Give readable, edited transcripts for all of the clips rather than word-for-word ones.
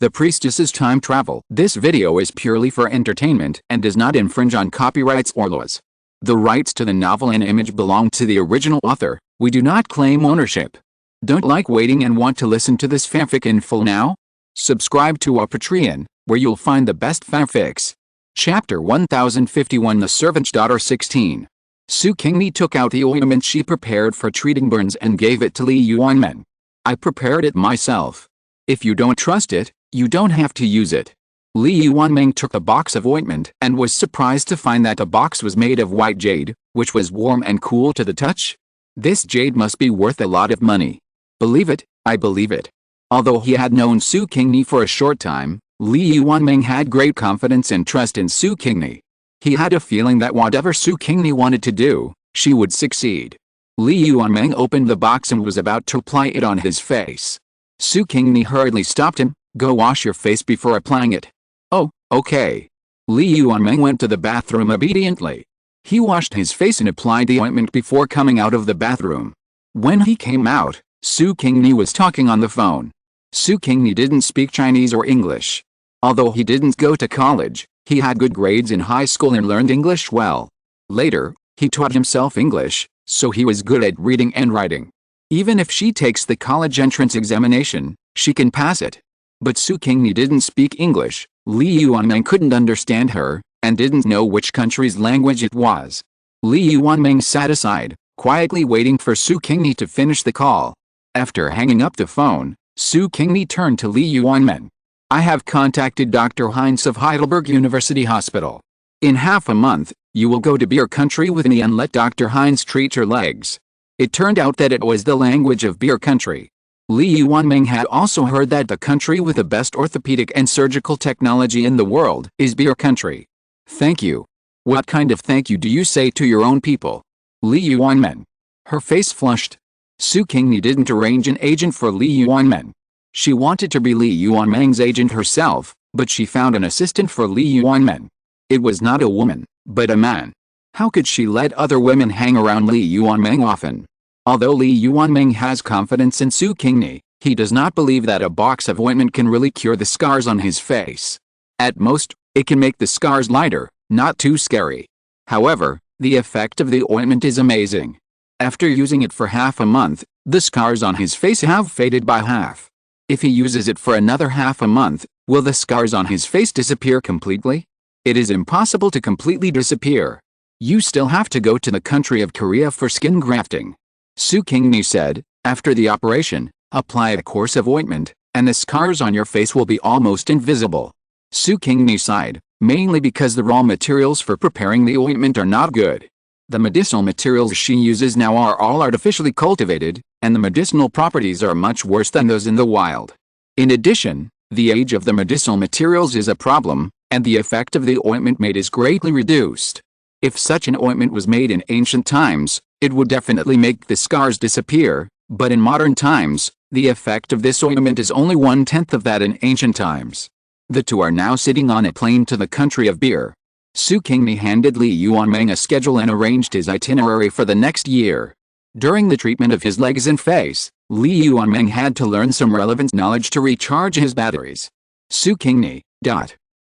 The Priestess's time travel. This video is purely for entertainment and does not infringe on copyrights or laws. The rights to the novel and image belong to the original author. We do not claim ownership. Don't like waiting and want to listen to this fanfic in full now? Subscribe to our Patreon, where you'll find the best fanfics. Chapter 1051. The Servant's Daughter 16. Su Qingni took out the ointment she prepared for treating burns and gave it to Li Yuanmeng. I prepared it myself. If you don't trust it, you don't have to use it. Li Yuanmeng took the box of ointment and was surprised to find that the box was made of white jade, which was warm and cool to the touch. This jade must be worth a lot of money. Believe it, I believe it. Although he had known Su Qingni for a short time, Li Yuanmeng had great confidence and trust in Su Qingni. He had a feeling that whatever Su Qingni wanted to do, she would succeed. Li Yuanmeng opened the box and was about to apply it on his face. Su Qingni hurriedly stopped him. Go wash your face before applying it. Oh, okay. Li Yuanmeng went to the bathroom obediently. He washed his face and applied the ointment before coming out of the bathroom. When he came out, Su Qingni was talking on the phone. Su Qingni didn't speak Chinese or English. Although he didn't go to college, he had good grades in high school and learned English well. Later, he taught himself English, so he was good at reading and writing. Even if she takes the college entrance examination, she can pass it. But Su Qingni didn't speak English, Li Yuanmeng couldn't understand her, and didn't know which country's language it was. Li Yuanmeng sat aside, quietly waiting for Su Qingni to finish the call. After hanging up the phone, Su Qingni turned to Li Yuanmeng. I have contacted Dr. Heinz of Heidelberg University Hospital. In half a month, you will go to beer country with me and let Dr. Heinz treat your legs. It turned out that it was the language of beer country. Li Yuanmeng had also heard that the country with the best orthopedic and surgical technology in the world is beer country. Thank you. What kind of thank you do you say to your own people? Li Yuanmeng. Her face flushed. Su Qingni didn't arrange an agent for Li Yuanmeng. She wanted to be Li Yuanmeng's agent herself, but she found an assistant for Li Yuanmeng. It was not a woman, but a man. How could she let other women hang around Li Yuanmeng often? Although Li Yuanmeng has confidence in Su Qingni, he does not believe that a box of ointment can really cure the scars on his face. At most, it can make the scars lighter, not too scary. However, the effect of the ointment is amazing. After using it for half a month, the scars on his face have faded by half. If he uses it for another half a month, will the scars on his face disappear completely? It is impossible to completely disappear. You still have to go to the country of Korea for skin grafting. Su Qingni said, after the operation, apply a course of ointment, and the scars on your face will be almost invisible. Su Qingni sighed, mainly because the raw materials for preparing the ointment are not good. The medicinal materials she uses now are all artificially cultivated, and the medicinal properties are much worse than those in the wild. In addition, the age of the medicinal materials is a problem, and the effect of the ointment made is greatly reduced. If such an ointment was made in ancient times, it would definitely make the scars disappear, but in modern times, the effect of this ointment is only 1/10 of that in ancient times. The two are now sitting on a plane to the country of beer. Su Qingni handed Li Yuanmeng a schedule and arranged his itinerary for the next year. During the treatment of his legs and face, Li Yuanmeng had to learn some relevant knowledge to recharge his batteries. Su Qingni.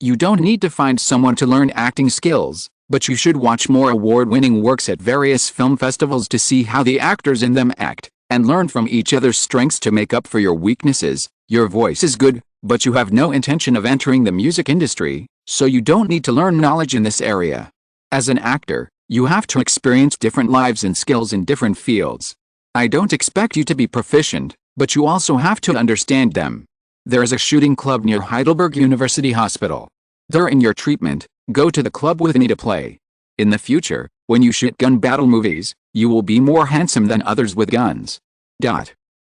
You don't need to find someone to learn acting skills, but you should watch more award-winning works at various film festivals to see how the actors in them act, and learn from each other's strengths to make up for your weaknesses. Your voice is good, but you have no intention of entering the music industry, so you don't need to learn knowledge in this area. As an actor, you have to experience different lives and skills in different fields. I don't expect you to be proficient, but you also have to understand them. There is a shooting club near Heidelberg University Hospital. During your treatment, go to the club with me to play. In the future, when you shoot gun battle movies, you will be more handsome than others with guns.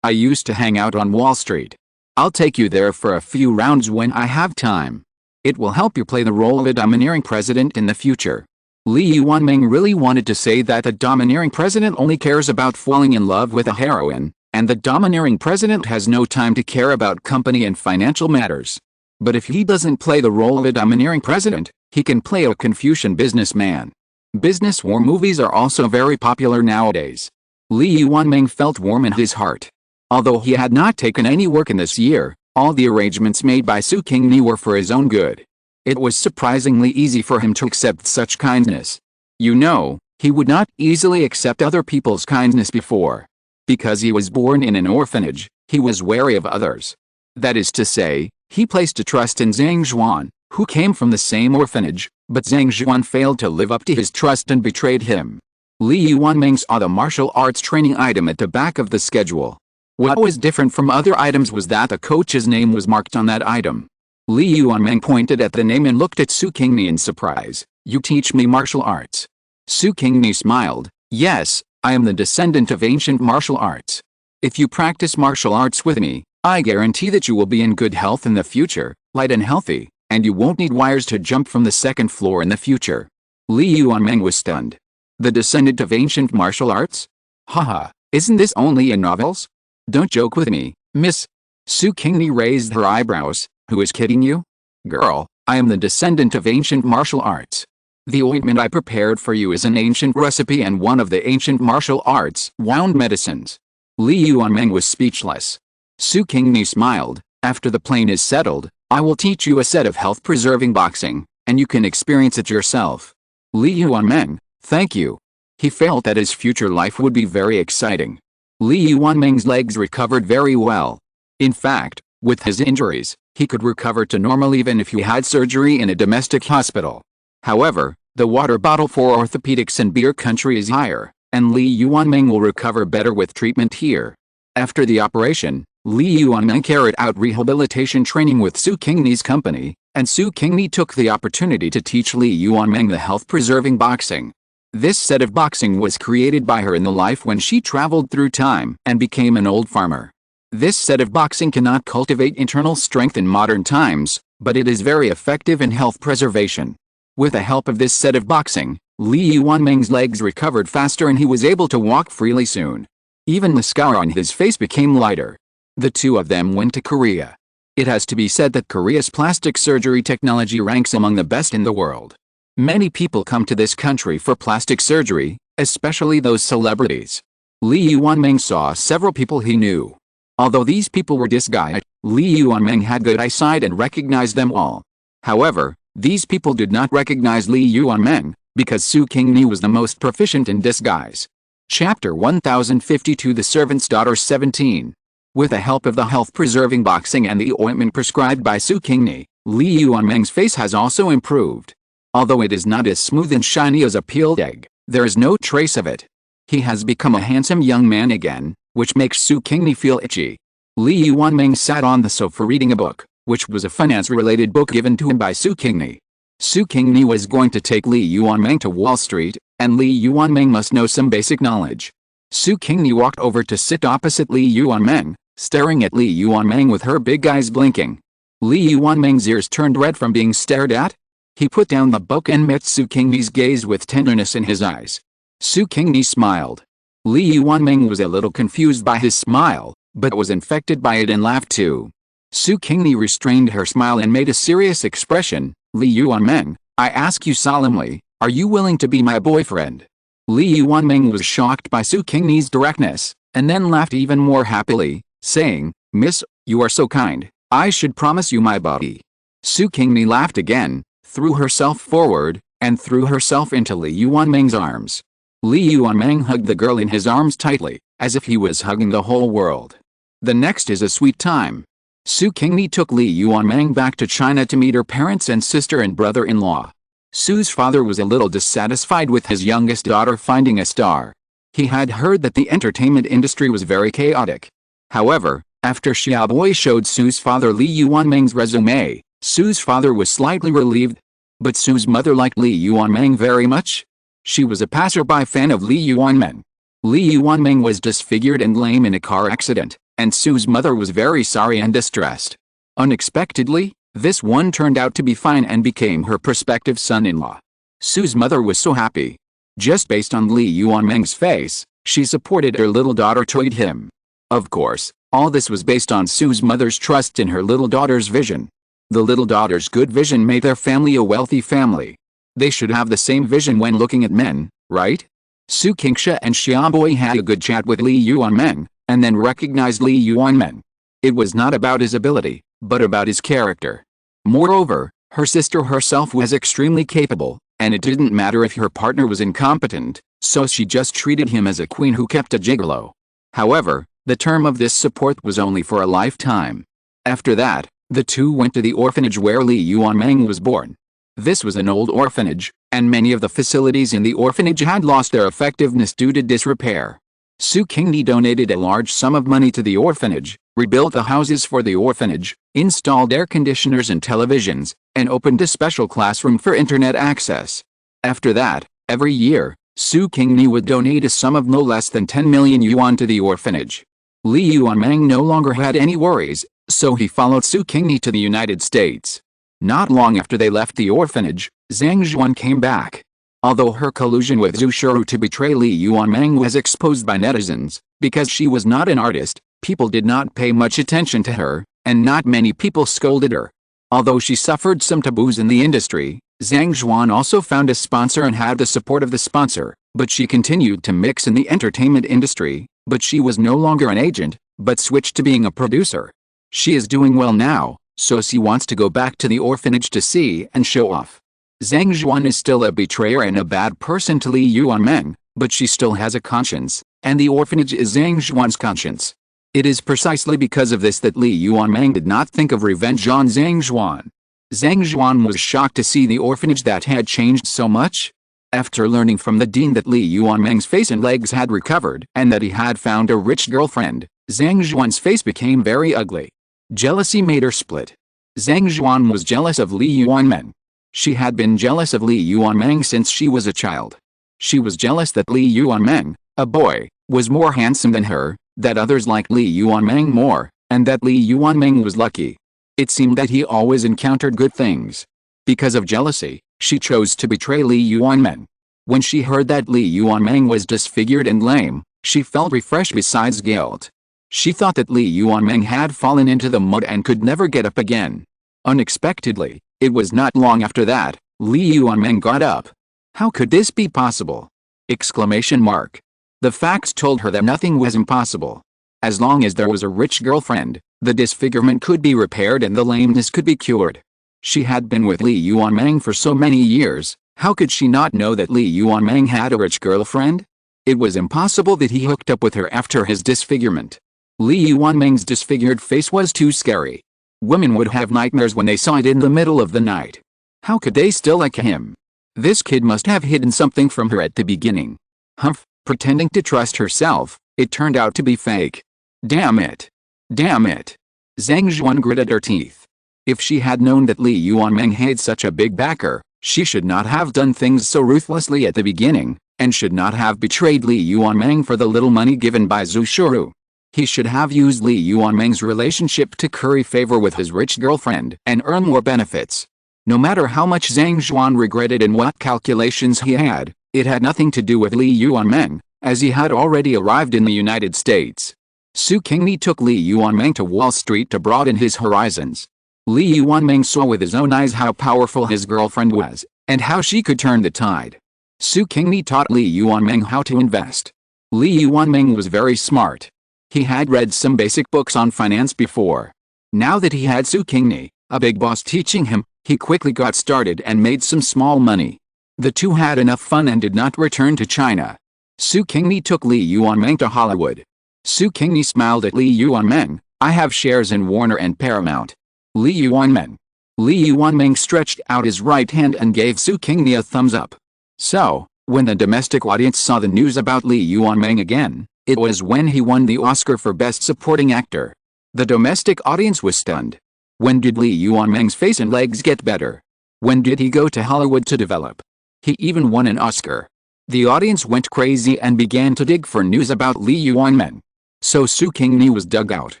I used to hang out on Wall Street. I'll take you there for a few rounds when I have time. It will help you play the role of a domineering president in the future. Li Yuanmeng really wanted to say that the domineering president only cares about falling in love with a heroine, and the domineering president has no time to care about company and financial matters. But if he doesn't play the role of a domineering president, he can play a Confucian businessman. Business war movies are also very popular nowadays. Li Yuanmeng felt warm in his heart. Although he had not taken any work in this year, All the arrangements made by Su Qingni were for his own good. It was surprisingly easy for him to accept such kindness. You know, he would not easily accept other people's kindness before. Because he was born in an orphanage, he was wary of others. That is to say, he placed a trust in Zhang Zhuan, who came from the same orphanage, but Zhang Zhuan failed to live up to his trust and betrayed him. Li Yuanming saw the martial arts training item at the back of the schedule. What was different from other items was that the coach's name was marked on that item. Li Yuanming pointed at the name and looked at Su Qingni in surprise. "You teach me martial arts?" Su Qingni smiled. "Yes, I am the descendant of ancient martial arts. If you practice martial arts with me, I guarantee that you will be in good health in the future, light and healthy, and you won't need wires to jump from the second floor in the future." Li Yuanming was stunned. The descendant of ancient martial arts? Haha, isn't this only in novels? Don't joke with me, miss. Su Qingni raised her eyebrows. Who is kidding you? Girl, I am the descendant of ancient martial arts. The ointment I prepared for you is an ancient recipe and one of the ancient martial arts wound medicines. Li Yuanming was speechless. Su Qingni smiled. After the plane is settled, I will teach you a set of health-preserving boxing, and you can experience it yourself. Li Yuanming, thank you. He felt that his future life would be very exciting. Li Yuanming's legs recovered very well. In fact, with his injuries, he could recover to normal even if he had surgery in a domestic hospital. However, the water bottle for orthopedics in beer country is higher, and Li Yuanming will recover better with treatment here. After the operation, Li Yuanming carried out rehabilitation training with Su Qingni's company, and Su Qingni took the opportunity to teach Li Yuanming the health-preserving boxing. This set of boxing was created by her in the life when she traveled through time and became an old farmer. This set of boxing cannot cultivate internal strength in modern times, but it is very effective in health preservation. With the help of this set of boxing, Li Yuanming's legs recovered faster and he was able to walk freely soon. Even the scar on his face became lighter. The two of them went to Korea. It has to be said that Korea's plastic surgery technology ranks among the best in the world. Many people come to this country for plastic surgery, especially those celebrities. Li Yuanming saw several people he knew. Although these people were disguised, Li Yuanming had good eyesight and recognized them all. However, these people did not recognize Li Yuanming, because Su Qingni was the most proficient in disguise. Chapter 1052 The Servant's Daughter 17. With the help of the health-preserving boxing and the ointment prescribed by Su Qingni, Li Yuanming's face has also improved. Although it is not as smooth and shiny as a peeled egg, there is no trace of it. He has become a handsome young man again, which makes Su Qingni feel itchy. Li Yuanming sat on the sofa reading a book, which was a finance-related book given to him by Su Qingni. Su Qingni was going to take Li Yuanming to Wall Street, and Li Yuanming must know some basic knowledge. Su Qingni walked over to sit opposite Li Yuanming, staring at Li Yuanming with her big eyes blinking. Li Yuanming's ears turned red from being stared at. He put down the book and met Su Qingni's gaze with tenderness in his eyes. Su Qingni smiled. Li Yuanming was a little confused by his smile, but was infected by it and laughed too. Su Qingni restrained her smile and made a serious expression. Li Yuanming, I ask you solemnly, are you willing to be my boyfriend? Li Yuanming was shocked by Su Qingni's directness, and then laughed even more happily, saying, Miss, you are so kind, I should promise you my body. Su Qingni laughed again, threw herself forward, and threw herself into Li Yuanming's arms. Li Yuanming hugged the girl in his arms tightly, as if he was hugging the whole world. The next is a sweet time. Su Qingni took Li Yuanming back to China to meet her parents and sister and brother-in-law. Su's father was a little dissatisfied with his youngest daughter finding a star. He had heard that the entertainment industry was very chaotic. However, after Xiaoboy showed Su's father Li Yuanming's resume, Su's father was slightly relieved. But Su's mother liked Li Yuanming very much. She was a passerby fan of Li Yuanming. Li Yuanming was disfigured and lame in a car accident, and Su's mother was very sorry and distressed. Unexpectedly, this one turned out to be fine and became her prospective son-in-law. Su's mother was so happy. Just based on Li Yuanming's face, she supported her little daughter to aid him. Of course, all this was based on Su's mother's trust in her little daughter's vision. The little daughter's good vision made their family a wealthy family. They should have the same vision when looking at men, right? Su Qingni and Xiaoboy had a good chat with Li Yuanming, and then recognized Li Yuanming. It was not about his ability, but about his character. Moreover, her sister herself was extremely capable, and it didn't matter if her partner was incompetent, so she just treated him as a queen who kept a gigolo. However, the term of this support was only for a lifetime. After that, the two went to the orphanage where Li Yuanmeng was born. This was an old orphanage, and many of the facilities in the orphanage had lost their effectiveness due to disrepair. Su Qingni donated a large sum of money to the orphanage, rebuilt the houses for the orphanage, installed air conditioners and televisions, and opened a special classroom for internet access. After that, every year, Su Qingni would donate a sum of no less than 10 million yuan to the orphanage. Li Yuanmeng no longer had any worries, so he followed Su Qingni to the United States. Not long after they left the orphanage, Zhang Zhuan came back. Although her collusion with Zhu Shuru to betray Li Yuanmeng was exposed by netizens, because she was not an artist, people did not pay much attention to her, and not many people scolded her. Although she suffered some taboos in the industry, Zhang Zhuan also found a sponsor and had the support of the sponsor, but she continued to mix in the entertainment industry, but she was no longer an agent, but switched to being a producer. She is doing well now, so she wants to go back to the orphanage to see and show off. Zhang Zhuan is still a betrayer and a bad person to Li Yuanmeng, but she still has a conscience, and the orphanage is Zhang Zhuan's conscience. It is precisely because of this that Li Yuanmeng did not think of revenge on Zhang Zhuan. Zhang Zhuan was shocked to see the orphanage that had changed so much. After learning from the dean that Li Yuanmeng's face and legs had recovered and that he had found a rich girlfriend, Zhang Zhuan's face became very ugly. Jealousy made her split. Zhang Zhuan was jealous of Li Yuanmeng. She had been jealous of Li Yuanmeng since she was a child. She was jealous that Li Yuanmeng, a boy, was more handsome than her, that others liked Li Yuanmeng more, and that Li Yuanmeng was lucky. It seemed that he always encountered good things. Because of jealousy, she chose to betray Li Yuanmeng. When she heard that Li Yuanmeng was disfigured and lame, she felt refreshed besides guilt. She thought that Li Yuanmeng had fallen into the mud and could never get up again. Unexpectedly, it was not long after that, Li Yuanmeng got up. How could this be possible? Exclamation mark. The facts told her that nothing was impossible. As long as there was a rich girlfriend, the disfigurement could be repaired and the lameness could be cured. She had been with Li Yuanmeng for so many years, how could she not know that Li Yuanmeng had a rich girlfriend? It was impossible that he hooked up with her after his disfigurement. Li Yuanmeng's disfigured face was too scary. Women would have nightmares when they saw it in the middle of the night. How could they still like him? This kid must have hidden something from her at the beginning. Humph, pretending to trust herself, it turned out to be fake. Damn it. Damn it. Zhang Zhuan gritted her teeth. If she had known that Li Yuanmeng had such a big backer, she should not have done things so ruthlessly at the beginning, and should not have betrayed Li Yuanmeng for the little money given by Zhu Shuru. He should have used Li Yuanmeng's relationship to curry favor with his rich girlfriend and earn more benefits. No matter how much Zhang Zhuan regretted and what calculations he had, it had nothing to do with Li Yuanmeng, as he had already arrived in the United States. Su Qingni took Li Yuanmeng to Wall Street to broaden his horizons. Li Yuanmeng saw with his own eyes how powerful his girlfriend was, and how she could turn the tide. Su Qingni taught Li Yuanmeng how to invest. Li Yuanmeng was very smart. He had read some basic books on finance before. Now that he had Su Qingni, a big boss teaching him, he quickly got started and made some small money. The two had enough fun and did not return to China. Su Qingni took Li Yuanmeng to Hollywood. Su Qingni smiled at Li Yuanmeng. I have shares in Warner and Paramount. Li Yuanmeng. Li Yuanmeng stretched out his right hand and gave Su Qingni a thumbs up. So, when the domestic audience saw the news about Li Yuanmeng again, it was when he won the Oscar for Best Supporting Actor. The domestic audience was stunned. When did Li Yuanmeng's face and legs get better? When did he go to Hollywood to develop? He even won an Oscar. The audience went crazy and began to dig for news about Li Yuanmeng. So Su Qingni was dug out.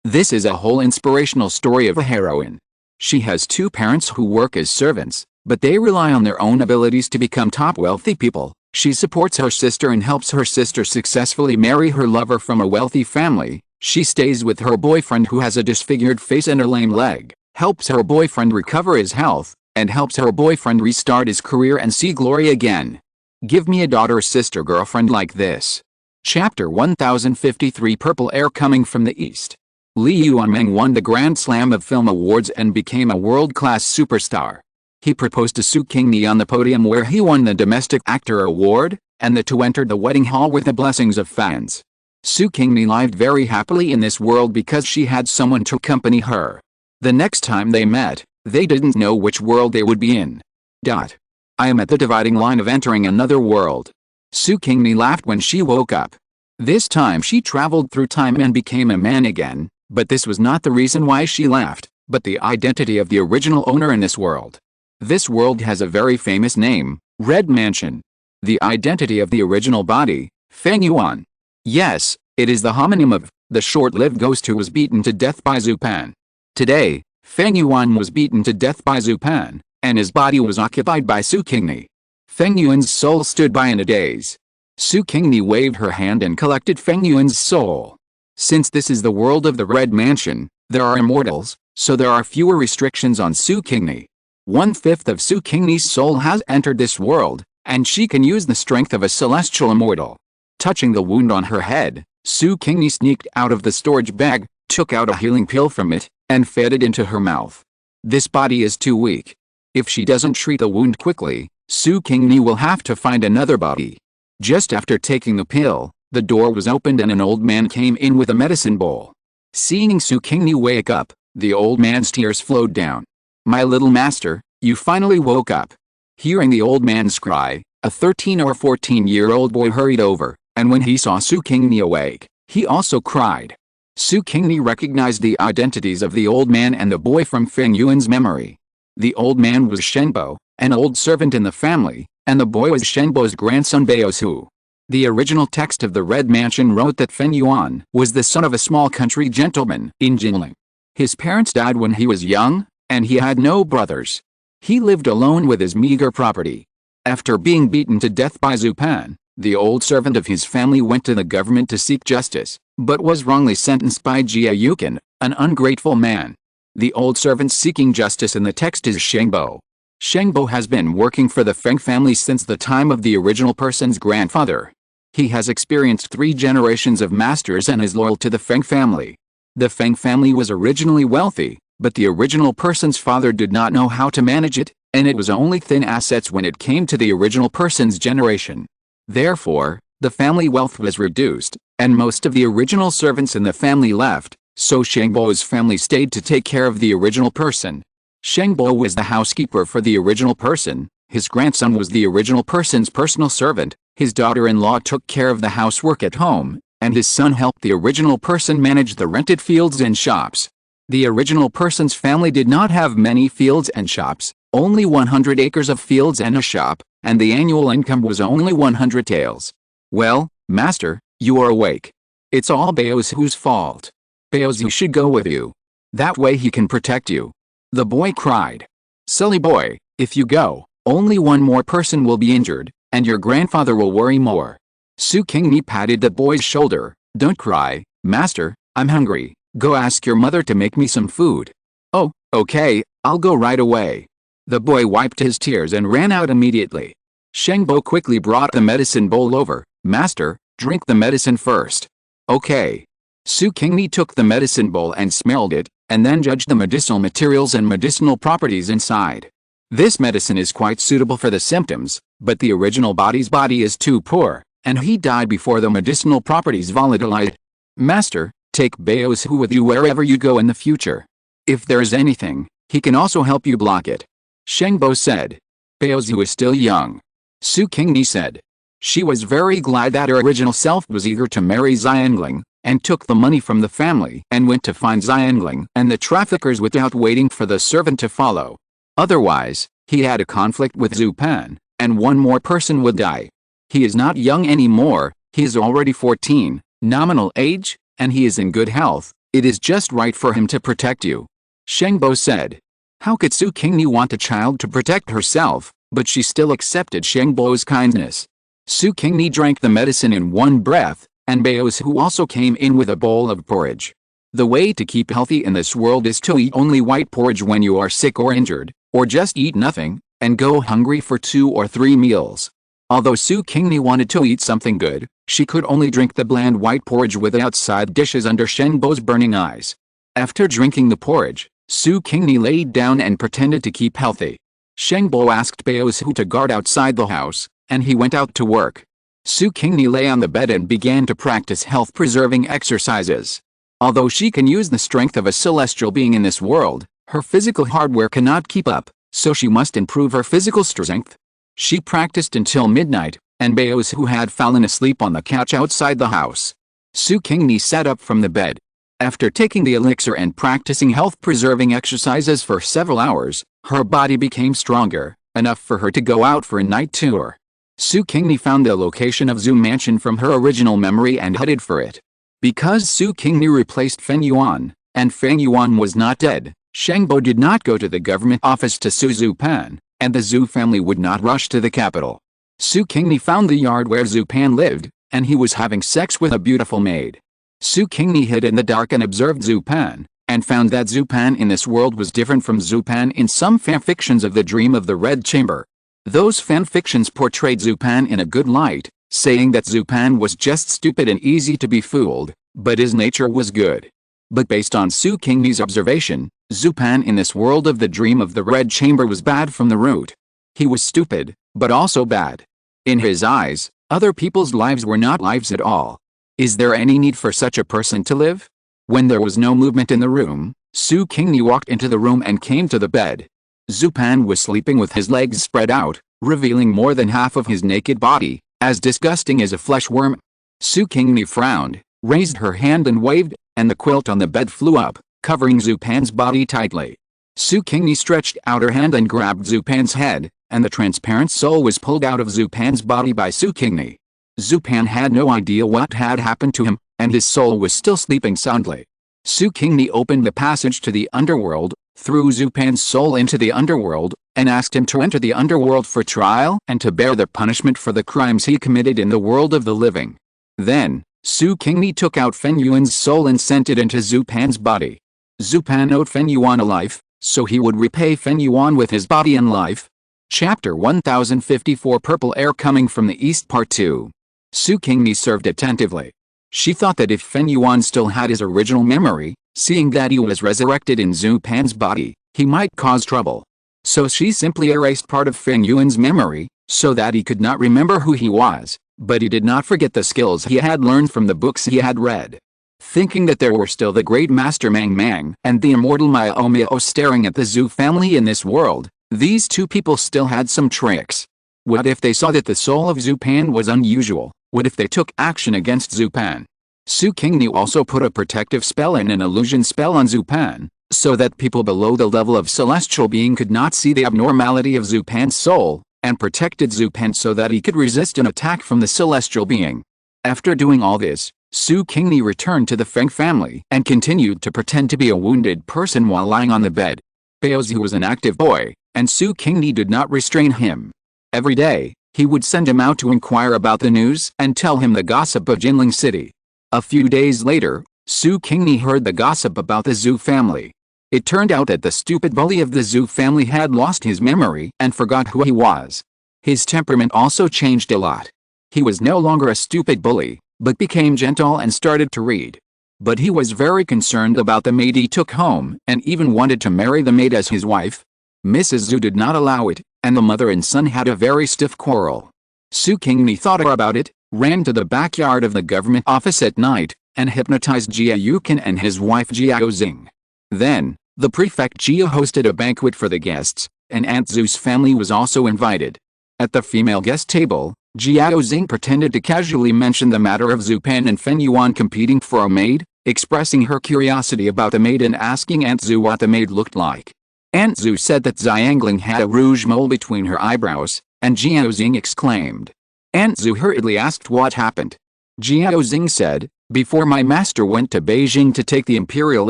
This is a whole inspirational story of a heroine. She has two parents who work as servants, but they rely on their own abilities to become top wealthy people. She supports her sister and helps her sister successfully marry her lover from a wealthy family. She stays with her boyfriend who has a disfigured face and a lame leg, helps her boyfriend recover his health, and helps her boyfriend restart his career and see glory again. Give me a daughter, sister, girlfriend like this. Chapter 1053. Purple air coming from the east. Li Yuanmeng won the Grand Slam of Film Awards and became a world-class superstar. He proposed to Su Qingni on the podium where he won the Domestic Actor Award, and the two entered the wedding hall with the blessings of fans. Su Qingni lived very happily in this world because she had someone to accompany her. The next time they met, they didn't know which world they would be in. I am at the dividing line of entering another world. Su Qingni laughed when she woke up. This time she traveled through time and became a man again, but this was not the reason why she laughed, but the identity of the original owner in this world. This world has a very famous name, Red Mansion. The identity of the original body, Feng Yuan. Yes, it is the homonym of the short-lived ghost who was beaten to death by Zhu Pan. Today, Feng Yuan was beaten to death by Zhu Pan, and his body was occupied by Su Qingni. Feng Yuan's soul stood by in a daze. Su Qingni waved her hand and collected Feng Yuan's soul. Since this is the world of the Red Mansion, there are immortals, so there are fewer restrictions on Su Qingni. 1/5 of Su Qingni's soul has entered this world, and she can use the strength of a celestial immortal. Touching the wound on her head, Su Qingni sneaked out of the storage bag, took out a healing pill from it, and fed it into her mouth. This body is too weak. If she doesn't treat the wound quickly, Su Qingni will have to find another body. Just after taking the pill, the door was opened and an old man came in with a medicine bowl. Seeing Su Qingni wake up, the old man's tears flowed down. "My little master, you finally woke up." Hearing the old man's cry, a 13 or 14-year-old boy hurried over, and when he saw Su Qingni awake, he also cried. Su Qingni recognized the identities of the old man and the boy from Feng Yuan's memory. The old man was Shenbo, an old servant in the family, and the boy was Shenbo's grandson Baozu. The original text of the Red Mansion wrote that Feng Yuan was the son of a small country gentleman in Jinling. His parents died when he was young, and he had no brothers. He lived alone with his meager property. After being beaten to death by Zhu Pan, the old servant of his family went to the government to seek justice, but was wrongly sentenced by Jia Yukin, an ungrateful man. The old servant seeking justice in the text is Shengbo. Shengbo has been working for the Feng family since the time of the original person's grandfather. He has experienced 3 generations of masters and is loyal to the Feng family. The Feng family was originally wealthy, but the original person's father did not know how to manage it, and it was only thin assets when it came to the original person's generation. Therefore, the family wealth was reduced, and most of the original servants in the family left, so Shengbo's family stayed to take care of the original person. Shengbo was the housekeeper for the original person, his grandson was the original person's personal servant, his daughter-in-law took care of the housework at home, and his son helped the original person manage the rented fields and shops. The original person's family did not have many fields and shops, only 100 acres of fields and a shop, and the annual income was only 100 taels. "Well, master, you are awake. It's all Baozu's fault. Baozu should go with you. That way he can protect you." The boy cried. "Silly boy, if you go, only one more person will be injured, and your grandfather will worry more." Su Qingni patted the boy's shoulder. "Don't cry, master, I'm hungry. Go ask your mother to make me some food." "Oh, okay, I'll go right away." The boy wiped his tears and ran out immediately. Shengbo quickly brought the medicine bowl over. "Master, drink the medicine first." "Okay." Su Qingni took the medicine bowl and smelled it, and then judged the medicinal materials and medicinal properties inside. This medicine is quite suitable for the symptoms, but the original body's body is too poor, and he died before the medicinal properties volatilized. "Master, take Baozu with you wherever you go in the future. If there is anything, he can also help you block it," Shengbo said. "Baozu is still young," Su Qingni said. She was very glad that her original self was eager to marry Niangniang, and took the money from the family and went to find Niangniang and the traffickers without waiting for the servant to follow. Otherwise, he had a conflict with Zhu Pan, and one more person would die. He is not young anymore, he is already 14, nominal age, and he is in good health. It is just right for him to protect you," Shengbo said. How could Su Qingni want a child to protect herself, but she still accepted Shengbo's kindness. Su Qingni drank the medicine in one breath, and Baozu also came in with a bowl of porridge. The way to keep healthy in this world is to eat only white porridge when you are sick or injured, or just eat nothing, and go hungry for 2 or 3 meals. Although Su Qingni wanted to eat something good, she could only drink the bland white porridge without side dishes under Shengbo's burning eyes. After drinking the porridge, Su Qingni laid down and pretended to keep healthy. Shengbo asked Baozu to guard outside the house, and he went out to work. Su Qingni lay on the bed and began to practice health-preserving exercises. Although she can use the strength of a celestial being in this world, her physical hardware cannot keep up, so she must improve her physical strength. She practiced until midnight, and Baozu had fallen asleep on the couch outside the house. Su Qingni sat up from the bed. After taking the elixir and practicing health-preserving exercises for several hours, her body became stronger, enough for her to go out for a night tour. Su Qingni found the location of Zhu Mansion from her original memory and headed for it. Because Su Qingni replaced Feng Yuan, and Feng Yuan was not dead, Shengbo did not go to the government office to sue Zhu Pan, and the Zhu family would not rush to the capital. Su Qingni found the yard where Zhu Pan lived, and he was having sex with a beautiful maid. Su Qingni hid in the dark and observed Zhu Pan, and found that Zhu Pan in this world was different from Zhu Pan in some fanfictions of the Dream of the Red Chamber. Those fanfictions portrayed Zhu Pan in a good light, saying that Zhu Pan was just stupid and easy to be fooled, but his nature was good. But based on Su Qingni's observation, Zhu Pan in this world of the Dream of the Red Chamber was bad from the root. He was stupid, but also bad. In his eyes, other people's lives were not lives at all. Is there any need for such a person to live? When there was no movement in the room, Su Qingni walked into the room and came to the bed. Zhu Pan was sleeping with his legs spread out, revealing more than half of his naked body, as disgusting as a flesh worm. Su Qingni frowned, raised her hand and waved, and the quilt on the bed flew up, covering Zhu Pan's body tightly. Su Qingni stretched out her hand and grabbed Zhu Pan's head, and the transparent soul was pulled out of Zhu Pan's body by Su Qingni. Zhu Pan had no idea what had happened to him, and his soul was still sleeping soundly. Su Qingni opened the passage to the underworld, threw Zhu Pan's soul into the underworld, and asked him to enter the underworld for trial and to bear the punishment for the crimes he committed in the world of the living. Then, Su Qingni took out Feng Yuan's soul and sent it into Zhu Pan's body. Zhu Pan owed Feng Yuan a life, so he would repay Feng Yuan with his body and life. Chapter 1054 Purple Air Coming from the East Part 2. Su Qingni served attentively. She thought that if Feng Yuan still had his original memory, seeing that he was resurrected in Zhu Pan's body, he might cause trouble. So she simply erased part of Feng Yuan's memory, so that he could not remember who he was, but he did not forget the skills he had learned from the books he had read. Thinking that there were still the great master Mang Mang and the immortal Miao Miao staring at the Zhu family in this world, these two people still had some tricks. What if they saw that the soul of Zhu Pan was unusual? What if they took action against Zhu Pan? Su Qingni also put a protective spell and an illusion spell on Zhu Pan, so that people below the level of celestial being could not see the abnormality of Zhu Pan's soul, and protected Zhu Pan so that he could resist an attack from the celestial being. After doing all this, Su Qingni returned to the Feng family and continued to pretend to be a wounded person while lying on the bed. Baozu was an active boy, and Su Qingni did not restrain him. Every day, he would send him out to inquire about the news and tell him the gossip of Jinling City. A few days later, Su Qingni heard the gossip about the Zhu family. It turned out that the stupid bully of the Zhu family had lost his memory and forgot who he was. His temperament also changed a lot. He was no longer a stupid bully, but became gentle and started to read. But he was very concerned about the maid he took home and even wanted to marry the maid as his wife. Mrs. Zhu did not allow it, and the mother and son had a very stiff quarrel. Su Qingni thought about it, ran to the backyard of the government office at night, and hypnotized Jia Yukin and his wife Jiao Xing. Then, the prefect Jia hosted a banquet for the guests, and Aunt Zhu's family was also invited. At the female guest table, Jiao Xing pretended to casually mention the matter of Zhu Pan and Feng Yuan competing for a maid, expressing her curiosity about the maid and asking Aunt Zhu what the maid looked like. Aunt Zhu said that Niangniang had a rouge mole between her eyebrows, and Jiao Xing exclaimed. Aunt Zhu hurriedly asked what happened. Jiao Xing said, "Before my master went to Beijing to take the imperial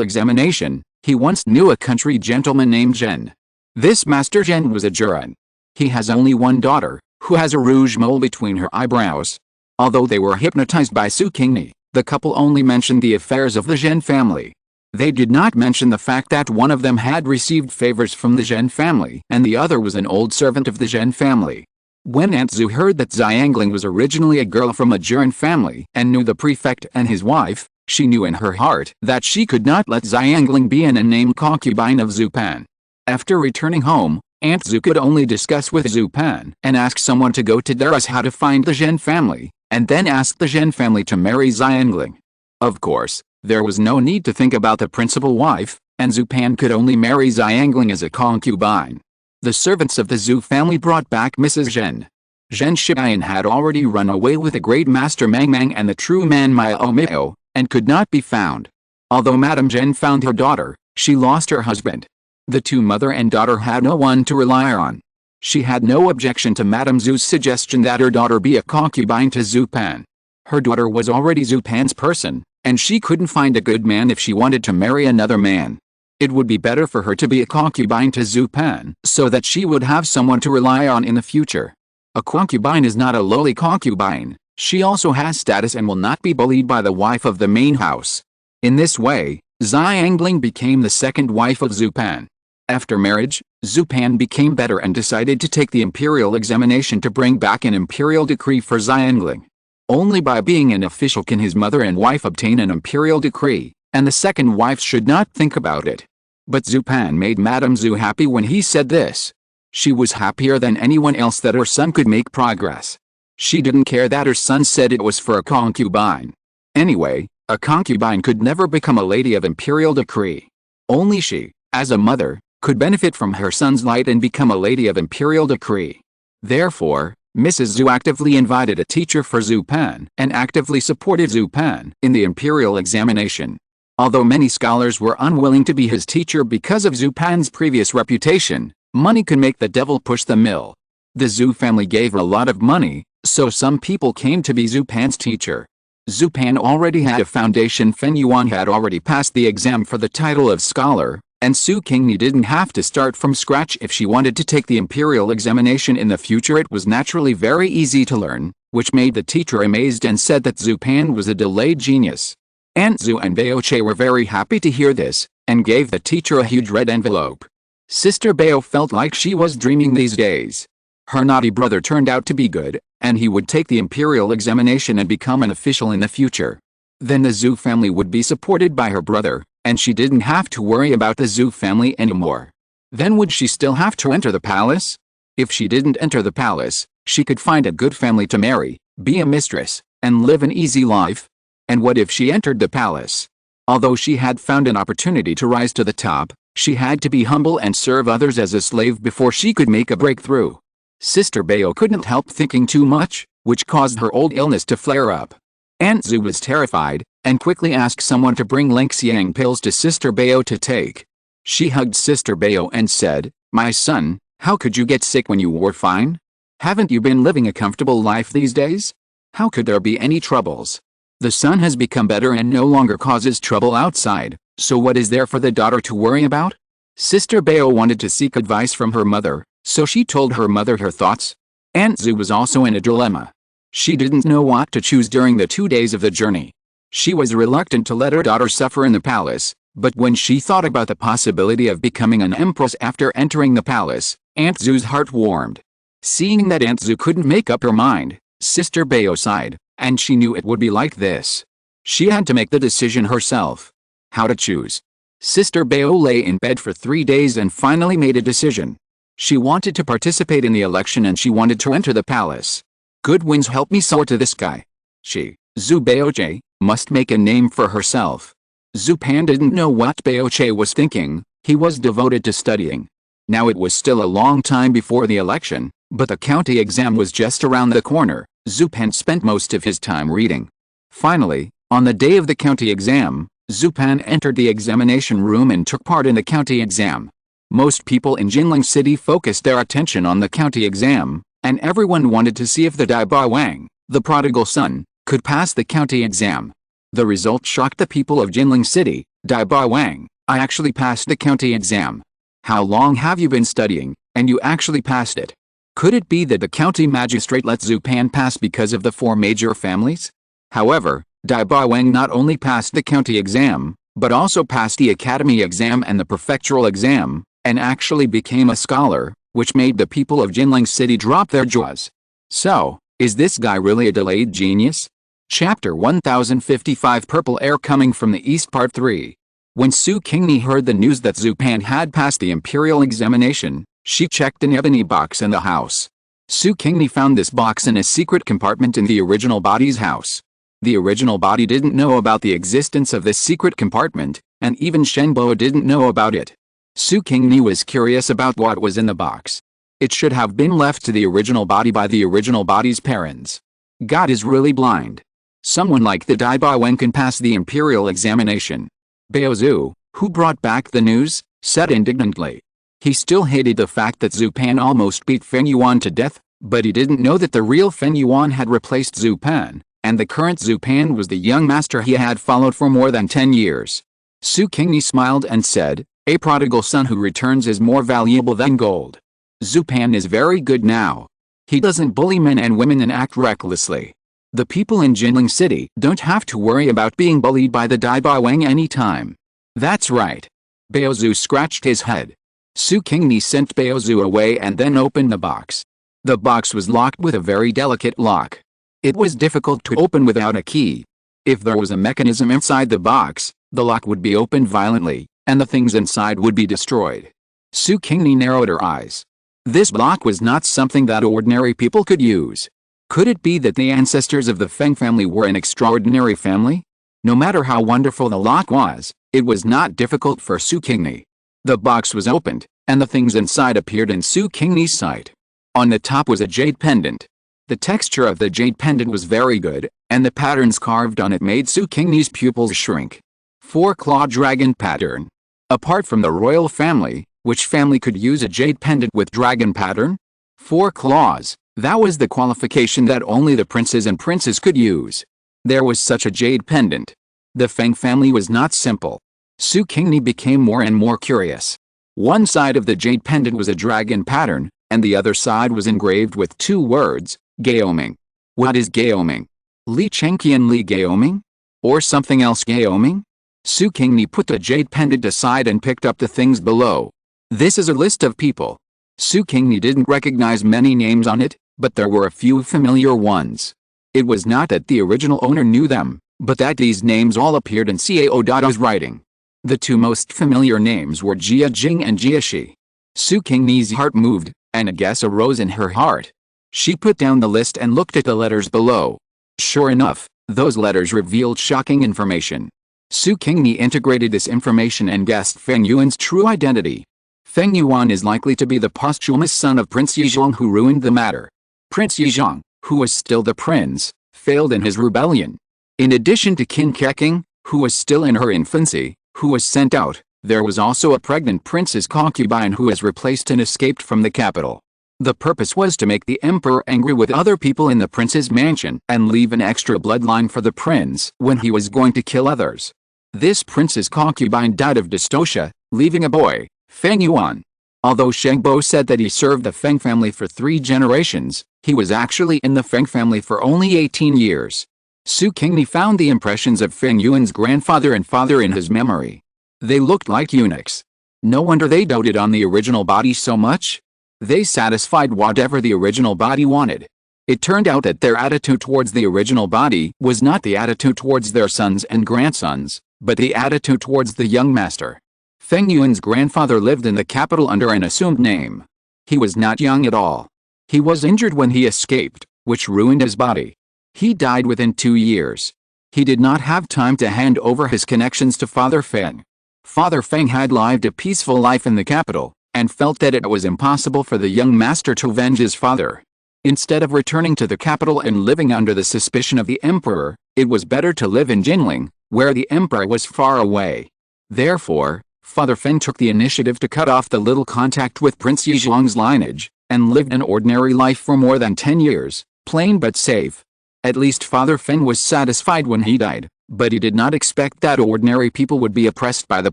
examination, he once knew a country gentleman named Zhen. This Master Zhen was a Juran. He has only one daughter, who has a rouge mole between her eyebrows." Although they were hypnotized by Su Qingni, the couple only mentioned the affairs of the Zhen family. They did not mention the fact that one of them had received favors from the Zhen family and the other was an old servant of the Zhen family. When Aunt Zhu heard that Niangniang was originally a girl from a Juran family and knew the prefect and his wife, She knew in her heart that she could not let Niangniang be an unnamed concubine of Zhu Pan. After returning home, Aunt Zhu could only discuss with Zhu Pan and ask someone to go to Daras how to find the Zhen family, and then ask the Zhen family to marry Niangniang. Of course, there was no need to think about the principal wife, and Zhu Pan could only marry Niangniang as a concubine. The servants of the Zhu family brought back Mrs. Zhen. Zhen Shiyan had already run away with the great master Mang Mang and the true man Miao Miao, and could not be found. Although Madame Zhen found her daughter, she lost her husband. The two mother and daughter had no one to rely on. She had no objection to Madame Zhu's suggestion that her daughter be a concubine to Zhu Pan. Her daughter was already Zhu Pan's person, and she couldn't find a good man if she wanted to marry another man. It would be better for her to be a concubine to Zhu Pan so that she would have someone to rely on in the future. A concubine is not a lowly concubine. She also has status and will not be bullied by the wife of the main house. In this way, Niangniang became the second wife of Zhu Pan. After marriage, Zhu Pan became better and decided to take the imperial examination to bring back an imperial decree for Niangniang. Only by being an official can his mother and wife obtain an imperial decree, and the second wife should not think about it. But Zhu Pan made Madame Zhu happy when he said this. She was happier than anyone else that her son could make progress. She didn't care that her son said it was for a concubine. Anyway, a concubine could never become a lady of imperial decree. Only she, as a mother, could benefit from her son's light and become a lady of imperial decree. Therefore, Mrs. Zhu actively invited a teacher for Zhu Pan and actively supported Zhu Pan in the imperial examination. Although many scholars were unwilling to be his teacher because of Zhu Pan's previous reputation, money can make the devil push the mill. The Zhu family gave a lot of money, so some people came to be Zhu Pan's teacher. Zhu Pan already had a foundation. Fen Yuan had already passed the exam for the title of scholar, and Su Qingni didn't have to start from scratch if she wanted to take the imperial examination in the future. It was naturally very easy to learn, which made the teacher amazed and said that Zhu Pan was a delayed genius. Aunt Zhu and Bao Che were very happy to hear this, and gave the teacher a huge red envelope. Sister Bao felt like she was dreaming these days. Her naughty brother turned out to be good, and he would take the imperial examination and become an official in the future. Then the Zhu family would be supported by her brother, and she didn't have to worry about the Zhu family anymore. Then would she still have to enter the palace? If she didn't enter the palace, she could find a good family to marry, be a mistress, and live an easy life. And what if she entered the palace? Although she had found an opportunity to rise to the top, she had to be humble and serve others as a slave before she could make a breakthrough. Sister Bao couldn't help thinking too much, which caused her old illness to flare up. Aunt Zhu was terrified, and quickly asked someone to bring Lengxiang pills to Sister Bao to take. She hugged Sister Bao and said, "My son, how could you get sick when you were fine? Haven't you been living a comfortable life these days? How could there be any troubles? The son has become better and no longer causes trouble outside, so what is there for the daughter to worry about?" Sister Bao wanted to seek advice from her mother, so she told her mother her thoughts. Aunt Zhu was also in a dilemma. She didn't know what to choose during the 2 days of the journey. She was reluctant to let her daughter suffer in the palace, but when she thought about the possibility of becoming an empress after entering the palace, Aunt Zhu's heart warmed. Seeing that Aunt Zhu couldn't make up her mind, Sister Bao sighed, and she knew it would be like this. She had to make the decision herself. How to choose? Sister Bao lay in bed for 3 days and finally made a decision. She wanted to participate in the election and she wanted to enter the palace. Good winds help me soar to the sky. She, Zhu Baoche, must make a name for herself. Zhu Pan didn't know what Baoche was thinking. He was devoted to studying. Now it was still a long time before the election, but the county exam was just around the corner. Zhu Pan spent most of his time reading. Finally, on the day of the county exam, Zhu Pan entered the examination room and took part in the county exam. Most people in Jinling City focused their attention on the county exam, and everyone wanted to see if the Dai Ba Wang, the prodigal son, could pass the county exam. The result shocked the people of Jinling City. "Dai Ba Wang, I actually passed the county exam. How long have you been studying, and you actually passed it?" Could it be that the county magistrate let Zhu Pan pass because of the 4 major families? However, Dai Ba Wang not only passed the county exam, but also passed the academy exam and the prefectural exam, and actually became a scholar, which made the people of Jinling City drop their jaws. So, is this guy really a delayed genius? Chapter 1055 Purple Air Coming from the East Part 3. When Su Qingni heard the news that Zhu Pan had passed the imperial examination, she checked an ebony box in the house. Su Qingni found this box in a secret compartment in the original body's house. The original body didn't know about the existence of this secret compartment, and even Shenbo didn't know about it. Su Qingni was curious about what was in the box. It should have been left to the original body by the original body's parents. God is really blind. Someone like the Dai Ba Wen can pass the imperial examination. Baozu, who brought back the news, said indignantly. He still hated the fact that Zhu Pan almost beat Feng Yuan to death, but he didn't know that the real Feng Yuan had replaced Zhu Pan, and the current Zhu Pan was the young master he had followed for more than 10 years. Su Qingni smiled and said, "A prodigal son who returns is more valuable than gold. Zhu Pan is very good now. He doesn't bully men and women and act recklessly. The people in Jinling City don't have to worry about being bullied by the Dai Ba Wang anytime." "That's right." Baozu scratched his head. Su Qingni sent Baozu away and then opened the box. The box was locked with a very delicate lock. It was difficult to open without a key. If there was a mechanism inside the box, the lock would be opened violently, and the things inside would be destroyed. Su Qingni narrowed her eyes. This lock was not something that ordinary people could use. Could it be that the ancestors of the Feng family were an extraordinary family? No matter how wonderful the lock was, it was not difficult for Su Qingni. The box was opened, and the things inside appeared in Su Qingni's sight. On the top was a jade pendant. The texture of the jade pendant was very good, and the patterns carved on it made Su Qingni's pupils shrink. 4-claw dragon pattern. Apart from the royal family, which family could use a jade pendant with dragon pattern? 4 claws. That was the qualification that only the princes and princesses could use. There was such a jade pendant. The Feng family was not simple. Su Qingni became more and more curious. One side of the jade pendant was a dragon pattern, and the other side was engraved with 2 words, Gaoming. What is Gaoming? Li Chengqian Li Gaoming? Or something else Gaoming? Su Qingni put the jade pendant aside and picked up the things below. This is a list of people. Su Qingni didn't recognize many names on it, but there were a few familiar ones. It was not that the original owner knew them, but that these names all appeared in Cao Dado's writing. The 2 most familiar names were Jia Jing and Jia Shi. Su Qingni's heart moved, and a guess arose in her heart. She put down the list and looked at the letters below. Sure enough, those letters revealed shocking information. Su Qingni integrated this information and guessed Feng Yuan's true identity. Feng Yuan is likely to be the posthumous son of Prince Yizhong who ruined the matter. Prince Yizhong, who was still the prince, failed in his rebellion. In addition to Qin Keqing, who was still in her infancy, who was sent out, there was also a pregnant princess concubine who has replaced and escaped from the capital. The purpose was to make the emperor angry with other people in the prince's mansion and leave an extra bloodline for the prince when he was going to kill others. This princess concubine died of dystocia, leaving a boy, Feng Yuan. Although Shengbo said that he served the Feng family for 3 generations, he was actually in the Feng family for only 18 years. Su Qingni found the impressions of Feng Yuan's grandfather and father in his memory. They looked like eunuchs. No wonder they doted on the original body so much. They satisfied whatever the original body wanted. It turned out that their attitude towards the original body was not the attitude towards their sons and grandsons, but the attitude towards the young master. Feng Yuan's grandfather lived in the capital under an assumed name. He was not young at all. He was injured when he escaped, which ruined his body. He died within 2 years. He did not have time to hand over his connections to Father Feng. Father Feng had lived a peaceful life in the capital, and felt that it was impossible for the young master to avenge his father. Instead of returning to the capital and living under the suspicion of the emperor, it was better to live in Jinling, where the emperor was far away. Therefore, Father Feng took the initiative to cut off the little contact with Prince Yizhong's lineage, and lived an ordinary life for more than 10 years, plain but safe. At least Father Feng was satisfied when he died, but he did not expect that ordinary people would be oppressed by the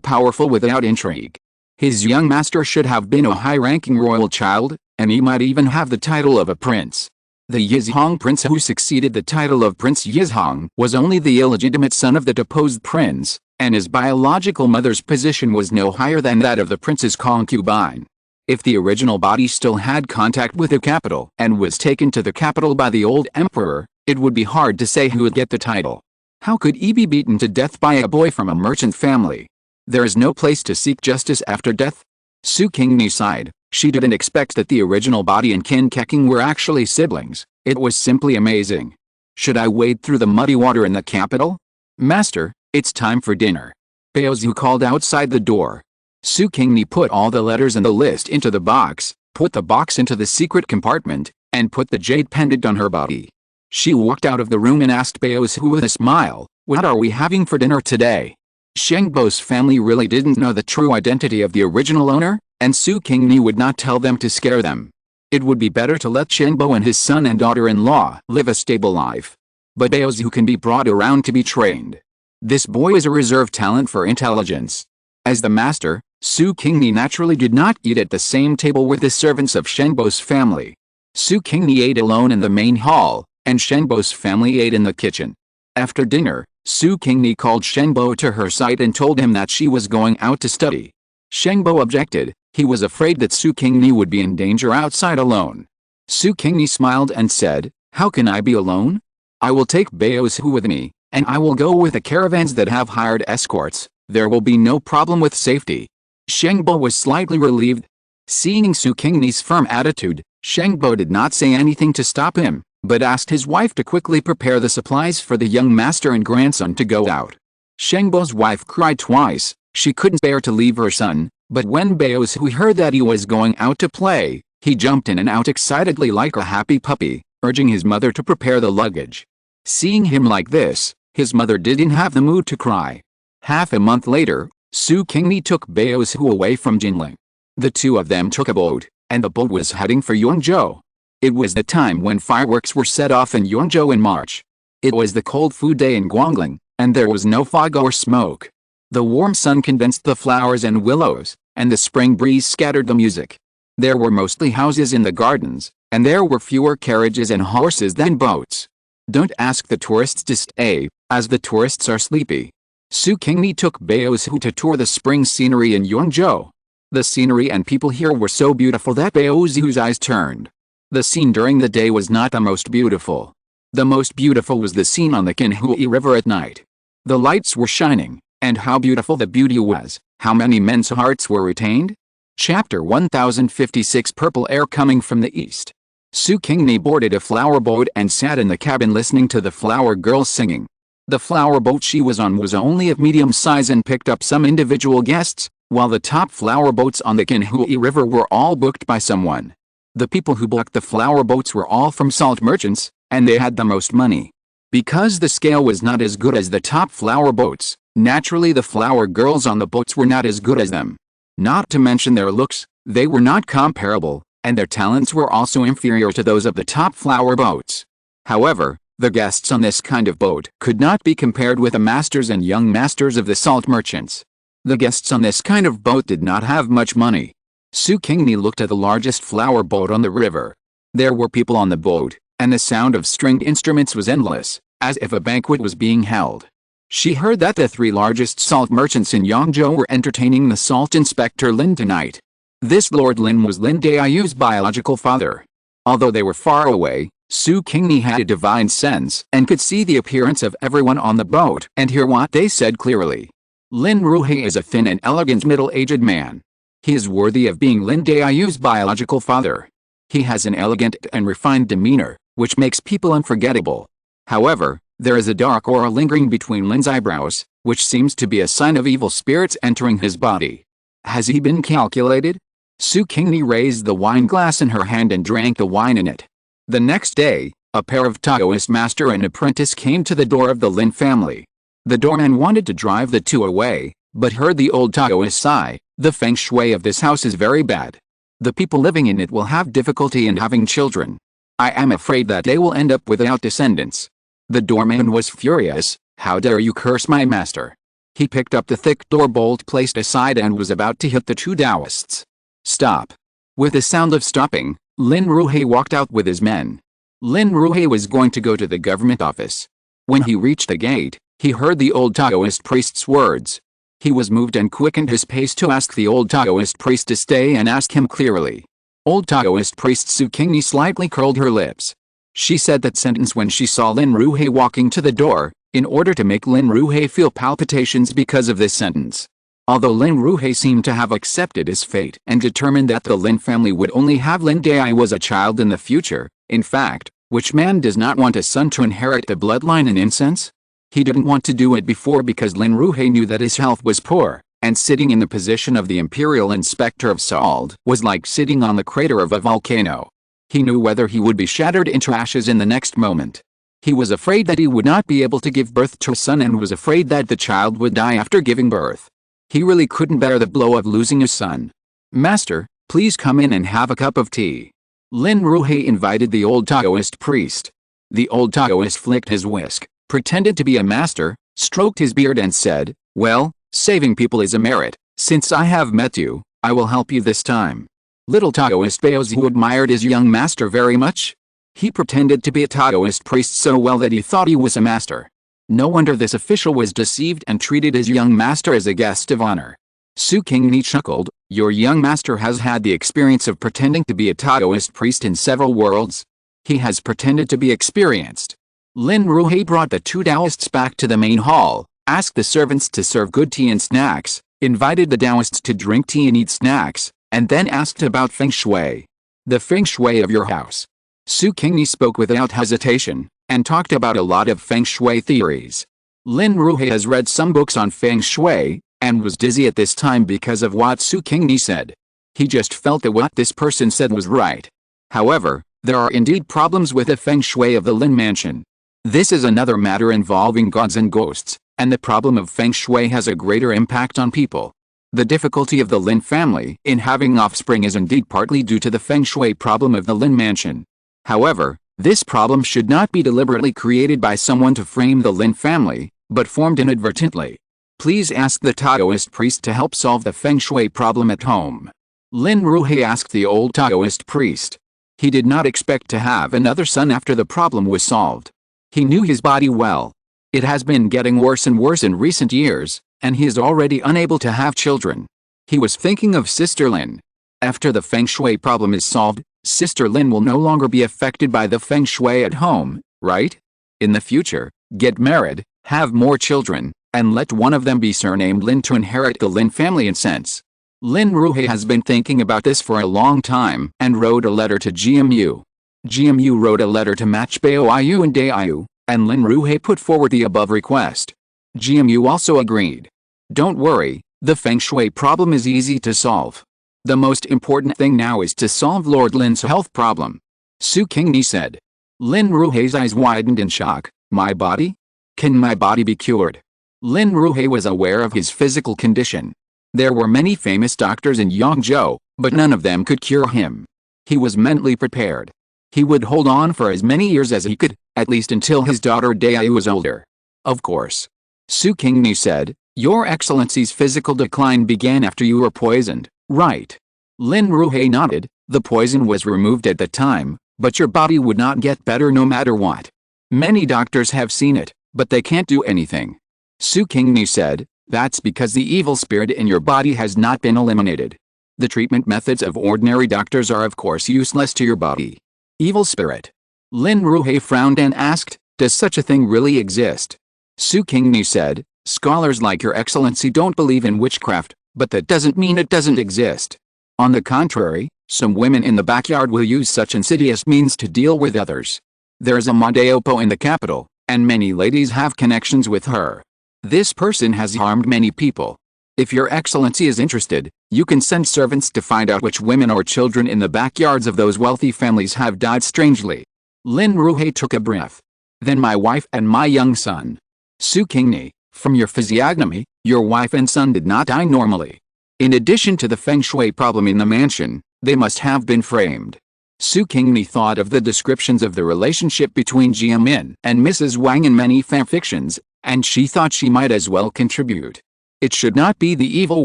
powerful without intrigue. His young master should have been a high-ranking royal child, and he might even have the title of a prince. The Yizhong prince who succeeded the title of Prince Yizhong was only the illegitimate son of the deposed prince, and his biological mother's position was no higher than that of the prince's concubine. If the original body still had contact with the capital and was taken to the capital by the old emperor, It would be hard to say who would get the title. How could he be beaten to death by a boy from a merchant family? There is no place to seek justice after death. Su Qingni sighed. She didn't expect that the original body and Qin Keqing were actually siblings. It was simply amazing. Should I wade through the muddy water in the capital? Master, it's time for dinner. Baozu called outside the door. Su Qingni put all the letters in the list into the box, put the box into the secret compartment, and put the jade pendant on her body. She walked out of the room and asked Baozu with a smile, "What are we having for dinner today?" Shengbo's family really didn't know the true identity of the original owner, and Su Qingni would not tell them to scare them. It would be better to let Shengbo and his son and daughter-in-law live a stable life. But Baozu can be brought around to be trained. This boy is a reserve talent for intelligence. As the master, Su Qingni naturally did not eat at the same table with the servants of Shengbo's family. Su Qingni ate alone in the main hall, and Shengbo's family ate in the kitchen. After dinner, Su Qingni called Shengbo to her side and told him that she was going out to study. Shengbo objected. He was afraid that Su Qingni would be in danger outside alone. Su Qingni smiled and said, "How can I be alone? I will take Baozu with me, and I will go with the caravans that have hired escorts. There will be no problem with safety." Shengbo was slightly relieved. Seeing Su Qingni's firm attitude, Shengbo did not say anything to stop him, but asked his wife to quickly prepare the supplies for the young master and grandson to go out. Shengbo's wife cried twice. She couldn't bear to leave her son, but when Baozu heard that he was going out to play, he jumped in and out excitedly like a happy puppy, urging his mother to prepare the luggage. Seeing him like this, his mother didn't have the mood to cry. Half a month later, Su Qingni took Baozu away from Jinling. The two of them took a boat, and the boat was heading for Yongzhou. It was the time when fireworks were set off in Yongzhou in March. It was the cold food day in Guangling, and there was no fog or smoke. The warm sun condensed the flowers and willows, and the spring breeze scattered the music. There were mostly houses in the gardens, and there were fewer carriages and horses than boats. Don't ask the tourists to stay, as the tourists are sleepy. Su Qingni took Baozu to tour the spring scenery in Yongzhou. The scenery and people here were so beautiful that Baozu's eyes turned. The scene during the day was not the most beautiful. The most beautiful was the scene on the Qinhui River at night. The lights were shining, and how beautiful the beauty was. How many men's hearts were retained? Chapter 1056. Purple air coming from the east. Su Qingni boarded a flower boat and sat in the cabin listening to the flower girls singing. The flower boat she was on was only of medium size and picked up some individual guests, while the top flower boats on the Qinhui River were all booked by someone. The people who booked the flower boats were all from salt merchants, and they had the most money. Because the scale was not as good as the top flower boats, naturally the flower girls on the boats were not as good as them. Not to mention their looks, they were not comparable, and their talents were also inferior to those of the top flower boats. However, the guests on this kind of boat could not be compared with the masters and young masters of the salt merchants. The guests on this kind of boat did not have much money. Su Qingni looked at the largest flower boat on the river. There were people on the boat, and the sound of stringed instruments was endless, as if a banquet was being held. She heard that the three largest salt merchants in Yongzhou were entertaining the salt inspector Lin tonight. This Lord Lin was Lin Dayu's biological father. Although they were far away, Su Qingni had a divine sense and could see the appearance of everyone on the boat and hear what they said clearly. Lin Ruhe is a thin and elegant middle-aged man. He is worthy of being Lin Dayu's biological father. He has an elegant and refined demeanor, which makes people unforgettable. However, there is a dark aura lingering between Lin's eyebrows, which seems to be a sign of evil spirits entering his body. Has he been calculated? Su Qingni raised the wine glass in her hand and drank the wine in it. The next day, a pair of Taoist master and apprentice came to the door of the Lin family. The doorman wanted to drive the two away, but heard the old Taoist sigh, "The feng shui of this house is very bad. The people living in it will have difficulty in having children. I am afraid that they will end up without descendants." The doorman was furious. "How dare you curse my master?" He picked up the thick door bolt placed aside and was about to hit the two Taoists. "Stop." With the sound of stopping, Lin Ruhe walked out with his men. Lin Ruhe was going to go to the government office. When he reached the gate, he heard the old Taoist priest's words. He was moved and quickened his pace to ask the old Taoist priest to stay and ask him clearly. Old Taoist priest Su Qingni slightly curled her lips. She said that sentence when she saw Lin Ruhe walking to the door, in order to make Lin Ruhe feel palpitations because of this sentence. Although Lin Ruhe seemed to have accepted his fate and determined that the Lin family would only have Lin Dai as a child in the future, in fact, which man does not want a son to inherit the bloodline and incense? He didn't want to do it before because Lin Ruhe knew that his health was poor, and sitting in the position of the Imperial Inspector of Salt was like sitting on the crater of a volcano. He knew whether he would be shattered into ashes in the next moment. He was afraid that he would not be able to give birth to a son and was afraid that the child would die after giving birth. He really couldn't bear the blow of losing his son. "Master, please come in and have a cup of tea." Lin Ruhe invited the old Taoist priest. The old Taoist flicked his whisk, pretended to be a master, stroked his beard and said, "Well, saving people is a merit. Since I have met you, I will help you this time." Little Taoist Baozi admired his young master very much. He pretended to be a Taoist priest so well that he thought he was a master. No wonder this official was deceived and treated his young master as a guest of honor. Su Qingni chuckled, "Your young master has had the experience of pretending to be a Taoist priest in several worlds. He has pretended to be experienced." Lin Ruhe brought the two Taoists back to the main hall, asked the servants to serve good tea and snacks, invited the Taoists to drink tea and eat snacks, and then asked about feng shui. "The feng shui of your house." Su Qingni spoke without hesitation, and talked about a lot of feng shui theories. Lin Ruhe has read some books on feng shui, and was dizzy at this time because of what Su Qingni said. He just felt that what this person said was right. However, there are indeed problems with the feng shui of the Lin mansion. This is another matter involving gods and ghosts, and the problem of feng shui has a greater impact on people. The difficulty of the Lin family in having offspring is indeed partly due to the feng shui problem of the Lin mansion. However, this problem should not be deliberately created by someone to frame the Lin family, but formed inadvertently. Please ask the Taoist priest to help solve the feng shui problem at home. Lin Ruhe asked the old Taoist priest. He did not expect to have another son after the problem was solved. He knew his body well. It has been getting worse and worse in recent years, and he is already unable to have children. He was thinking of Sister Lin. After the feng shui problem is solved, Sister Lin will no longer be affected by the feng shui at home, right? In the future, get married, have more children, and let one of them be surnamed Lin to inherit the Lin family incense. Lin Ruhe has been thinking about this for a long time and wrote a letter to GMU. GMU wrote a letter to match Baoiu and Daiyu, and Lin Ruhe put forward the above request. GMU also agreed. Don't worry, the feng shui problem is easy to solve. The most important thing now is to solve Lord Lin's health problem. Su Qingni said. Lin Ruhe's eyes widened in shock. My body? Can my body be cured? Lin Ruhe was aware of his physical condition. There were many famous doctors in Yangzhou, but none of them could cure him. He was mentally prepared. He would hold on for as many years as he could, at least until his daughter Daiyu was older. Of course. Su Qingni said, Your Excellency's physical decline began after you were poisoned, right? Lin Ruhe nodded. The poison was removed at the time, but your body would not get better no matter what. Many doctors have seen it, but they can't do anything. Su Qingni said, That's because the evil spirit in your body has not been eliminated. The treatment methods of ordinary doctors are of course useless to your body. Evil spirit. Lin Ruhe frowned and asked, Does such a thing really exist? Su Qingni said, Scholars like your excellency don't believe in witchcraft, but that doesn't mean it doesn't exist. On the contrary, some women in the backyard will use such insidious means to deal with others. There's a Madeopo in the capital, and many ladies have connections with her. This person has harmed many people. If your excellency is interested, you can send servants to find out which women or children in the backyards of those wealthy families have died strangely. Lin Ruhe took a breath. Then my wife and my young son. Su Qingni, from your physiognomy, your wife and son did not die normally. In addition to the feng shui problem in the mansion, they must have been framed. Su Qingni thought of the descriptions of the relationship between Jiamin and Mrs. Wang in many fanfictions, and she thought she might as well contribute. It should not be the evil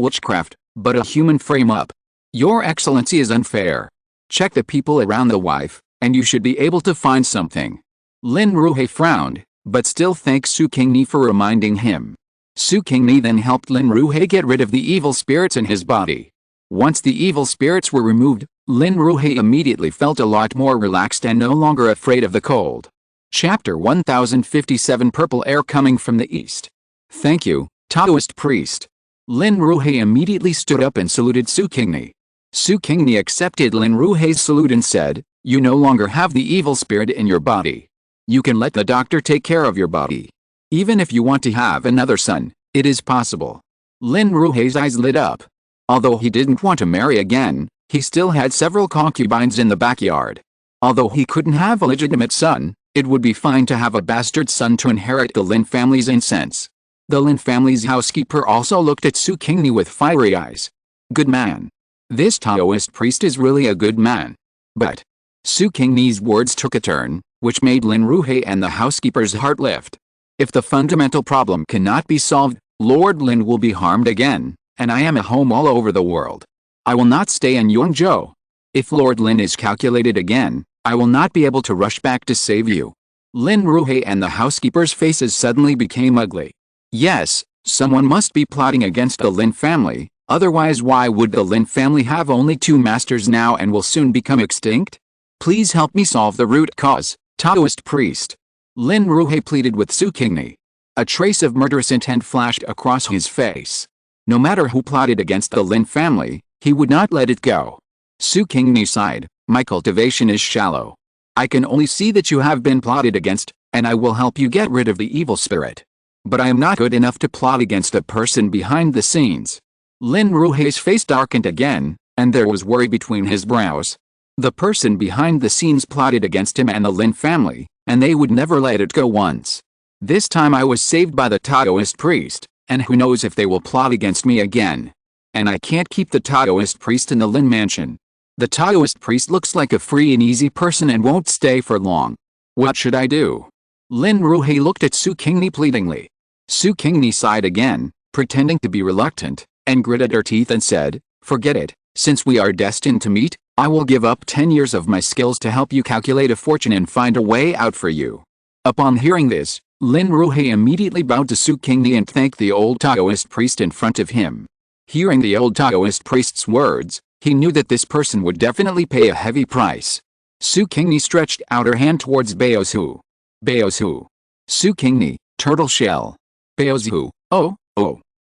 witchcraft, but a human frame-up. Your excellency is unfair. Check the people around the wife, and you should be able to find something. Lin Ruhe frowned, but still thanked Su Qingni for reminding him. Su Qingni then helped Lin Ruhe get rid of the evil spirits in his body. Once the evil spirits were removed, Lin Ruhei immediately felt a lot more relaxed and no longer afraid of the cold. Chapter 1057 Purple Air Coming from the East. Thank you, Taoist priest. Lin Ruhei immediately stood up and saluted Su Qingni. Su Qingni accepted Lin Ruhei's salute and said, "You no longer have the evil spirit in your body. You can let the doctor take care of your body. Even if you want to have another son, it is possible." Lin Ruhei's eyes lit up. Although he didn't want to marry again, he still had several concubines in the backyard. Although he couldn't have a legitimate son, it would be fine to have a bastard son to inherit the Lin family's incense. The Lin family's housekeeper also looked at Su Qingni with fiery eyes. Good man. This Taoist priest is really a good man. But Su Qingni's words took a turn, which made Lin Ruhei and the housekeeper's heart lift. If the fundamental problem cannot be solved, Lord Lin will be harmed again, and I am at home all over the world. I will not stay in Yongzhou. If Lord Lin is calculated again, I will not be able to rush back to save you. Lin Ruhei and the housekeeper's faces suddenly became ugly. Yes, someone must be plotting against the Lin family, otherwise why would the Lin family have only 2 masters now and will soon become extinct? Please help me solve the root cause, Taoist priest. Lin Ruhei pleaded with Su Qingni. A trace of murderous intent flashed across his face. No matter who plotted against the Lin family, he would not let it go. Su Qingni sighed, "My cultivation is shallow. I can only see that you have been plotted against, and I will help you get rid of the evil spirit. But I am not good enough to plot against the person behind the scenes." Lin Ruhei's face darkened again, and there was worry between his brows. The person behind the scenes plotted against him and the Lin family, and they would never let it go once. This time I was saved by the Taoist priest, and who knows if they will plot against me again. And I can't keep the Taoist priest in the Lin mansion. The Taoist priest looks like a free and easy person and won't stay for long. What should I do? Lin Ruhei looked at Su Qingni pleadingly. Su Qingni sighed again, pretending to be reluctant, and gritted her teeth and said, "Forget it, since we are destined to meet, I will give up 10 years of my skills to help you calculate a fortune and find a way out for you." Upon hearing this, Lin Ruhei immediately bowed to Su Qingni and thanked the old Taoist priest in front of him. Hearing the old Taoist priest's words, he knew that this person would definitely pay a heavy price. Su Qingni stretched out her hand towards Baozu. Baozu. Su Qingni, turtle shell. Baozu, oh.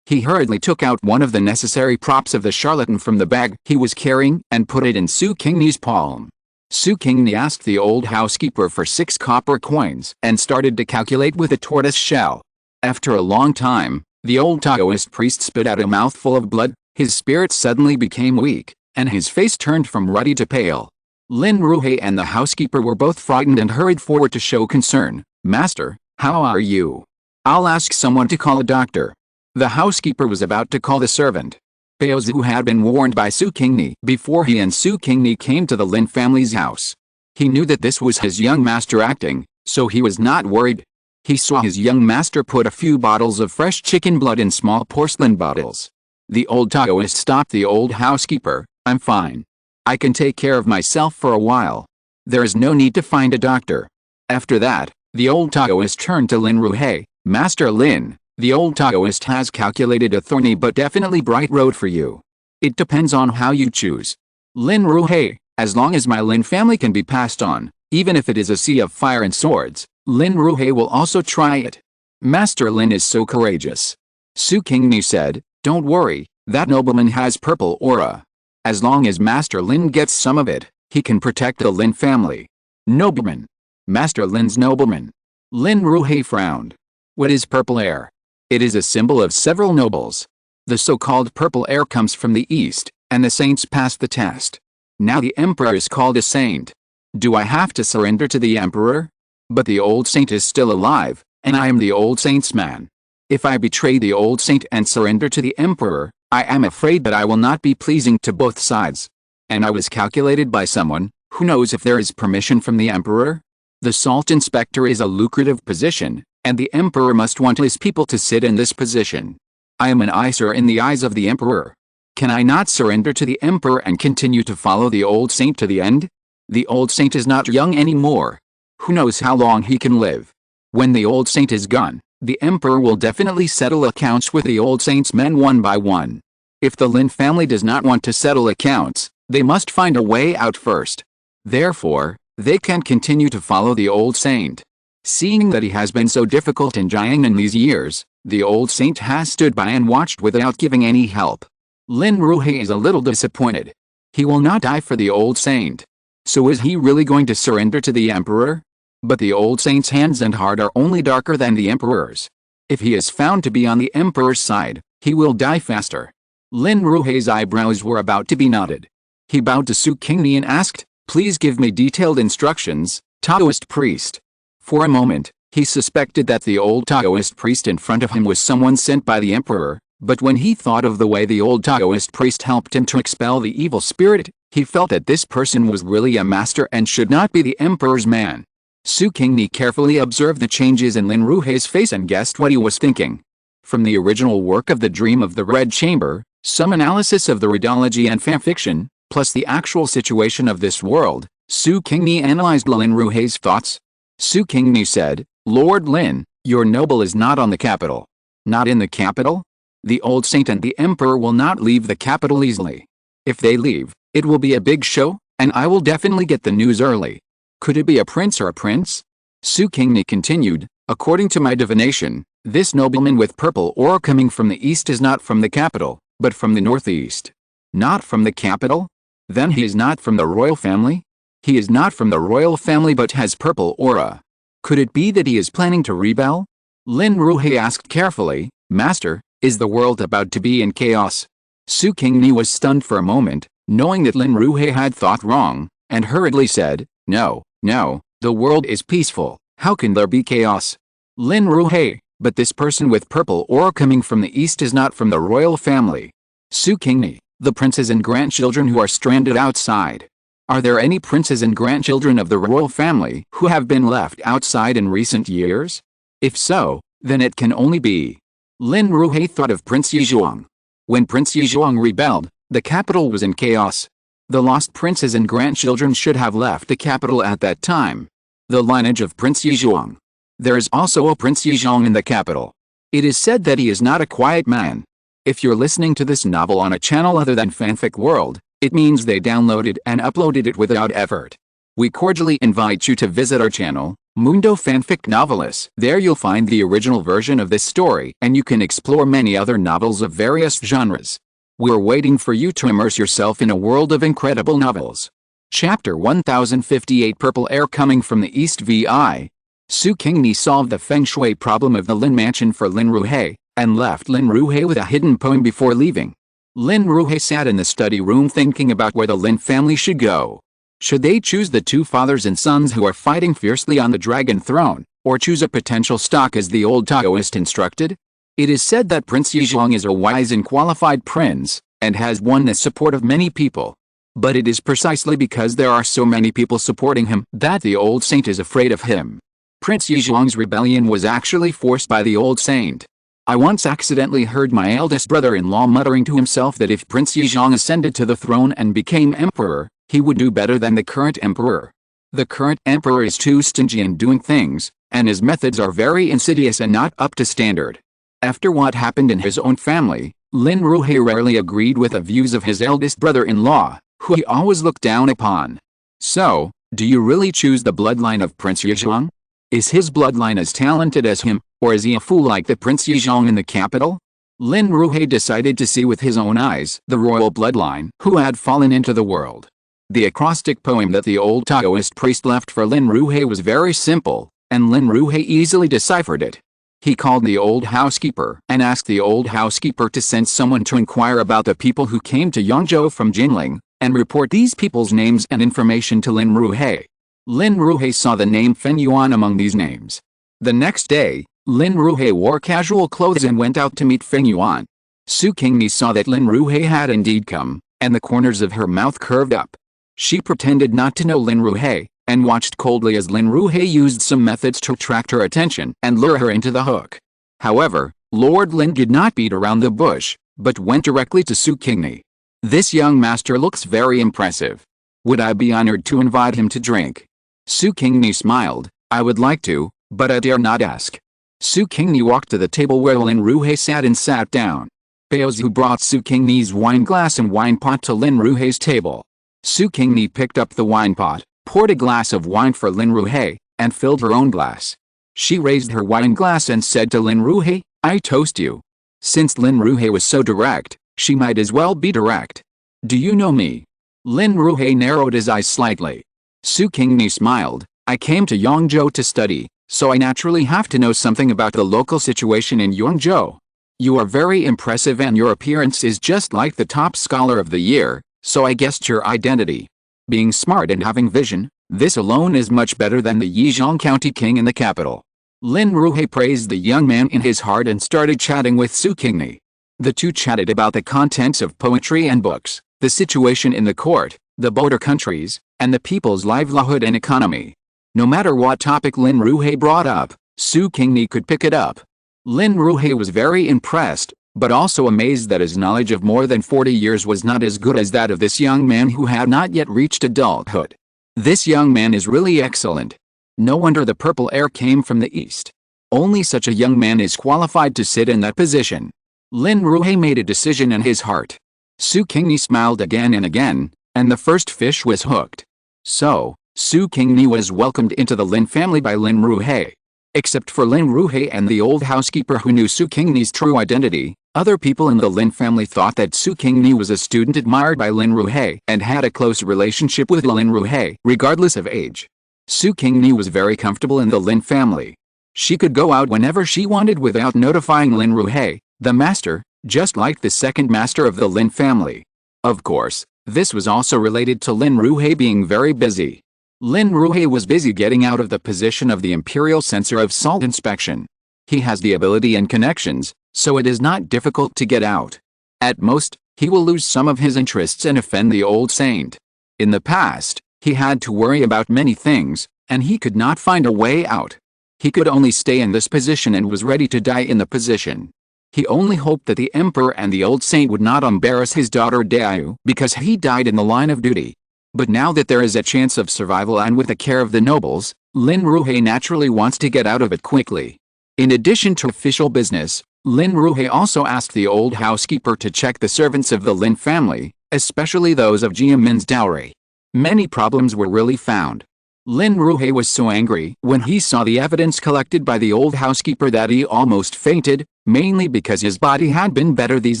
He hurriedly took out one of the necessary props of the charlatan from the bag he was carrying and put it in Su Qingni's palm. Su Qingni asked the old housekeeper for 6 copper coins and started to calculate with a tortoise shell. After a long time, the old Taoist priest spit out a mouthful of blood, his spirit suddenly became weak, and his face turned from ruddy to pale. Lin Ruhei and the housekeeper were both frightened and hurried forward to show concern. "Master, how are you? I'll ask someone to call a doctor." The housekeeper was about to call the servant. Baozu had been warned by Su Qingni before he and Su Qingni came to the Lin family's house. He knew that this was his young master acting, so he was not worried. He saw his young master put a few bottles of fresh chicken blood in small porcelain bottles. The old Taoist stopped the old housekeeper. "I'm fine. I can take care of myself for a while. There is no need to find a doctor." After that, the old Taoist turned to Lin Ruhei. "Master Lin, the old Taoist has calculated a thorny but definitely bright road for you. It depends on how you choose. Lin Ruhei, as long as my Lin family can be passed on, even if it is a sea of fire and swords, Lin Ruhei will also try it." "Master Lin is so courageous." Su Qingni said, "Don't worry, that nobleman has purple aura. As long as Master Lin gets some of it, he can protect the Lin family." "Nobleman? Master Lin's nobleman?" Lin Ruhei frowned. "What is purple air?" "It is a symbol of several nobles. The so-called purple air comes from the east, and the saints passed the test. Now the emperor is called a saint. Do I have to surrender to the emperor? But the old saint is still alive, and I am the old saint's man. If I betray the old saint and surrender to the emperor, I am afraid that I will not be pleasing to both sides. And I was calculated by someone, who knows if there is permission from the emperor? The salt inspector is a lucrative position, and the emperor must want his people to sit in this position. I am an eyesore in the eyes of the emperor. Can I not surrender to the emperor and continue to follow the old saint to the end? The old saint is not young anymore. Who knows how long he can live? When the old saint is gone, the emperor will definitely settle accounts with the old saint's men one by one. If the Lin family does not want to settle accounts, They must find a way out first. Therefore, they can't continue to follow the old saint. Seeing that he has been so difficult in Jiangnan these years, the old saint has stood by and watched without giving any help. Lin Ruhe is a little disappointed. He will not die for the old saint. So is he really going to surrender to the emperor? But the old saint's hands and heart are only darker than the emperor's. If he is found to be on the emperor's side, he will die faster. Lin Ruhe's eyebrows were about to be knotted. He bowed to Su Qingni and asked, "Please give me detailed instructions, Taoist priest." For a moment, he suspected that the old Taoist priest in front of him was someone sent by the emperor, but when he thought of the way the old Taoist priest helped him to expel the evil spirit, he felt that this person was really a master and should not be the emperor's man. Su Qingni carefully observed the changes in Lin Ruhe's face and guessed what he was thinking. From the original work of The Dream of the Red Chamber, some analysis of the rheology and fanfiction, plus the actual situation of this world, Su Qingni analyzed Lin Ruhe's thoughts. Su Qingni said, "Lord Lin, your noble is not on the capital." "Not in the capital?" "The old saint and the emperor will not leave the capital easily. If they leave, it will be a big show, and I will definitely get the news early." "Could it be a prince or a prince?" Su Qingni continued, "According to my divination, this nobleman with purple aura coming from the east is not from the capital, but from the northeast." "Not from the capital? Then he is not from the royal family?" "He is not from the royal family but has purple aura." "Could it be that he is planning to rebel?" Lin Ruhe asked carefully, "Master, is the world about to be in chaos?" Su Qingni was stunned for a moment, knowing that Lin Ruhe had thought wrong, and hurriedly said, No, the world is peaceful, how can there be chaos?" "Lin Ruhe, but this person with purple aura coming from the east is not from the royal family." Su Qingni, "The princes and grandchildren who are stranded outside. Are there any princes and grandchildren of the royal family who have been left outside in recent years? If so, then it can only be." Lin Ruhe thought of Prince Yizhuang. When Prince Yizhuang rebelled, the capital was in chaos. The lost princes and grandchildren should have left the capital at that time. The lineage of Prince Yizhuang. There is also a Prince Yizhuang in the capital. It is said that he is not a quiet man. If you're listening to this novel on a channel other than Fanfic World, it means they downloaded and uploaded it without effort. We cordially invite you to visit our channel, Mundo Fanfic Novelis. There you'll find the original version of this story and you can explore many other novels of various genres. We're waiting for you to immerse yourself in a world of incredible novels. Chapter 1058 Purple Air Coming from the East VI. Su Qingni solved the feng shui problem of the Lin mansion for Lin Ruhe, and left Lin Ruhe with a hidden poem before leaving. Lin Ruhe sat in the study room thinking about where the Lin family should go. Should they choose the two fathers and sons who are fighting fiercely on the dragon throne, or choose a potential stock as the old Taoist instructed? It is said that Prince Yizhuang is a wise and qualified prince, and has won the support of many people. But it is precisely because there are so many people supporting him that the old saint is afraid of him. Prince Yizhuang's rebellion was actually forced by the old saint. I once accidentally heard my eldest brother-in-law muttering to himself that if Prince Yizhuang ascended to the throne and became emperor, he would do better than the current emperor. The current emperor is too stingy in doing things, and his methods are very insidious and not up to standard. After what happened in his own family, Lin Ruhe rarely agreed with the views of his eldest brother-in-law, who he always looked down upon. So, do you really choose the bloodline of Prince Yizhuang? Is his bloodline as talented as him, or is he a fool like the Prince Yizhuang in the capital? Lin Ruhe decided to see with his own eyes the royal bloodline who had fallen into the world. The acrostic poem that the old Taoist priest left for Lin Ruhe was very simple, and Lin Ruhe easily deciphered it. He called the old housekeeper and asked the old housekeeper to send someone to inquire about the people who came to Yangzhou from Jinling, and report these people's names and information to Lin Ruhe. Lin Ruhe saw the name Feng Yuan among these names. The next day, Lin Ruhe wore casual clothes and went out to meet Feng Yuan. Su Qingni saw that Lin Ruhe had indeed come, and the corners of her mouth curved up. She pretended not to know Lin Ruhe, and watched coldly as Lin Ruhe used some methods to attract her attention and lure her into the hook. However, Lord Lin did not beat around the bush, but went directly to Su Qingni. "This young master looks very impressive. Would I be honored to invite him to drink?" Su Qingni smiled. "I would like to, but I dare not ask." Su Qingni walked to the table where Lin Ruhe sat and sat down. Baozu brought Su Qingni's wine glass and wine pot to Lin Ruhe's table. Su Qingni picked up the wine pot, poured a glass of wine for Lin Ruhe, and filled her own glass. She raised her wine glass and said to Lin Ruhe, "I toast you." Since Lin Ruhe was so direct, she might as well be direct. "Do you know me?" Lin Ruhe narrowed his eyes slightly. Su Qingni smiled. "I came to Yangzhou to study, so I naturally have to know something about the local situation in Yangzhou. You are very impressive and your appearance is just like the top scholar of the year, so I guessed your identity. Being smart and having vision, this alone is much better than the Yizhong County king in the capital." Lin Ruhe praised the young man in his heart and started chatting with Su Qingni. The two chatted about the contents of poetry and books, the situation in the court, the border countries, and the people's livelihood and economy. No matter what topic Lin Ruhe brought up, Su Qingni could pick it up. Lin Ruhe was very impressed, but also amazed that his knowledge of more than 40 years was not as good as that of this young man who had not yet reached adulthood. This young man is really excellent. No wonder the purple air came from the east. Only such a young man is qualified to sit in that position. Lin Ruhe made a decision in his heart. Su Qingni smiled again and again, and the first fish was hooked. So, Su Qingni was welcomed into the Lin family by Lin Ruhe. Except for Lin Ruhe and the old housekeeper who knew Su Qingni's true identity, other people in the Lin family thought that Su Qingni was a student admired by Lin Ruhe and had a close relationship with Lin Ruhe, regardless of age. Su Qingni was very comfortable in the Lin family. She could go out whenever she wanted without notifying Lin Ruhe, the master, just like the second master of the Lin family. Of course, this was also related to Lin Ruhe being very busy. Lin Ruhe was busy getting out of the position of the imperial censor of salt inspection. He has the ability and connections, so it is not difficult to get out. At most, he will lose some of his interests and offend the old saint. In the past, he had to worry about many things, and he could not find a way out. He could only stay in this position and was ready to die in the position. He only hoped that the emperor and the old saint would not embarrass his daughter Daiyu because he died in the line of duty. But now that there is a chance of survival and with the care of the nobles, Lin Ruhe naturally wants to get out of it quickly. In addition to official business, Lin Ruhe also asked the old housekeeper to check the servants of the Lin family, especially those of Jia Min's dowry. Many problems were really found. Lin Ruhe was so angry when he saw the evidence collected by the old housekeeper that he almost fainted, mainly because his body had been better these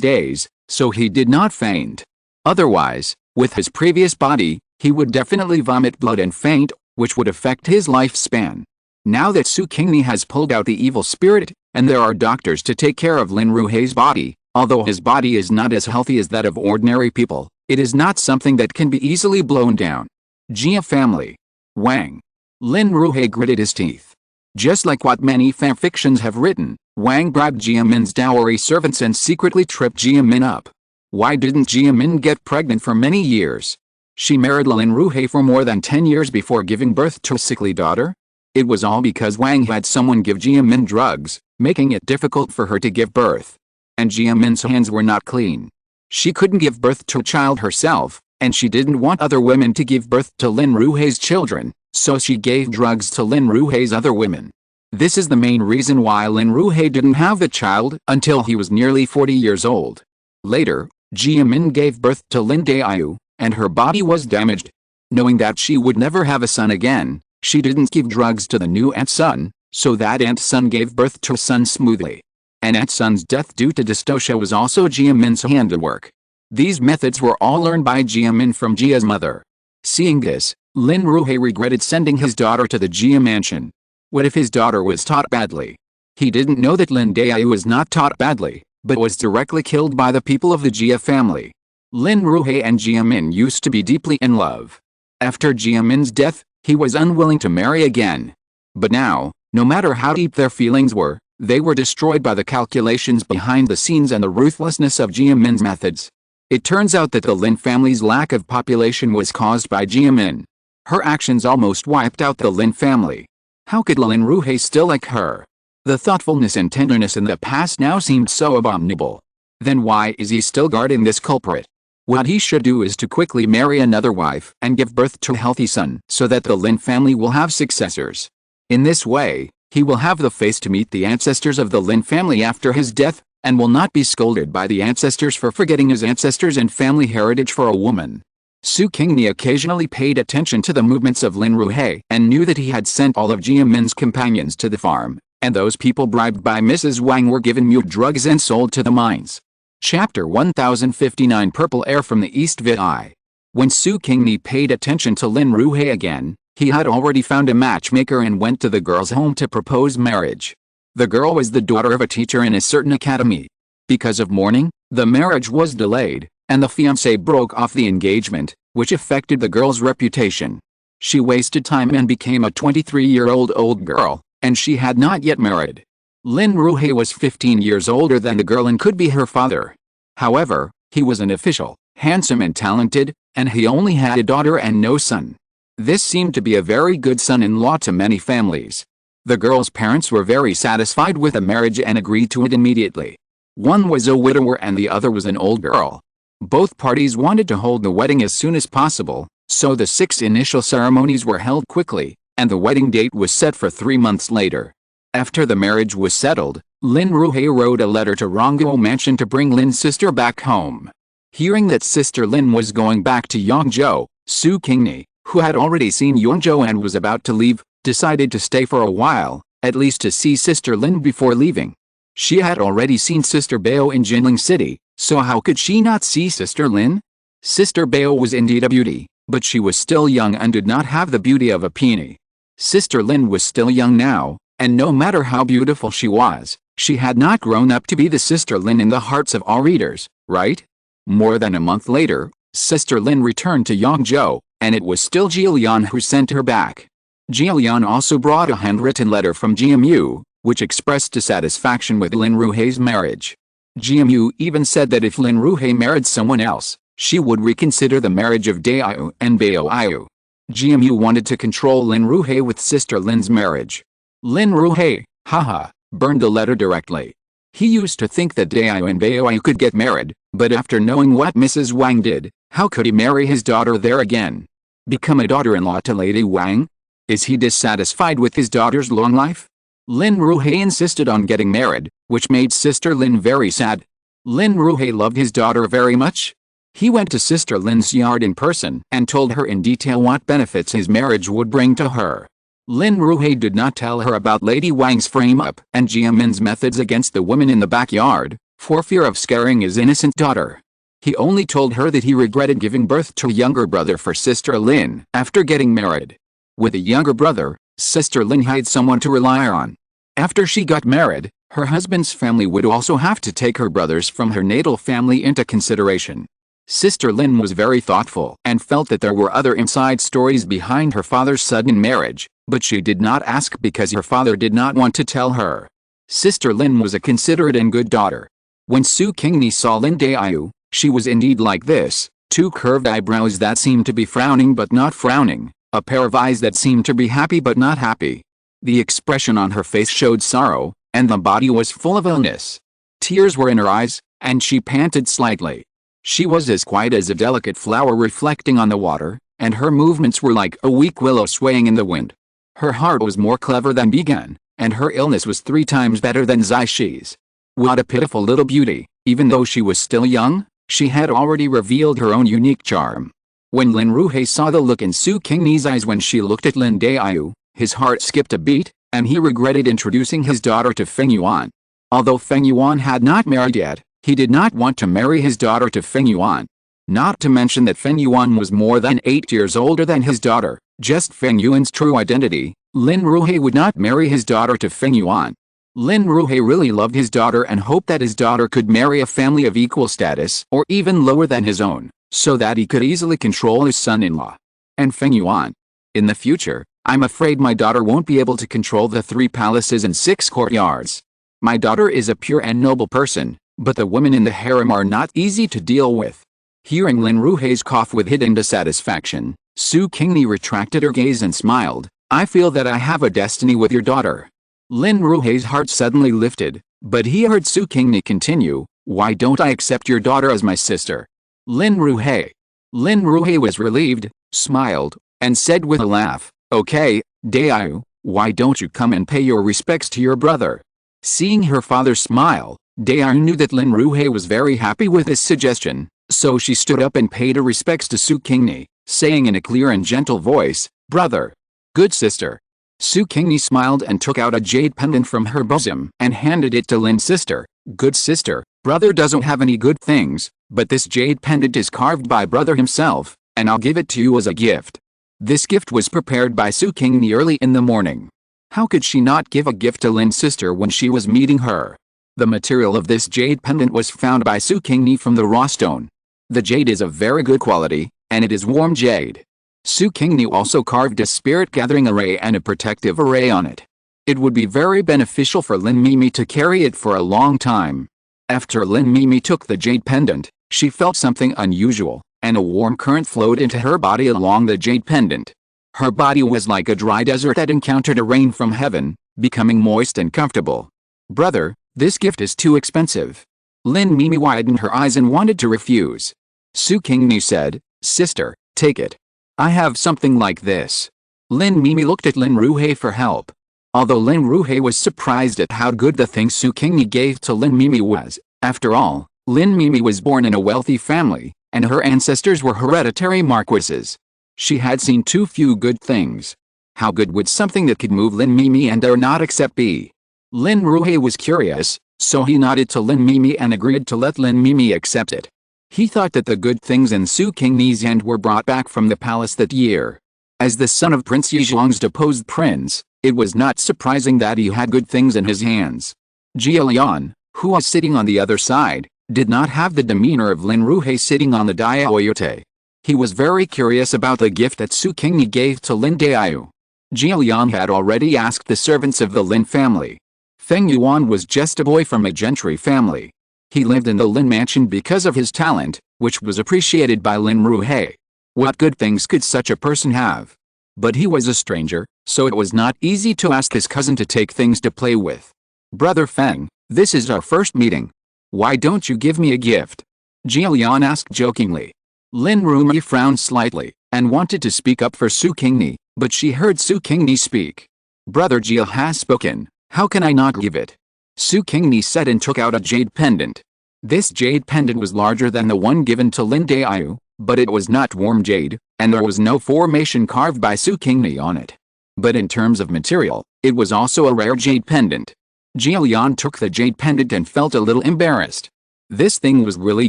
days, so he did not faint. Otherwise, with his previous body, he would definitely vomit blood and faint, which would affect his lifespan. Now that Su Qingni has pulled out the evil spirit, and there are doctors to take care of Lin Ruhe's body, although his body is not as healthy as that of ordinary people, it is not something that can be easily blown down. Jia family. Wang. Lin Ruhe gritted his teeth. Just like what many fanfictions have written, Wang bribed Jia Min's dowry servants and secretly tripped Jia Min up. Why didn't Jia Min get pregnant for many years? She married Lin Ruhe for more than 10 years before giving birth to a sickly daughter? It was all because Wang had someone give Jia Min drugs, making it difficult for her to give birth. And Jia Min's hands were not clean. She couldn't give birth to a child herself, and she didn't want other women to give birth to Lin Ruhe's children, so she gave drugs to Lin Ruhe's other women. This is the main reason why Lin Ruhe didn't have the child until he was nearly 40 years old. Later, Jia Min gave birth to Lin Daiyu, and her body was damaged. Knowing that she would never have a son again, she didn't give drugs to the new aunt son, so that aunt son gave birth to a son smoothly. And aunt son's death due to dystocia was also Jia Min's handiwork. These methods were all learned by Jia Min from Jia's mother. Seeing this, Lin Ruhe regretted sending his daughter to the Jia mansion. What if his daughter was taught badly? He didn't know that Lin Daiyu was not taught badly, but was directly killed by the people of the Jia family. Lin Ruhe and Jia Min used to be deeply in love. After Jia Min's death, he was unwilling to marry again. But now, no matter how deep their feelings were, they were destroyed by the calculations behind the scenes and the ruthlessness of Jia Min's methods. It turns out that the Lin family's lack of population was caused by Jia Min. Her actions almost wiped out the Lin family. How could Lin Ruhe still like her? The thoughtfulness and tenderness in the past now seemed so abominable. Then why is he still guarding this culprit? What he should do is to quickly marry another wife and give birth to a healthy son so that the Lin family will have successors. In this way, he will have the face to meet the ancestors of the Lin family after his death, and will not be scolded by the ancestors for forgetting his ancestors and family heritage for a woman. Su Qingni occasionally paid attention to the movements of Lin Ruhei and knew that he had sent all of Jia Min's companions to the farm, and those people bribed by Mrs. Wang were given mute drugs and sold to the mines. Chapter 1059 Purple Air from the East VI. When Su Qingni paid attention to Lin Ruhei again, he had already found a matchmaker and went to the girl's home to propose marriage. The girl was the daughter of a teacher in a certain academy. Because of mourning, the marriage was delayed, and the fiancé broke off the engagement, which affected the girl's reputation. She wasted time and became a 23-year-old girl, and she had not yet married. Lin Ruhei was 15 years older than the girl and could be her father. However, he was an official, handsome and talented, and he only had a daughter and no son. This seemed to be a very good son-in-law to many families. The girl's parents were very satisfied with the marriage and agreed to it immediately. One was a widower and the other was an old girl. Both parties wanted to hold the wedding as soon as possible, so the 6 initial ceremonies were held quickly, and the wedding date was set for 3 months later. After the marriage was settled, Lin Ruhei wrote a letter to Rongguo Mansion to bring Lin's sister back home. Hearing that Sister Lin was going back to Yangzhou, Su Qingni, who had already seen Yangzhou and was about to leave, decided to stay for a while, at least to see Sister Lin before leaving. She had already seen Sister Bao in Jinling City, so how could she not see Sister Lin? Sister Bao was indeed a beauty, but she was still young and did not have the beauty of a peony. Sister Lin was still young now, and no matter how beautiful she was, she had not grown up to be the Sister Lin in the hearts of all readers, right? More than a month later, Sister Lin returned to Yangzhou, and it was still Jilian who sent her back. Jilian also brought a handwritten letter from GMU, which expressed dissatisfaction with Lin Ruhei's marriage. GMU even said that if Lin Ruhei married someone else, she would reconsider the marriage of Daiyu and Baoiyu. GMU wanted to control Lin Ruhei with Sister Lin's marriage. Lin Ruhei, haha, burned the letter directly. He used to think that Daiyu and Baoiyu could get married, but after knowing what Mrs. Wang did, how could he marry his daughter there again? Become a daughter-in-law to Lady Wang? Is he dissatisfied with his daughter's long life? Lin Ruhei insisted on getting married, which made Sister Lin very sad. Lin Ruhei loved his daughter very much. He went to Sister Lin's yard in person and told her in detail what benefits his marriage would bring to her. Lin Ruhei did not tell her about Lady Wang's frame-up and Jia Min's methods against the women in the backyard, for fear of scaring his innocent daughter. He only told her that he regretted giving birth to a younger brother for Sister Lin after getting married. With a younger brother, Sister Lin had someone to rely on. After she got married, her husband's family would also have to take her brothers from her natal family into consideration. Sister Lin was very thoughtful and felt that there were other inside stories behind her father's sudden marriage, but she did not ask because her father did not want to tell her. Sister Lin was a considerate and good daughter. When Su Qingni saw Lin Daiyu, she was indeed like this, 2 curved eyebrows that seemed to be frowning but not frowning, a pair of eyes that seemed to be happy but not happy. The expression on her face showed sorrow, and the body was full of illness. Tears were in her eyes, and she panted slightly. She was as quiet as a delicate flower reflecting on the water, and her movements were like a weak willow swaying in the wind. Her heart was more clever than Bigan, and her illness was 3 times better than Zai-Shi's. What a pitiful little beauty! Even though she was still young, she had already revealed her own unique charm. When Lin Ruhei saw the look in Su Qingni's eyes when she looked at Lin Daiyu, his heart skipped a beat, and he regretted introducing his daughter to Feng Yuan. Although Feng Yuan had not married yet, he did not want to marry his daughter to Feng Yuan. Not to mention that Feng Yuan was more than 8 years older than his daughter. Just Feng Yuan's true identity, Lin Ruhei would not marry his daughter to Feng Yuan. Lin Ruhei really loved his daughter and hoped that his daughter could marry a family of equal status or even lower than his own, so that he could easily control his son-in-law. And Feng Yuan. In the future, I'm afraid my daughter won't be able to control the 3 palaces and 6 courtyards. My daughter is a pure and noble person, but the women in the harem are not easy to deal with. Hearing Lin Ruhei's cough with hidden dissatisfaction, Su Qingni retracted her gaze and smiled. I feel that I have a destiny with your daughter. Lin Ruhei's heart suddenly lifted, but he heard Su Qingni continue, why don't I accept your daughter as my sister? Lin Ruhei. Lin Ruhei was relieved, smiled, and said with a laugh, okay, Daiyu, why don't you come and pay your respects to your brother? Seeing her father smile, Daiyu knew that Lin Ruhei was very happy with his suggestion, So she stood up and paid her respects to Su Qingni, saying in a clear and gentle voice, "Brother." "Good sister." Su Qingni smiled and took out a jade pendant from her bosom and handed it to Lin's sister. "Good sister, brother doesn't have any good things, but this jade pendant is carved by brother himself, and I'll give it to you as a gift." This gift was prepared by Su Qingni early in the morning. How could she not give a gift to Lin's sister when she was meeting her? The material of this jade pendant was found by Su Qingni from the raw stone. The jade is of very good quality, and it is warm jade. Su Qingni also carved a spirit-gathering array and a protective array on it. It would be very beneficial for Lin Mimi to carry it for a long time. After Lin Mimi took the jade pendant, she felt something unusual, and a warm current flowed into her body along the jade pendant. Her body was like a dry desert that encountered a rain from heaven, becoming moist and comfortable. "Brother, this gift is too expensive." Lin Mimi widened her eyes and wanted to refuse. Su Qingni said, "Sister, take it. I have something like this." Lin Mimi looked at Lin Ruhei for help. Although Lin Ruhei was surprised at how good the thing Su Qingni gave to Lin Mimi was, after all, Lin Mimi was born in a wealthy family, and her ancestors were hereditary marquises. She had seen too few good things. How good would something that could move Lin Mimi and dare not accept be? Lin Ruhei was curious, so he nodded to Lin Mimi and agreed to let Lin Mimi accept it. He thought that the good things in Su Qingni's hand were brought back from the palace that year. As the son of Prince Yizhuang's deposed prince, it was not surprising that he had good things in his hands. Jia Lian, who was sitting on the other side, did not have the demeanor of Lin Ruhei sitting on the Daoyote. He was very curious about the gift that Su Qingni gave to Lin Daiyu. Jia Lian had already asked the servants of the Lin family. Feng Yuan was just a boy from a gentry family. He lived in the Lin mansion because of his talent, which was appreciated by Lin Ruhei. What good things could such a person have? But he was a stranger, so it was not easy to ask his cousin to take things to play with. "Brother Feng, this is our first meeting. Why don't you give me a gift?" Jia Lian asked jokingly. Lin Ruhei frowned slightly, and wanted to speak up for Su Qingni, but she heard Su Qingni speak. "Brother Jia has spoken, how can I not give it?" Su Qingni said and took out a jade pendant. This jade pendant was larger than the one given to Lin Daiyu, but it was not warm jade, and there was no formation carved by Su Qingni on it. But in terms of material, it was also a rare jade pendant. Jia Lian took the jade pendant and felt a little embarrassed. This thing was really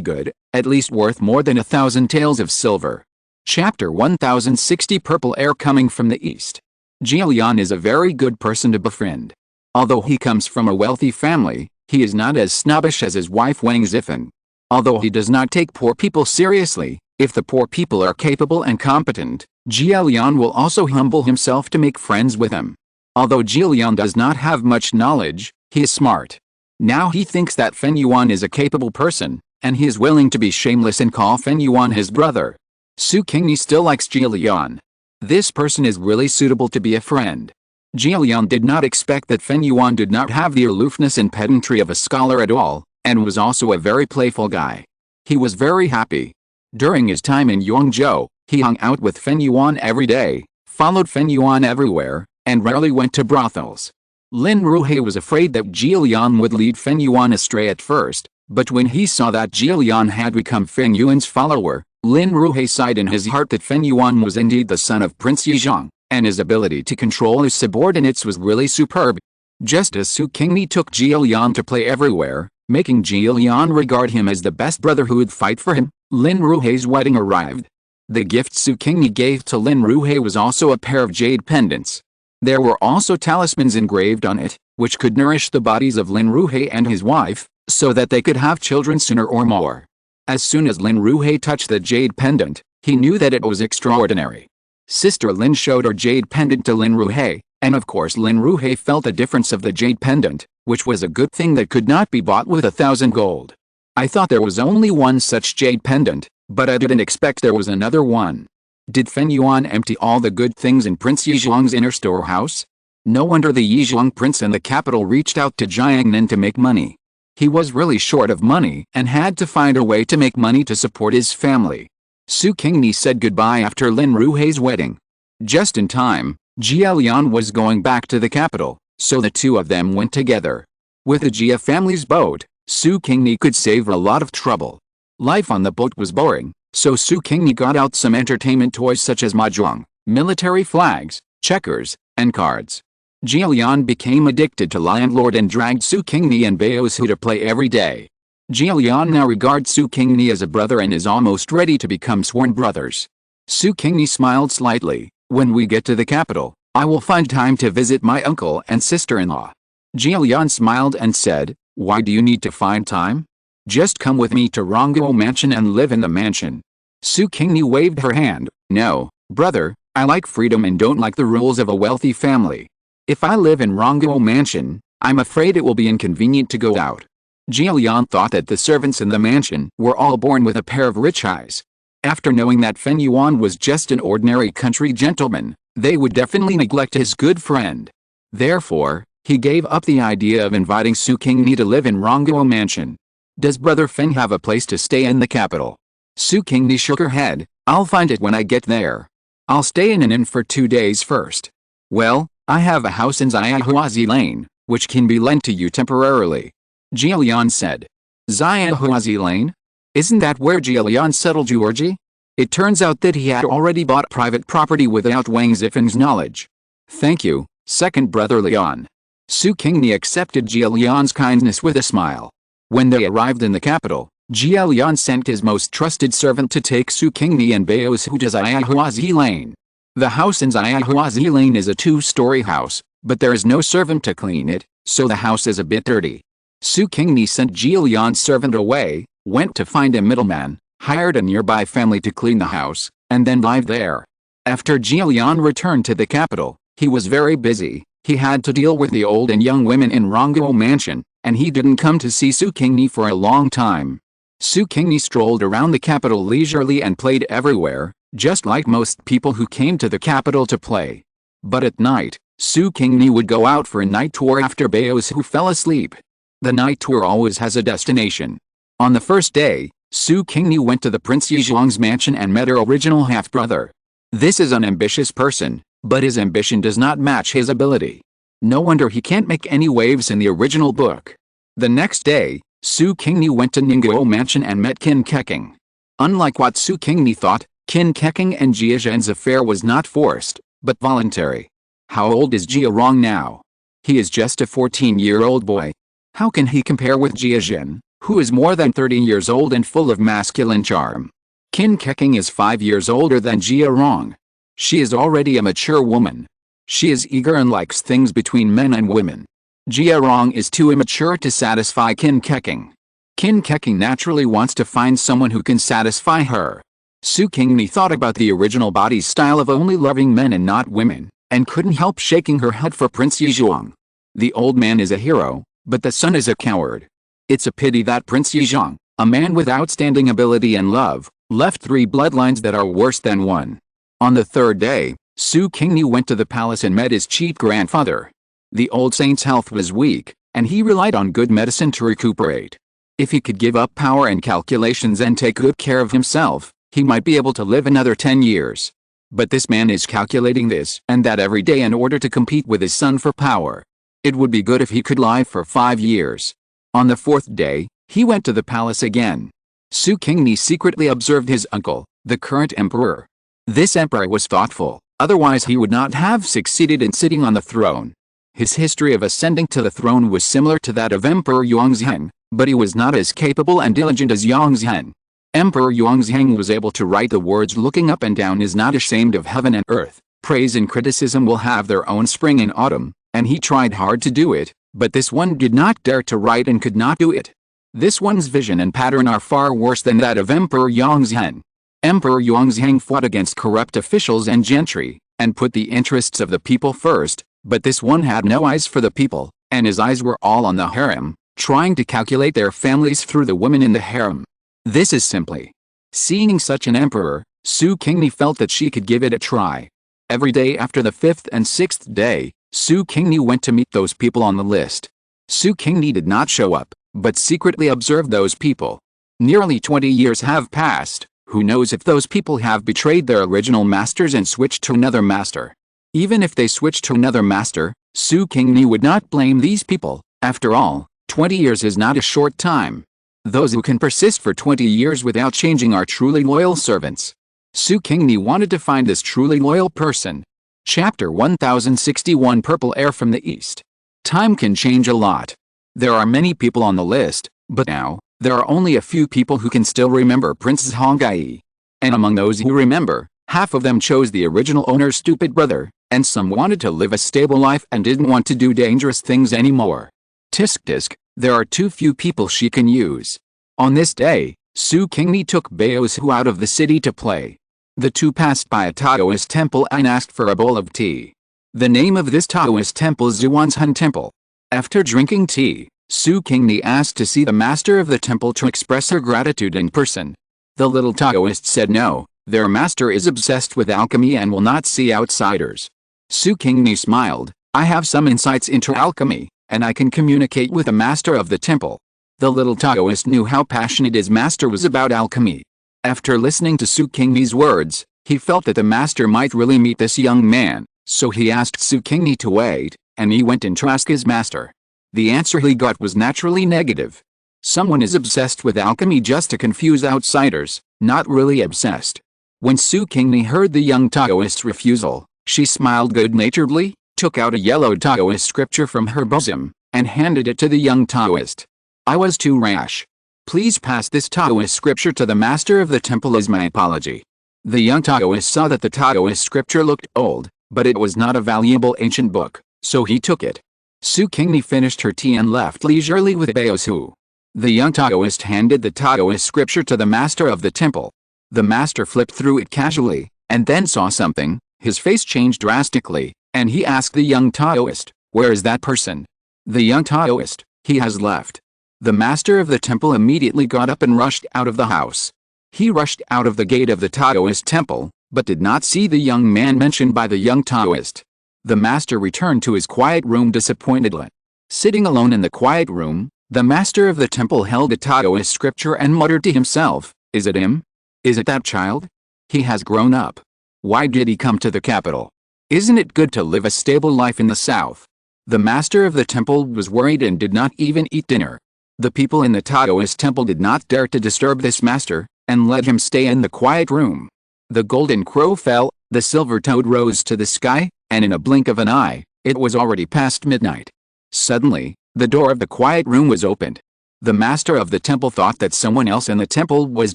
good, at least worth more than 1,000 taels of silver. Chapter 1060 Purple Air Coming from the East. Jia Lian is a very good person to befriend. Although he comes from a wealthy family, he is not as snobbish as his wife Wang Zifan. Although he does not take poor people seriously, if the poor people are capable and competent, Jia Lian will also humble himself to make friends with them. Although Jia Lian does not have much knowledge, he is smart. Now he thinks that Feng Yuan is a capable person, and he is willing to be shameless and call Feng Yuan his brother. Su Qingni still likes Jia Lian. This person is really suitable to be a friend. Jia Lian did not expect that Feng Yuan did not have the aloofness and pedantry of a scholar at all, and was also a very playful guy. He was very happy. During his time in Yongzhou, he hung out with Feng Yuan every day, followed Feng Yuan everywhere, and rarely went to brothels. Lin Ruhei was afraid that Jia Lian would lead Feng Yuan astray at first, but when he saw that Jia Lian had become Feng Yuan's follower, Lin Ruhei sighed in his heart that Feng Yuan was indeed the son of Prince Yizhuang, and his ability to control his subordinates was really superb. Just as Su Qingni took Jia Lian to play everywhere, making Jia Lian regard him as the best brother who would fight for him, Lin Ruhei's wedding arrived. The gift Su Qingni gave to Lin Ruhei was also a pair of jade pendants. There were also talismans engraved on it, which could nourish the bodies of Lin Ruhei and his wife, so that they could have children sooner or more. As soon as Lin Ruhei touched the jade pendant, he knew that it was extraordinary. Sister Lin showed her jade pendant to Lin Ruhei, and of course Lin Ruhei felt the difference of the jade pendant, which was a good thing that could not be bought with 1,000 gold. "I thought there was only one such jade pendant, but I didn't expect there was another one." Did Feng Yuan empty all the good things in Prince Yizhuang's inner storehouse? No wonder the Yizhuang prince in the capital reached out to Jiangnan to make money. He was really short of money and had to find a way to make money to support his family. Su Qingni said goodbye after Lin Ruhei's wedding. Just in time, Jia Lian was going back to the capital, so the two of them went together. With the Jia family's boat, Su Qingni could save a lot of trouble. Life on the boat was boring, so Su Qingni got out some entertainment toys such as mahjong, military flags, checkers, and cards. Jilian became addicted to landlord and dragged Su Qingni and Baosu to play every day. Jilian now regards Su Qingni as a brother and is almost ready to become sworn brothers. Su Qingni smiled slightly. When we get to the capital, I will find time to visit my uncle and sister-in-law. Jilian smiled and said, why do you need to find time? Just come with me to Rongguo Mansion and live in the mansion. Su Qingni waved her hand. No, brother, I like freedom and don't like the rules of a wealthy family. If I live in Rongguo Mansion, I'm afraid it will be inconvenient to go out. Jilian thought that the servants in the mansion were all born with a pair of rich eyes. After knowing that Fen Yuan was just an ordinary country gentleman, they would definitely neglect his good friend. Therefore, he gave up the idea of inviting Su Qingni to live in Rongguo Mansion. Does Brother Fen have a place to stay in the capital? Su Qingni shook her head. I'll find it when I get there. I'll stay in an inn for 2 days first. Well, I have a house in Xiaohuazi Lane, which can be lent to you temporarily. Jilian said. Xiaohuazi Lane? Isn't that where Jilian settled Georgie? It turns out that he had already bought private property without Wang Zifeng's knowledge. Thank you, second brother Lian. Su Qingni accepted Jilian's kindness with a smile. When they arrived in the capital, Jilian sent his most trusted servant to take Su Qingni and Baosu to Xiaohuazi Lane. The house in Xiaohuazi Lane is a 2-story house, but there is no servant to clean it, so the house is a bit dirty. Su Qingni sent Jilian's servant away, went to find a middleman, hired a nearby family to clean the house, and then lived there. After Jilian returned to the capital, he was very busy. He had to deal with the old and young women in Rongguo Mansion, and he didn't come to see Su Qingni for a long time. Su Qingni strolled around the capital leisurely and played everywhere, just like most people who came to the capital to play. But at night, Su Qingni would go out for a night tour after Baosu fell asleep. The night tour always has a destination. On the first day, Su Qingni went to the Prince Yizhuang's mansion and met her original half-brother. This is an ambitious person, but his ambition does not match his ability. No wonder he can't make any waves in the original book. The next day, Su Qingni went to Ningguo Mansion and met Qin Keqing. Unlike what Su Qingni thought, Qin Keqing and Jia Zhen's affair was not forced, but voluntary. How old is Jia Rong now? He is just a 14-year-old boy. How can he compare with Jia Zhen, who is more than 30 years old and full of masculine charm? Qin Keqing is 5 years older than Jia Rong. She is already a mature woman. She is eager and likes things between men and women. Jia Rong is too immature to satisfy Qin Keqing. Qin Keqing naturally wants to find someone who can satisfy her. Su Qingni thought about the original body's style of only loving men and not women, and couldn't help shaking her head for Prince Yizhuang. The old man is a hero, but the son is a coward. It's a pity that Prince Yizhuang, a man with outstanding ability and love, left 3 bloodlines that are worse than one. On the third day, Su Qingni went to the palace and met his chief grandfather. The old saint's health was weak, and he relied on good medicine to recuperate. If he could give up power and calculations and take good care of himself, he might be able to live another 10 years. But this man is calculating this and that every day in order to compete with his son for power. It would be good if he could live for 5 years. On the 4th day, he went to the palace again. Su Qingni secretly observed his uncle, the current emperor. This emperor was thoughtful, otherwise he would not have succeeded in sitting on the throne. His history of ascending to the throne was similar to that of Emperor Yongzheng, but he was not as capable and diligent as Yongzheng. Emperor Yongzheng was able to write the words looking up and down is not ashamed of heaven and earth, praise and criticism will have their own spring and autumn, and he tried hard to do it, but this one did not dare to write and could not do it. This one's vision and pattern are far worse than that of Emperor Yongzheng. Emperor Yongzheng fought against corrupt officials and gentry, and put the interests of the people first, but this one had no eyes for the people, and his eyes were all on the harem, trying to calculate their families through the women in the harem. This is simply. Seeing such an emperor, Su Qingni felt that she could give it a try. Every day after the 5th and 6th day, Su Qingni went to meet those people on the list. Su Qingni did not show up, but secretly observed those people. Nearly 20 years have passed, who knows if those people have betrayed their original masters and switched to another master. Even if they switched to another master, Su Qingni would not blame these people. After all, 20 years is not a short time. Those who can persist for 20 years without changing are truly loyal servants. Su Qingni wanted to find this truly loyal person. Chapter 1061 Purple Air from the East. Time can change a lot. There are many people on the list, but now, there are only a few people who can still remember Princess Honggai. And among those who remember, half of them chose the original owner's stupid brother, and some wanted to live a stable life and didn't want to do dangerous things anymore. Tisk tisk, there are too few people she can use. On this day, Su Qingni took Baosu out of the city to play. The two passed by a Taoist temple and asked for a bowl of tea. The name of this Taoist temple is Zhuanzhen Temple. After drinking tea, Su Qingni asked to see the master of the temple to express her gratitude in person. The little Taoist said no, their master is obsessed with alchemy and will not see outsiders. Su Qingni smiled, I have some insights into alchemy, and I can communicate with the master of the temple. The little Taoist knew how passionate his master was about alchemy. After listening to Su Qingni's words, he felt that the master might really meet this young man, so he asked Su Qingni to wait, and he went in to ask his master. The answer he got was naturally negative. Someone is obsessed with alchemy just to confuse outsiders, not really obsessed. When Su Qingni heard the young Taoist's refusal, she smiled good-naturedly, took out a yellow Taoist scripture from her bosom, and handed it to the young Taoist. I was too rash. Please pass this Taoist scripture to the master of the temple as my apology. The young Taoist saw that the Taoist scripture looked old, but it was not a valuable ancient book, so he took it. Su Qingni finished her tea and left leisurely with Baosu. The young Taoist handed the Taoist scripture to the master of the temple. The master flipped through it casually, and then saw something. His face changed drastically, and he asked the young Taoist, where is that person? The young Taoist, he has left. The master of the temple immediately got up and rushed out of the house. He rushed out of the gate of the Taoist temple, but did not see the young man mentioned by the young Taoist. The master returned to his quiet room disappointedly. Sitting alone in the quiet room, the master of the temple held a Taoist scripture and muttered to himself, is it him? Is it that child? He has grown up. Why did he come to the capital? Isn't it good to live a stable life in the south? The master of the temple was worried and did not even eat dinner. The people in the Taoist temple did not dare to disturb this master, and let him stay in the quiet room. The golden crow fell, the silver toad rose to the sky, and in a blink of an eye, it was already past midnight. Suddenly, the door of the quiet room was opened. The master of the temple thought that someone else in the temple was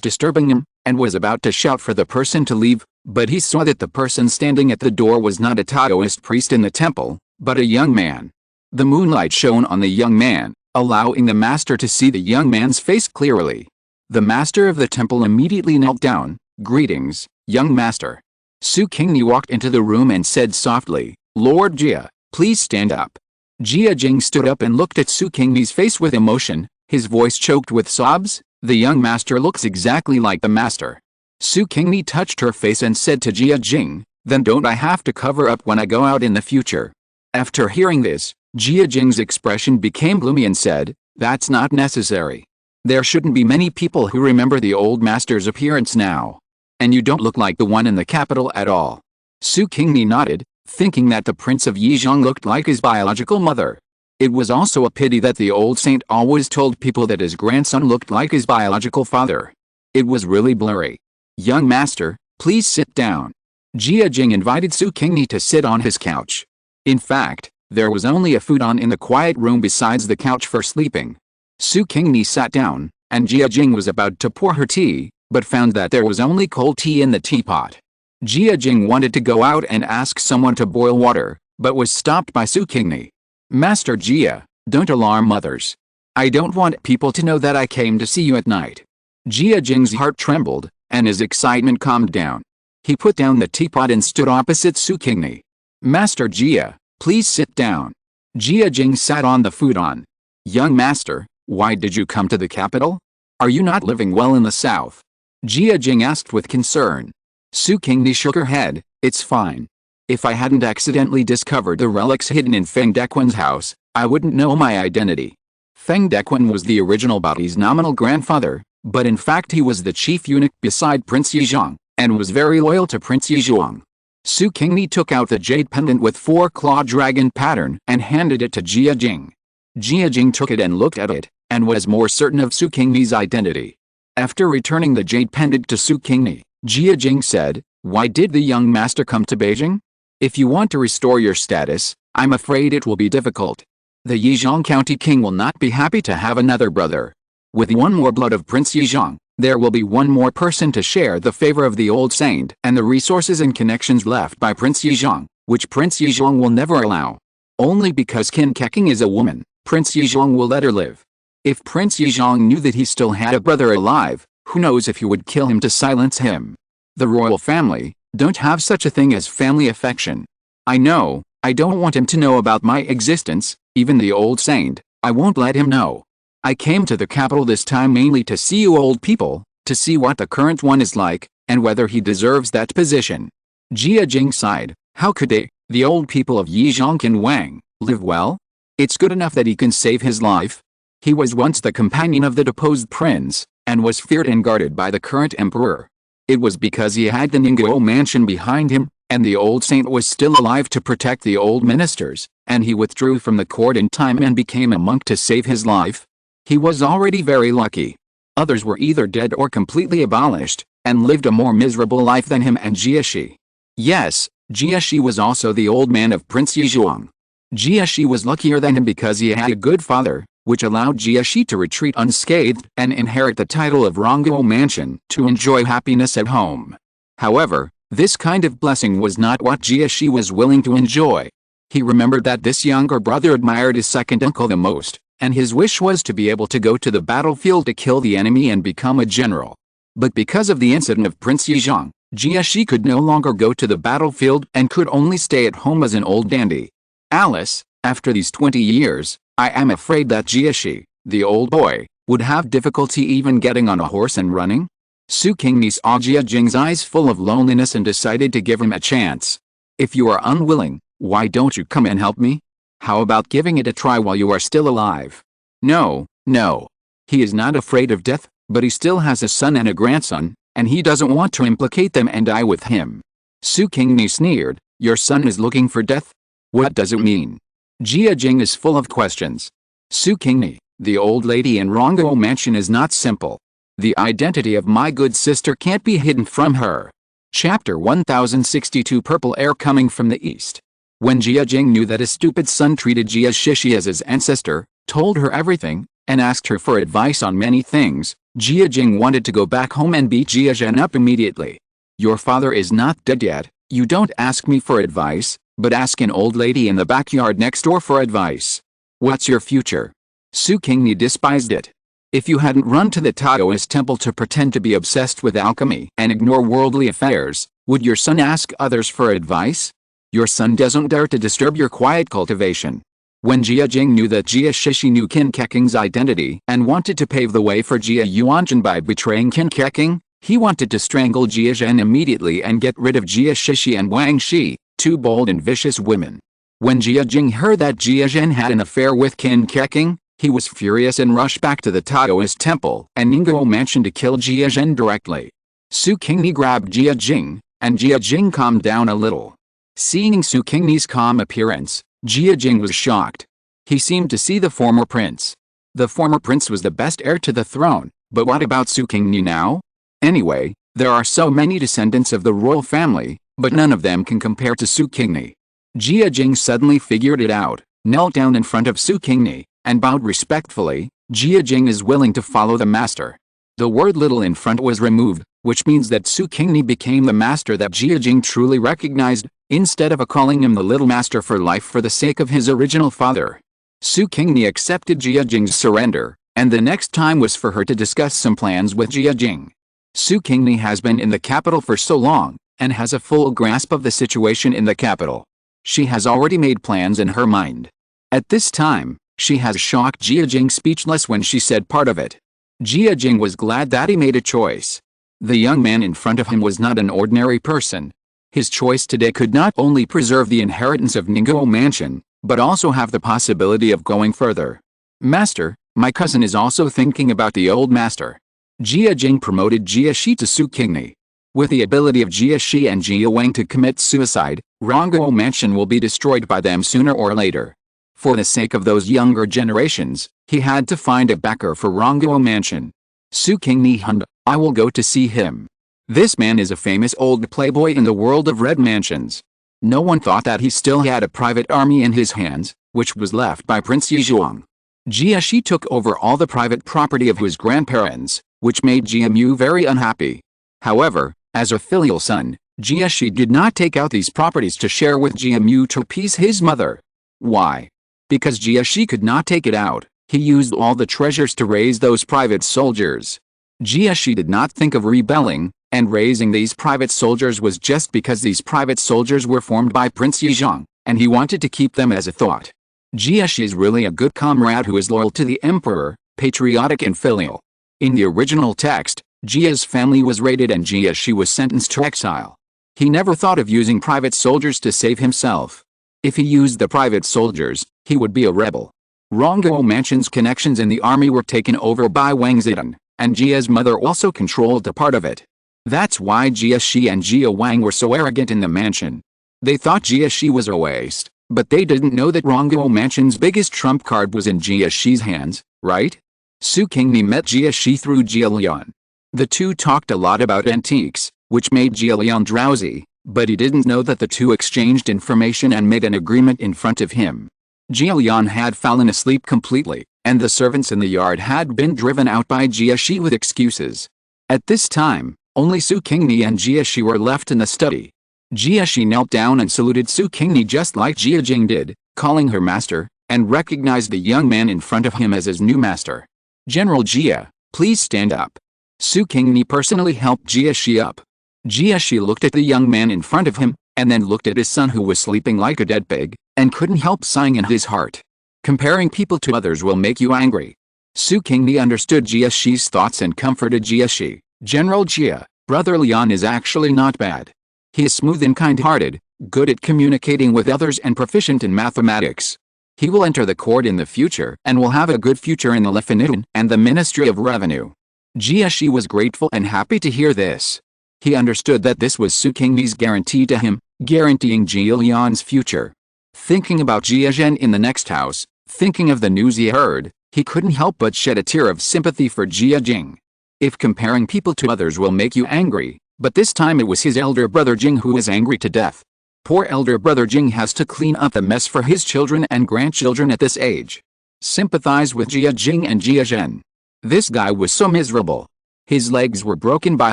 disturbing him, and was about to shout for the person to leave, but he saw that the person standing at the door was not a Taoist priest in the temple, but a young man. The moonlight shone on the young man, allowing the master to see the young man's face clearly. The master of the temple immediately knelt down. Greetings, young master. Su Qingni walked into the room and said softly, Lord Jia, please stand up. Jia Jing stood up and looked at Su Qingni's face with emotion, his voice choked with sobs. The young master looks exactly like the master. Su Qingni touched her face and said to Jia Jing, then don't I have to cover up when I go out in the future? After hearing this, Jia Jing's expression became gloomy and said, that's not necessary. There shouldn't be many people who remember the old master's appearance now. And you don't look like the one in the capital at all. Su Qingni nodded, thinking that the Prince of Yizhong looked like his biological mother. It was also a pity that the old saint always told people that his grandson looked like his biological father. It was really blurry. Young master, please sit down. Jia Jing invited Su Qingni to sit on his couch. In fact, there was only a futon in the quiet room besides the couch for sleeping. Su Qingni sat down, and Jia Jing was about to pour her tea, but found that there was only cold tea in the teapot. Jia Jing wanted to go out and ask someone to boil water, but was stopped by Su Qingni. Master Jia, don't alarm others. I don't want people to know that I came to see you at night. Jia Jing's heart trembled, and his excitement calmed down. He put down the teapot and stood opposite Su Qingni. Master Jia, please sit down. Jia Jing sat on the futon. Young master, why did you come to the capital? Are you not living well in the south? Jia Jing asked with concern. Su Qingni shook her head, it's fine. If I hadn't accidentally discovered the relics hidden in Feng Dequan's house, I wouldn't know my identity. Feng Dequan was the original body's nominal grandfather, but in fact he was the chief eunuch beside Prince Yizhong, and was very loyal to Prince Yizhuang. Su Qingni took out the jade pendant with 4-claw dragon pattern and handed it to Jia Jing. Jia Jing took it and looked at it, and was more certain of Su Qingni's identity. After returning the jade pendant to Su Qingni, Jia Jing said, "Why did the young master come to Beijing? If you want to restore your status, I'm afraid it will be difficult. The Yizhang County king will not be happy to have another brother. With one more blood of Prince Yizhang, there will be one more person to share the favor of the old saint and the resources and connections left by Prince Yizhang, which Prince Yizhang will never allow. Only because Qin Keqing is a woman, Prince Yizhang will let her live. If Prince Yizhang knew that he still had a brother alive, who knows if he would kill him to silence him. The royal family don't have such a thing as family affection. I know, I don't want him to know about my existence, even the old saint, I won't let him know. I came to the capital this time mainly to see you old people, to see what the current one is like, and whether he deserves that position." Jia Jing sighed. How could they, the old people of Yizhang and Wang, live well? It's good enough that he can save his life. He was once the companion of the deposed prince, and was feared and guarded by the current emperor. It was because he had the Niangniang mansion behind him, and the old saint was still alive to protect the old ministers, and he withdrew from the court in time and became a monk to save his life. He was already very lucky. Others were either dead or completely abolished, and lived a more miserable life than him and Jieshi. Yes, Jieshi was also the old man of Prince Yizhuang. Jieshi was luckier than him because he had a good father, which allowed Jieshi to retreat unscathed and inherit the title of Rongguo Mansion to enjoy happiness at home. However, this kind of blessing was not what Jieshi was willing to enjoy. He remembered that this younger brother admired his second uncle the most, and his wish was to be able to go to the battlefield to kill the enemy and become a general. But because of the incident of Prince Yizhang, Jieshi could no longer go to the battlefield and could only stay at home as an old dandy. Alice, after these 20 years, I am afraid that Jieshi, the old boy, would have difficulty even getting on a horse and running. Su Qingni saw Jia Jing's eyes full of loneliness and decided to give him a chance. If you are unwilling, why don't you come and help me? How about giving it a try while you are still alive? No, no. He is not afraid of death, but he still has a son and a grandson, and he doesn't want to implicate them and die with him. Su Qingni sneered, your son is looking for death? What does it mean? Jia Jing is full of questions. Su Qingni, the old lady in Rongguo Mansion is not simple. The identity of my good sister can't be hidden from her. Chapter 1062 Purple Air Coming from the East. When Jia Jing knew that his stupid son treated Jia Shishi as his ancestor, told her everything, and asked her for advice on many things, Jia Jing wanted to go back home and beat Jia Zhen up immediately. Your father is not dead yet, you don't ask me for advice, but ask an old lady in the backyard next door for advice. What's your future? Su Qingni despised it. If you hadn't run to the Taoist temple to pretend to be obsessed with alchemy and ignore worldly affairs, would your son ask others for advice? Your son doesn't dare to disturb your quiet cultivation. When Jia Jing knew that Jia Shishi knew Qin Keqing's identity and wanted to pave the way for Jia Yuanzhen by betraying Qin Keqing, he wanted to strangle Jia Zhen immediately and get rid of Jia Shishi and Wang Shi, two bold and vicious women. When Jia Jing heard that Jia Zhen had an affair with Qin Keqing, he was furious and rushed back to the Taoist temple and Ningguo Mansion to kill Jia Zhen directly. Su Qingni grabbed Jia Jing, and Jia Jing calmed down a little. Seeing Su Qingni's calm appearance, Jia Jing was shocked. He seemed to see the former prince. The former prince was the best heir to the throne, but what about Su Qingni now? Anyway, there are so many descendants of the royal family, but none of them can compare to Su Qingni. Jia Jing suddenly figured it out, knelt down in front of Su Qingni, and bowed respectfully. Jia Jing is willing to follow the master. The word little in front was removed, which means that Su Qingni became the master that Jia Jing truly recognized, instead of calling him the little master for life for the sake of his original father. Su Qingni accepted Jia Jing's surrender, and the next time was for her to discuss some plans with Jia Jing. Su Qingni has been in the capital for so long, and has a full grasp of the situation in the capital. She has already made plans in her mind. At this time, she has shocked Jia Jing speechless when she said part of it. Jia Jing was glad that he made a choice. The young man in front of him was not an ordinary person. His choice today could not only preserve the inheritance of Ningguo Mansion, but also have the possibility of going further. Master, my cousin is also thinking about the old master. Jia Jing promoted Jia Shi to Su Qingni. With the ability of Jia Shi and Jia Wang to commit suicide, Rongguo Mansion will be destroyed by them sooner or later. For the sake of those younger generations, he had to find a backer for Rongguo Mansion. Su Qingni hummed, "I will go to see him. This man is a famous old playboy in the world of red mansions." No one thought that he still had a private army in his hands, which was left by Prince Yizhuang. Jia Shi took over all the private property of his grandparents, which made Jia Mu very unhappy. However, as a filial son, Jia Shi did not take out these properties to share with Jia Mu to appease his mother. Why? Because Jia Shi could not take it out, he used all the treasures to raise those private soldiers. Jia Shi did not think of rebelling, and raising these private soldiers was just because these private soldiers were formed by Prince Yizhuang, and he wanted to keep them as a thought. Jia Shi is really a good comrade who is loyal to the emperor, patriotic and filial. In the original text, Jia's family was raided and Jia Shi was sentenced to exile. He never thought of using private soldiers to save himself. If he used the private soldiers, he would be a rebel. Rongguo Mansion's connections in the army were taken over by Wang Zidan, and Jia's mother also controlled a part of it. That's why Jia Shi and Jia Wang were so arrogant in the mansion. They thought Jia Shi was a waste, but they didn't know that Rongguo Mansion's biggest trump card was in Jia Shi's hands, right? Su Qingni met Jia Shi through Jia Lian. The two talked a lot about antiques, which made Jia Lian drowsy, but he didn't know that the two exchanged information and made an agreement in front of him. Jia Lian had fallen asleep completely, and the servants in the yard had been driven out by Jia Shi with excuses. At this time, only Su Qingni and Jia Shi were left in the study. Jia Shi knelt down and saluted Su Qingni just like Jia Jing did, calling her master, and recognized the young man in front of him as his new master. "General Jia, please stand up." Su Qingni personally helped Jia Shi up. Jia Shi looked at the young man in front of him, and then looked at his son who was sleeping like a dead pig, and couldn't help sighing in his heart. Comparing people to others will make you angry. Su Qingni understood Jia Shi's thoughts and comforted Jia Shi. "General Jia, Brother Lian is actually not bad. He is smooth and kind-hearted, good at communicating with others and proficient in mathematics. He will enter the court in the future and will have a good future in the Lefinitan and the Ministry of Revenue." Jia Shi was grateful and happy to hear this. He understood that this was Su Qingni's guarantee to him, guaranteeing Jia Lian's future. Thinking about Jia Zhen in the next house, thinking of the news he heard, he couldn't help but shed a tear of sympathy for Jia Jing. If comparing people to others will make you angry, but this time it was his elder brother Jing who was angry to death. Poor elder brother Jing has to clean up the mess for his children and grandchildren at this age. Sympathize with Jia Jing and Jia Zhen. This guy was so miserable. His legs were broken by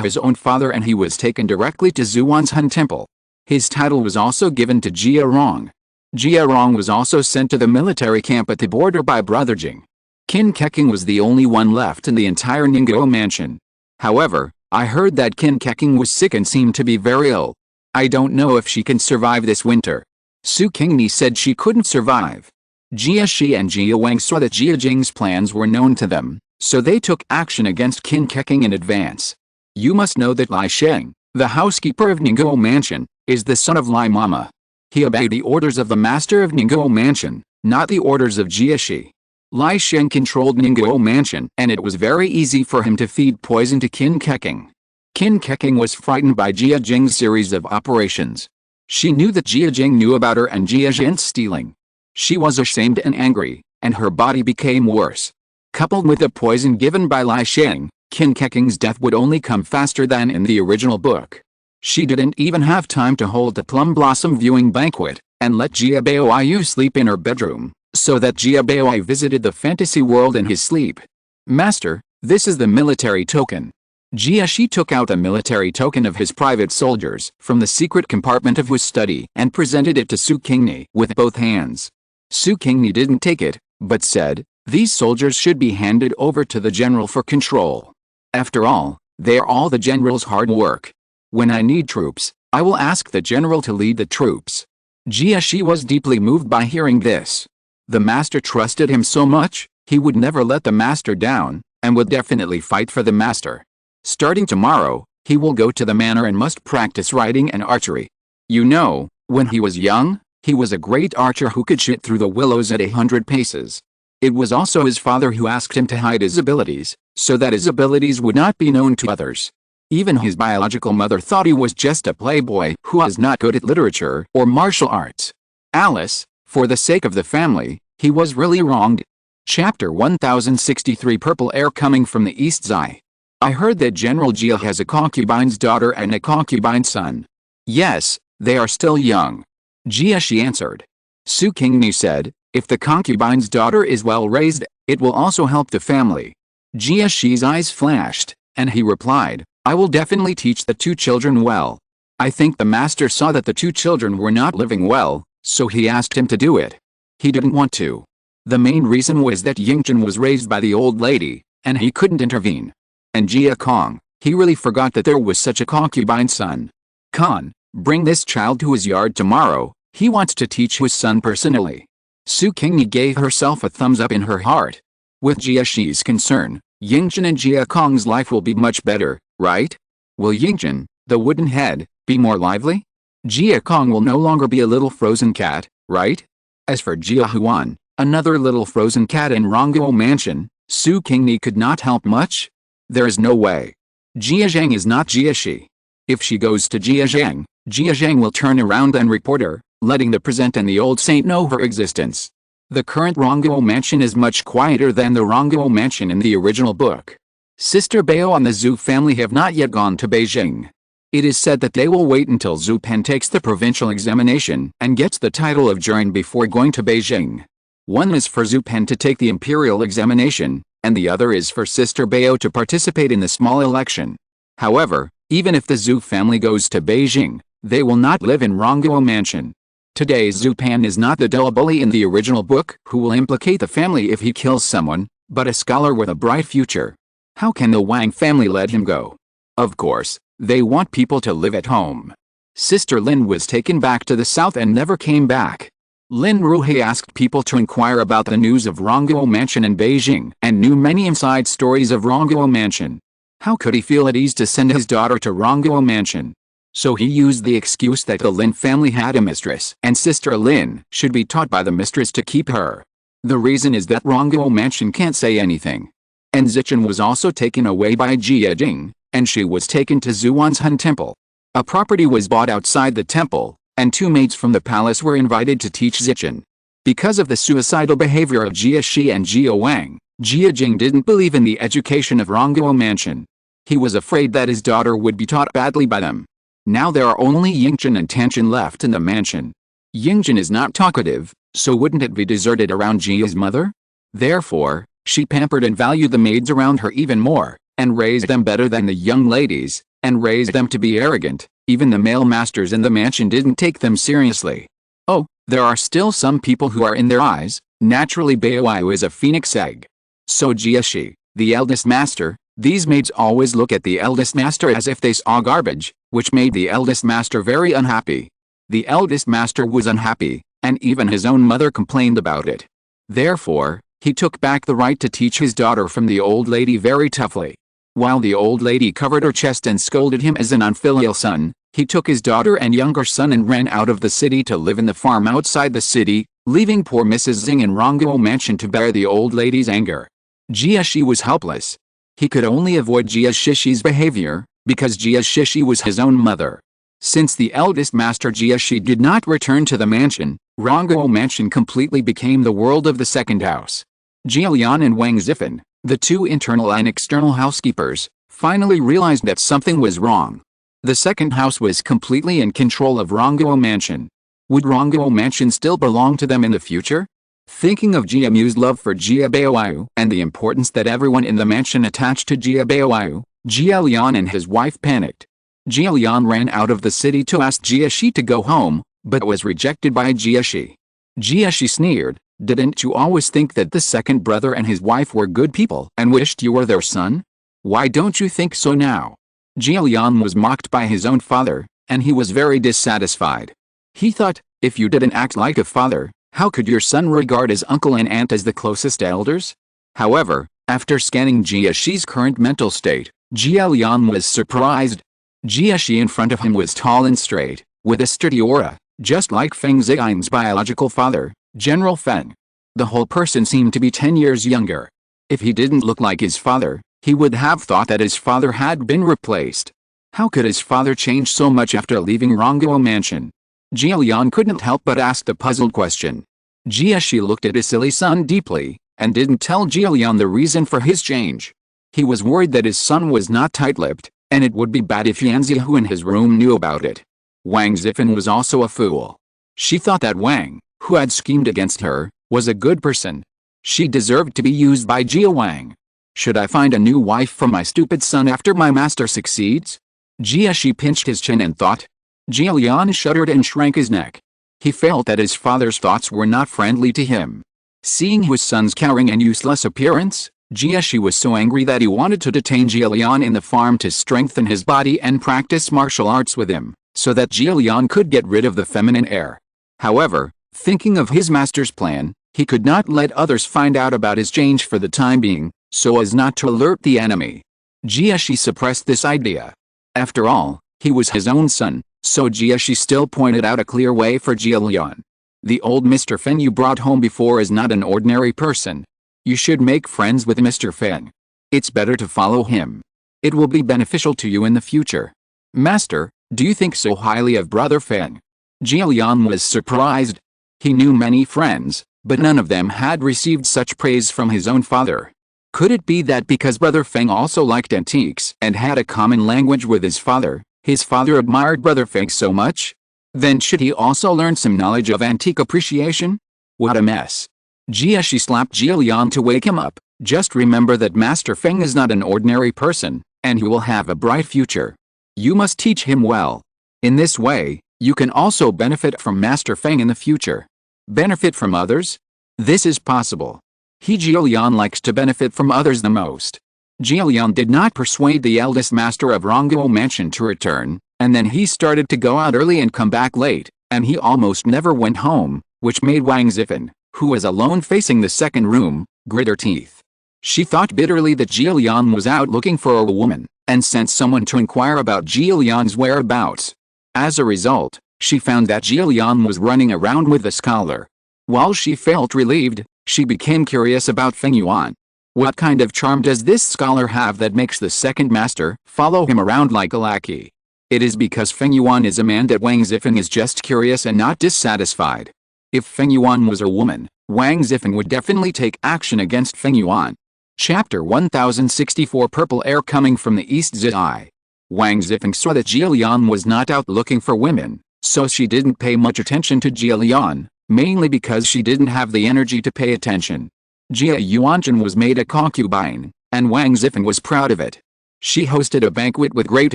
his own father and he was taken directly to Zuwan's Hun Temple. His title was also given to Jia Rong. Jia Rong was also sent to the military camp at the border by brother Jing. Qin Keqing was the only one left in the entire Ningguo mansion. However, I heard that Qin Keqing was sick and seemed to be very ill. I don't know if she can survive this winter. Su Qingni said she couldn't survive. Jia Shi and Jia Wang saw that Jia Jing's plans were known to them, so they took action against Qin Keqing in advance. You must know that Lai Sheng, the housekeeper of Ningguo Mansion, is the son of Lai Mama. He obeyed the orders of the master of Ningguo Mansion, not the orders of Jia Shi. Lai Sheng controlled Ningguo Mansion and it was very easy for him to feed poison to Qin Keqing. Qin Keqing was frightened by Jia Jing's series of operations. She knew that Jia Jing knew about her and Jia Zhen's stealing. She was ashamed and angry, and her body became worse. Coupled with the poison given by Lai Sheng, Qin Keqing's death would only come faster than in the original book. She didn't even have time to hold the plum blossom viewing banquet, and let Jia Baoyu sleep in her bedroom, so that Jia Baoyu visited the fantasy world in his sleep. "Master, this is the military token." Jia Shi took out a military token of his private soldiers from the secret compartment of his study and presented it to Su Qingni with both hands. Su Qingni didn't take it, but said, "These soldiers should be handed over to the general for control. After all, they are all the general's hard work. When I need troops, I will ask the general to lead the troops." Jia Shi was deeply moved by hearing this. The master trusted him so much, he would never let the master down, and would definitely fight for the master. Starting tomorrow, he will go to the manor and must practice riding and archery. You know, when he was young, he was a great archer who could shoot through the willows at 100 paces. It was also his father who asked him to hide his abilities, so that his abilities would not be known to others. Even his biological mother thought he was just a playboy who was not good at literature or martial arts. Alice, for the sake of the family, He was really wronged. Chapter 1063 Purple Air Coming from the East Zai. I heard that General Jia has a concubine's daughter and a concubine's son. Yes, they are still young. Jia Shi answered. Su Qingni said, if the concubine's daughter is well raised, it will also help the family. Jia Shi's eyes flashed, and he replied, I will definitely teach the two children well. I think the master saw that the two children were not living well, so he asked him to do it. He didn't want to. The main reason was that Yingchen was raised by the old lady, and he couldn't intervene. And Jia Kong, he really forgot that there was such a concubine son. Khan, bring this child to his yard tomorrow, he wants to teach his son personally. Su Qingni gave herself a thumbs up in her heart. With Jia Shi's concern, Yingchen and Jia Kong's life will be much better, right? Will Yingchen, the wooden head, be more lively? Jia Kong will no longer be a little frozen cat, right? As for Jia Huan, another little frozen cat in Rongguo Mansion, Su Qingni could not help much. There is no way. Jia Zhang is not Jia Shi. If she goes to Jia Zhang will turn around and report her, letting the present and the old saint know her existence. The current Rongguo Mansion is much quieter than the Rongguo Mansion in the original book. Sister Bao and the Zhu family have not yet gone to Beijing. It is said that they will wait until Zhu Pen takes the provincial examination and gets the title of Jurin before going to Beijing. One is for Zhu Pen to take the imperial examination, and the other is for Sister Bao to participate in the small election. However, even if the Zhu family goes to Beijing, they will not live in Rongguo Mansion. Today's Zhu Pan is not the dull bully in the original book who will implicate the family if he kills someone, but a scholar with a bright future. How can the Wang family let him go? Of course, they want people to live at home. Sister Lin was taken back to the south and never came back. Lin Ruhe asked people to inquire about the news of Rongguo Mansion in Beijing and knew many inside stories of Rongguo Mansion. How could he feel at ease to send his daughter to Rongguo Mansion? So he used the excuse that the Lin family had a mistress and Sister Lin should be taught by the mistress to keep her. The reason is that Rongguo Mansion can't say anything. And Zichen was also taken away by Jia Jing, and she was taken to Zuan's Hun Temple. A property was bought outside the temple, and two maids from the palace were invited to teach Zichen. Because of the suicidal behavior of Jia Shi and Jia Wang, Jia Jing didn't believe in the education of Rongguo Mansion. He was afraid that his daughter would be taught badly by them. Now there are only Yingchen and Tanshan left in the mansion. Yingchen is not talkative, so wouldn't it be deserted around Jia's mother? Therefore, she pampered and valued the maids around her even more, and raised them better than the young ladies, and raised them to be arrogant. Even the male masters in the mansion didn't take them seriously. Oh, there are still some people who are in their eyes. Naturally Baoiu is a phoenix egg. So Jia Shi, the eldest master, these maids always look at the eldest master as if they saw garbage, which made the eldest master very unhappy. The eldest master was unhappy, and even his own mother complained about it. Therefore, he took back the right to teach his daughter from the old lady very toughly. While the old lady covered her chest and scolded him as an unfilial son, he took his daughter and younger son and ran out of the city to live in the farm outside the city, leaving poor Mrs. Xing in Rongguo Mansion to bear the old lady's anger. Jia Shi was helpless. He could only avoid Jia Shishi's behavior, because Jia Shishi was his own mother. Since the eldest master Jia Shi did not return to the mansion, Rongguo Mansion completely became the world of the second house. Jia Lian and Wang Zifan, the two internal and external housekeepers, finally realized that something was wrong. The second house was completely in control of Rongguo Mansion. Would Rongguo Mansion still belong to them in the future? Thinking of Jia Mu's love for Jia Baoiu and the importance that everyone in the mansion attached to Jia Baoiu, Jia Lian and his wife panicked. Jia Lian ran out of the city to ask Jia Shi to go home, but was rejected by Jia Shi. Jia Shi sneered, "Didn't you always think that the second brother and his wife were good people and wished you were their son? Why don't you think so now?" Jia Lian was mocked by his own father, and he was very dissatisfied. He thought, if you didn't act like a father, how could your son regard his uncle and aunt as the closest elders? However, after scanning Jia Shi's current mental state, Jia Lian was surprised. Jia Shi in front of him was tall and straight, with a sturdy aura, just like Feng Ziyang's biological father, General Feng. The whole person seemed to be 10 years younger. If he didn't look like his father, he would have thought that his father had been replaced. How could his father change so much after leaving Rongguo Mansion? Jia Lian couldn't help but ask the puzzled question. Jie looked at his silly son deeply, and didn't tell Jilian the reason for his change. He was worried that his son was not tight-lipped, and it would be bad if Yan Zihu in his room knew about it. Wang Zifan was also a fool. She thought that Wang, who had schemed against her, was a good person. She deserved to be used by Jia Wang. Should I find a new wife for my stupid son after my master succeeds? Jie pinched his chin and thought. Jilian shuddered and shrank his neck. He felt that his father's thoughts were not friendly to him. Seeing his son's cowering and useless appearance, Jie was so angry that he wanted to detain Jilian in the farm to strengthen his body and practice martial arts with him, so that Jilian could get rid of the feminine air. However, thinking of his master's plan, he could not let others find out about his change for the time being, so as not to alert the enemy. Jie suppressed this idea. After all, he was his own son, so Jie still pointed out a clear way for Jilian. The old Mr. Feng you brought home before is not an ordinary person. You should make friends with Mr. Feng. It's better to follow him. It will be beneficial to you in the future. Master, do you think so highly of Brother Feng? Jilian was surprised. He knew many friends, but none of them had received such praise from his own father. Could it be that because Brother Feng also liked antiques and had a common language with his father admired Brother Feng so much? Then should he also learn some knowledge of antique appreciation? What a mess. Jie slapped Jilian to wake him up. Just remember that Master Feng is not an ordinary person, and he will have a bright future. You must teach him well. In this way, you can also benefit from Master Feng in the future. Benefit from others? This is possible. Jilian likes to benefit from others the most. Jilian did not persuade the eldest master of Rongguo Mansion to return, and then he started to go out early and come back late, and he almost never went home, which made Wang Zifan, who was alone facing the second room, grit her teeth. She thought bitterly that Jilian was out looking for a woman, and sent someone to inquire about Jilian's whereabouts. As a result, she found that Jilian was running around with the scholar. While she felt relieved, she became curious about Feng Yuan. What kind of charm does this scholar have that makes the second master follow him around like a lackey? It is because Feng Yuan is a man that Wang Zifan is just curious and not dissatisfied. If Feng Yuan was a woman, Wang Zifan would definitely take action against Feng Yuan. Chapter 1064 Purple Air Coming from the East Zai. Wang Zifan saw that Jilian was not out looking for women, so she didn't pay much attention to Jilian, mainly because she didn't have the energy to pay attention. Jia Yuanjun was made a concubine, and Wang Zifan was proud of it. She hosted a banquet with great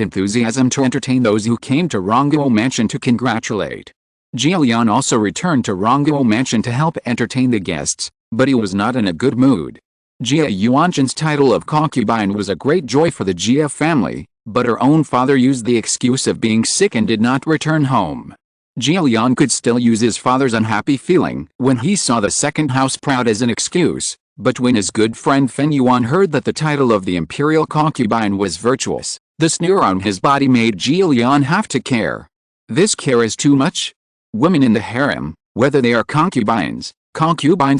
enthusiasm to entertain those who came to Rongguo Mansion to congratulate. Jilian also returned to Rongguo Mansion to help entertain the guests, but he was not in a good mood. Jia Yuanjun's title of concubine was a great joy for the Jia family, but her own father used the excuse of being sick and did not return home. Jilian could still use his father's unhappy feeling when he saw the second house proud as an excuse, but when his good friend Feng Yuan heard that the title of the imperial concubine was virtuous, the sneer on his body made Jilian have to care. This care is too much? Women in the harem, whether they are concubines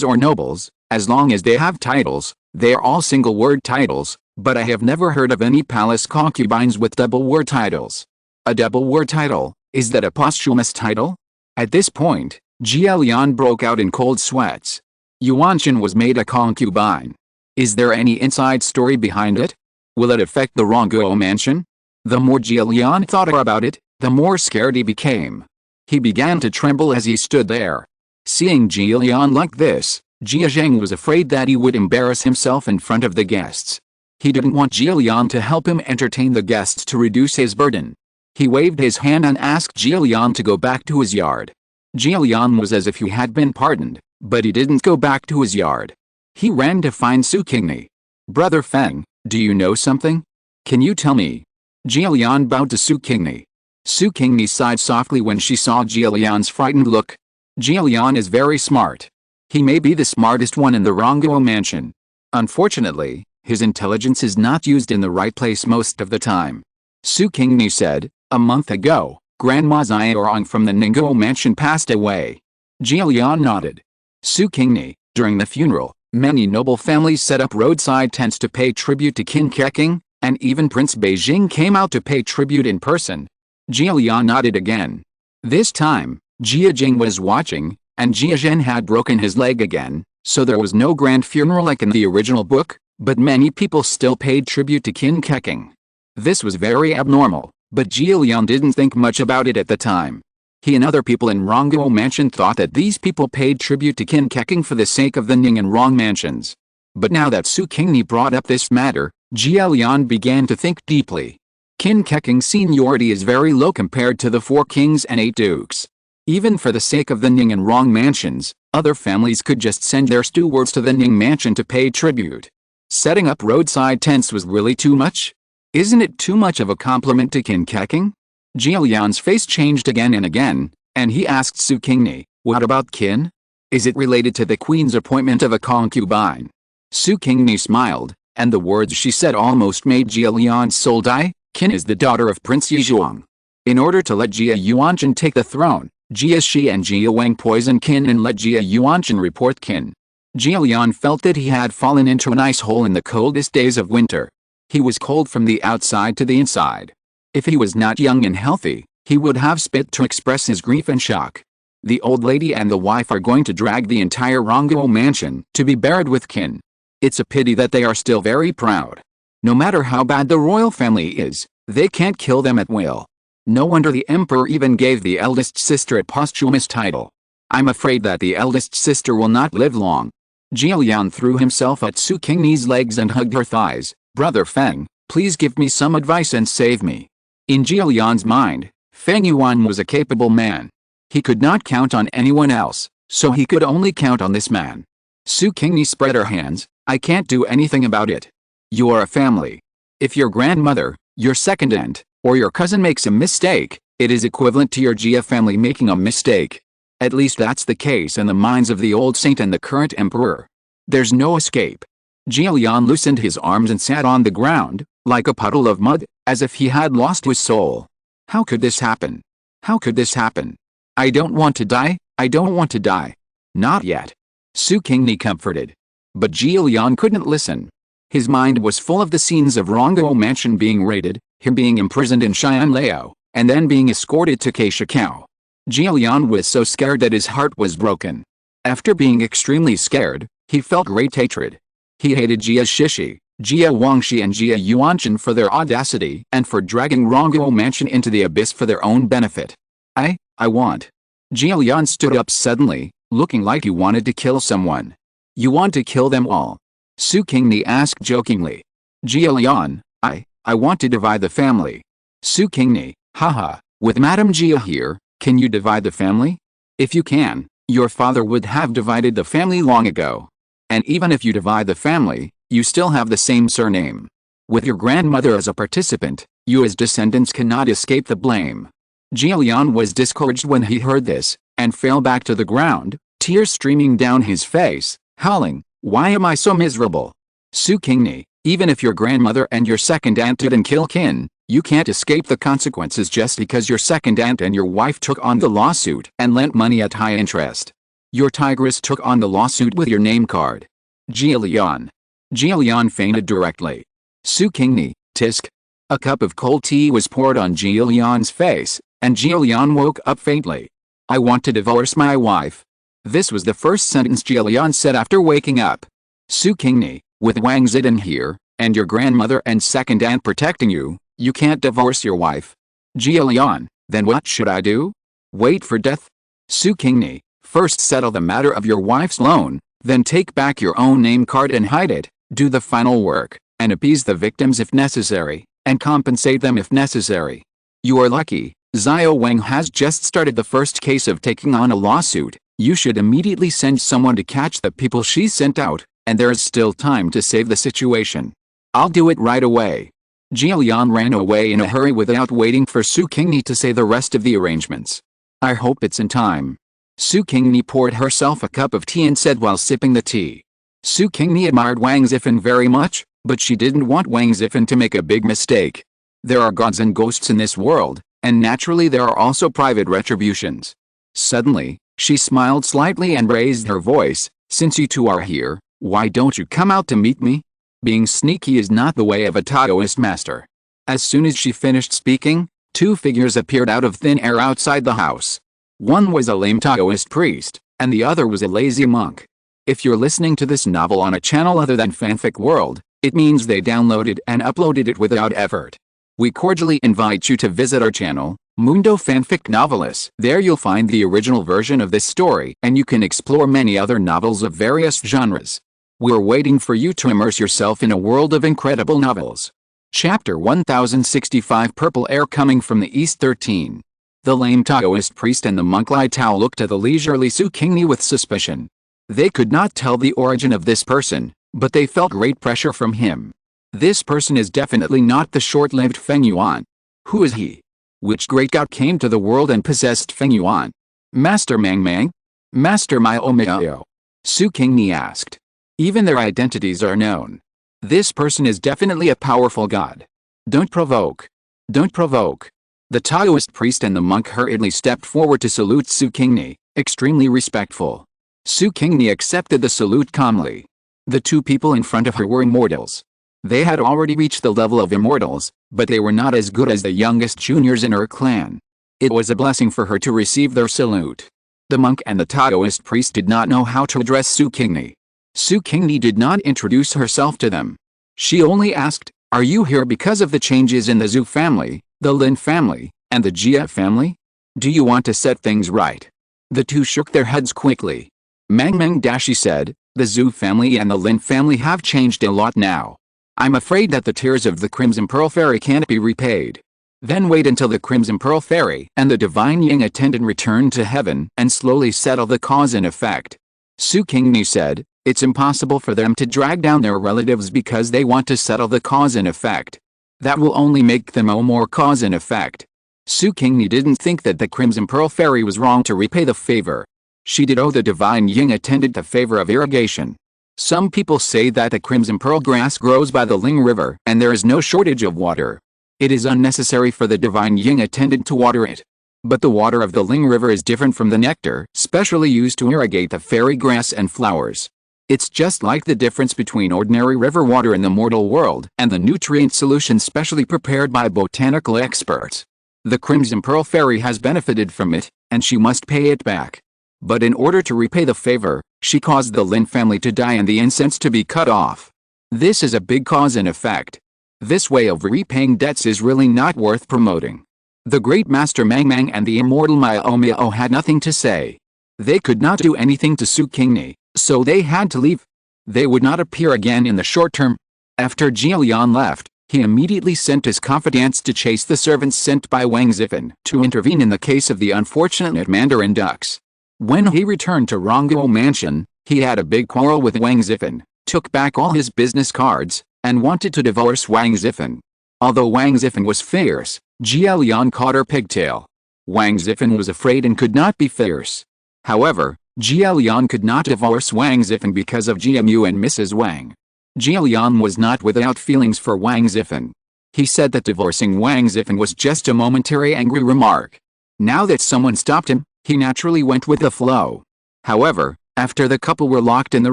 or nobles, as long as they have titles, they are all single-word titles, but I have never heard of any palace concubines with double-word titles. A double-word title, is that a posthumous title? At this point, Jilian broke out in cold sweats. Yuanjun was made a concubine. Is there any inside story behind it? Will it affect the Rongguo Mansion? The more Jilian thought about it, the more scared he became. He began to tremble as he stood there. Seeing Jilian like this, Jia Zheng was afraid that he would embarrass himself in front of the guests. He didn't want Jilian to help him entertain the guests to reduce his burden. He waved his hand and asked Jilian to go back to his yard. Jilian was as if he had been pardoned, but he didn't go back to his yard. He ran to find Su Qingni. Brother Feng, do you know something? Can you tell me? Jilian bowed to Su Qingni. Su Qingni sighed softly when she saw Jilian's frightened look. Jilian is very smart. He may be the smartest one in the Rongguo Mansion. Unfortunately, his intelligence is not used in the right place most of the time. Su Qingni said, a month ago, Grandma Xiaorong from the Ningguo Mansion passed away. Jilian nodded. Su Qingni, during the funeral, many noble families set up roadside tents to pay tribute to Qin Keqing, and even Prince Beijing came out to pay tribute in person. Jilian nodded again. This time, Jia Jing was watching, and Jia Zhen had broken his leg again, so there was no grand funeral like in the original book, but many people still paid tribute to Qin Keqing. This was very abnormal, but Jia Lian didn't think much about it at the time. He and other people in Rongguo Mansion thought that these people paid tribute to Qin Keqing for the sake of the Ning and Rong mansions. But now that Su Qingni brought up this matter, Jia Lian began to think deeply. Qin Keqing's seniority is very low compared to the 4 kings and 8 dukes. Even for the sake of the Ning and Rong mansions, other families could just send their stewards to the Ning mansion to pay tribute. Setting up roadside tents was really too much? Isn't it too much of a compliment to Qin Keqing? Jia Lian's face changed again and again, and he asked Su Qingni, "What about Qin? Is it related to the queen's appointment of a concubine?" Su Qingni smiled, and the words she said almost made Jia Lian's soul die. Qin is the daughter of Prince Yizhuang. In order to let Jia Yuanzhen take the throne, Jia Shi and Jia Wang poisoned Qin and let Jia Yuanzhen report Qin. Jia Lian felt that he had fallen into an ice hole in the coldest days of winter. He was cold from the outside to the inside. If he was not young and healthy, he would have spit to express his grief and shock. The old lady and the wife are going to drag the entire Rongguo mansion to be buried with Qin. It's a pity that they are still very proud. No matter how bad the royal family is, they can't kill them at will. No wonder the emperor even gave the eldest sister a posthumous title. I'm afraid that the eldest sister will not live long. Jia Lian threw himself at Su Qingni's legs and hugged her thighs. "Brother Feng, please give me some advice and save me." In Jia Lian's mind, Feng Yuan was a capable man. He could not count on anyone else, so he could only count on this man. Su Qingni spread her hands. "I can't do anything about it. You are a family. If your grandmother, your second aunt, or your cousin makes a mistake, it is equivalent to your Jia family making a mistake. At least that's the case in the minds of the old saint and the current emperor. There's no escape." Jia Lian loosened his arms and sat on the ground, like a puddle of mud, as if he had lost his soul. How could this happen? How could this happen? "I don't want to die, I don't want to die." "Not yet." Su Qingni comforted. But Jia Lian couldn't listen. His mind was full of the scenes of Rongguo Mansion being raided, him being imprisoned in Xianlao, and then being escorted to Keishakao. Jia Lian was so scared that his heart was broken. After being extremely scared, he felt great hatred. He hated Jia Shishi, Jia Wangxi and Jia Yuanzhen for their audacity and for dragging Rongguo Mansion into the abyss for their own benefit. I want. Jia Lian stood up suddenly, looking like he wanted to kill someone. "You want to kill them all?" Su Qingni asked jokingly. Jia Lian, I want to divide the family. Su Qingni, haha, with Madame Jia here, can you divide the family? If you can, your father would have divided the family long ago. And even if you divide the family, you still have the same surname. With your grandmother as a participant, you as descendants cannot escape the blame. Jia Lian was discouraged when he heard this, and fell back to the ground, tears streaming down his face, howling, "Why am I so miserable?" Su Qingni, even if your grandmother and your second aunt didn't kill Qin, you can't escape the consequences just because your second aunt and your wife took on the lawsuit and lent money at high interest. Your tigress took on the lawsuit with your name card. Jia Lian. Jia Lian fainted directly. Su Qingni, tisk. A cup of cold tea was poured on Jia Lian's face, and Jia Lian woke up faintly. "I want to divorce my wife." This was the first sentence Jia Lian said after waking up. Su Qingni, with Wang Zidong here, and your grandmother and second aunt protecting you, you can't divorce your wife. Jia Lian, then what should I do? Wait for death? Su Qingni, first settle the matter of your wife's loan, then take back your own name card and hide it, do the final work, and appease the victims if necessary, and compensate them if necessary. You are lucky, Xiao Wang has just started the first case of taking on a lawsuit. You should immediately send someone to catch the people she sent out, and there is still time to save the situation. I'll do it right away. Jia Lian ran away in a hurry without waiting for Su Qingni to say the rest of the arrangements. I hope it's in time. Su Qingni poured herself a cup of tea and said while sipping the tea. Su Qingni admired Wang Zifan very much, but she didn't want Wang Zifan to make a big mistake. There are gods and ghosts in this world, and naturally there are also private retributions. Suddenly, she smiled slightly and raised her voice, "Since you two are here, why don't you come out to meet me?" Being sneaky is not the way of a Taoist master. As soon as she finished speaking, two figures appeared out of thin air outside the house. One was a lame Taoist priest, and the other was a lazy monk. If you're listening to this novel on a channel other than Fanfic World, it means they downloaded and uploaded it without effort. We cordially invite you to visit our channel, Mundo Fanfic Novelis. There you'll find the original version of this story, and you can explore many other novels of various genres. We're waiting for you to immerse yourself in a world of incredible novels. Chapter 1065 Purple Air Coming from the East 13. The lame Taoist priest and the monk Lai Tao looked at the leisurely Su Qingni with suspicion. They could not tell the origin of this person, but they felt great pressure from him. This person is definitely not the short-lived Feng Yuan. Who is he? Which great god came to the world and possessed Feng Yuan? Master Mang Mang? Master Miao Miao? Su Qingni asked. Even their identities are known. This person is definitely a powerful god. Don't provoke. Don't provoke. The Taoist priest and the monk hurriedly stepped forward to salute Su Qingni, extremely respectful. Su Qingni accepted the salute calmly. The two people in front of her were immortals. They had already reached the level of immortals, but they were not as good as the youngest juniors in her clan. It was a blessing for her to receive their salute. The monk and the Taoist priest did not know how to address Su Qingni. Su Qingni did not introduce herself to them. She only asked, "Are you here because of the changes in the Zhu family, the Lin family, and the Jia family? Do you want to set things right?" The two shook their heads quickly. Mang Mang Dashi said, "The Zhu family and the Lin family have changed a lot now. I'm afraid that the tears of the Crimson Pearl Fairy can't be repaid. Then wait until the Crimson Pearl Fairy and the Divine Ying attendant return to heaven and slowly settle the cause and effect." Su Qingni said, "It's impossible for them to drag down their relatives because they want to settle the cause and effect. That will only make them owe more cause and effect." Su Qingni didn't think that the Crimson Pearl Fairy was wrong to repay the favor. She did owe the Divine Ying attendant the favor of irrigation. Some people say that the Crimson Pearl grass grows by the Ling River and there is no shortage of water. It is unnecessary for the Divine Ying attendant to water it. But the water of the Ling River is different from the nectar specially used to irrigate the fairy grass and flowers. It's just like the difference between ordinary river water in the mortal world and the nutrient solution specially prepared by botanical experts. The Crimson Pearl Fairy has benefited from it, and she must pay it back. But in order to repay the favor, she caused the Lin family to die and the incense to be cut off. This is a big cause and effect. This way of repaying debts is really not worth promoting. The great master Mang Mang and the immortal Miao Miao had nothing to say. They could not do anything to Su Qingni, so they had to leave. They would not appear again in the short term. After Jialian left, he immediately sent his confidants to chase the servants sent by Wang Zifan to intervene in the case of the unfortunate Mandarin ducks. When he returned to Rongguo Mansion, he had a big quarrel with Wang Zifan, took back all his business cards, and wanted to divorce Wang Zifan. Although Wang Zifan was fierce, Jialian caught her pigtail. Wang Zifan was afraid and could not be fierce. However, Jialian could not divorce Wang Zifan because of GMU and Mrs. Wang. Jialian was not without feelings for Wang Zifan. He said that divorcing Wang Zifan was just a momentary angry remark. Now that someone stopped him, he naturally went with the flow. However, after the couple were locked in the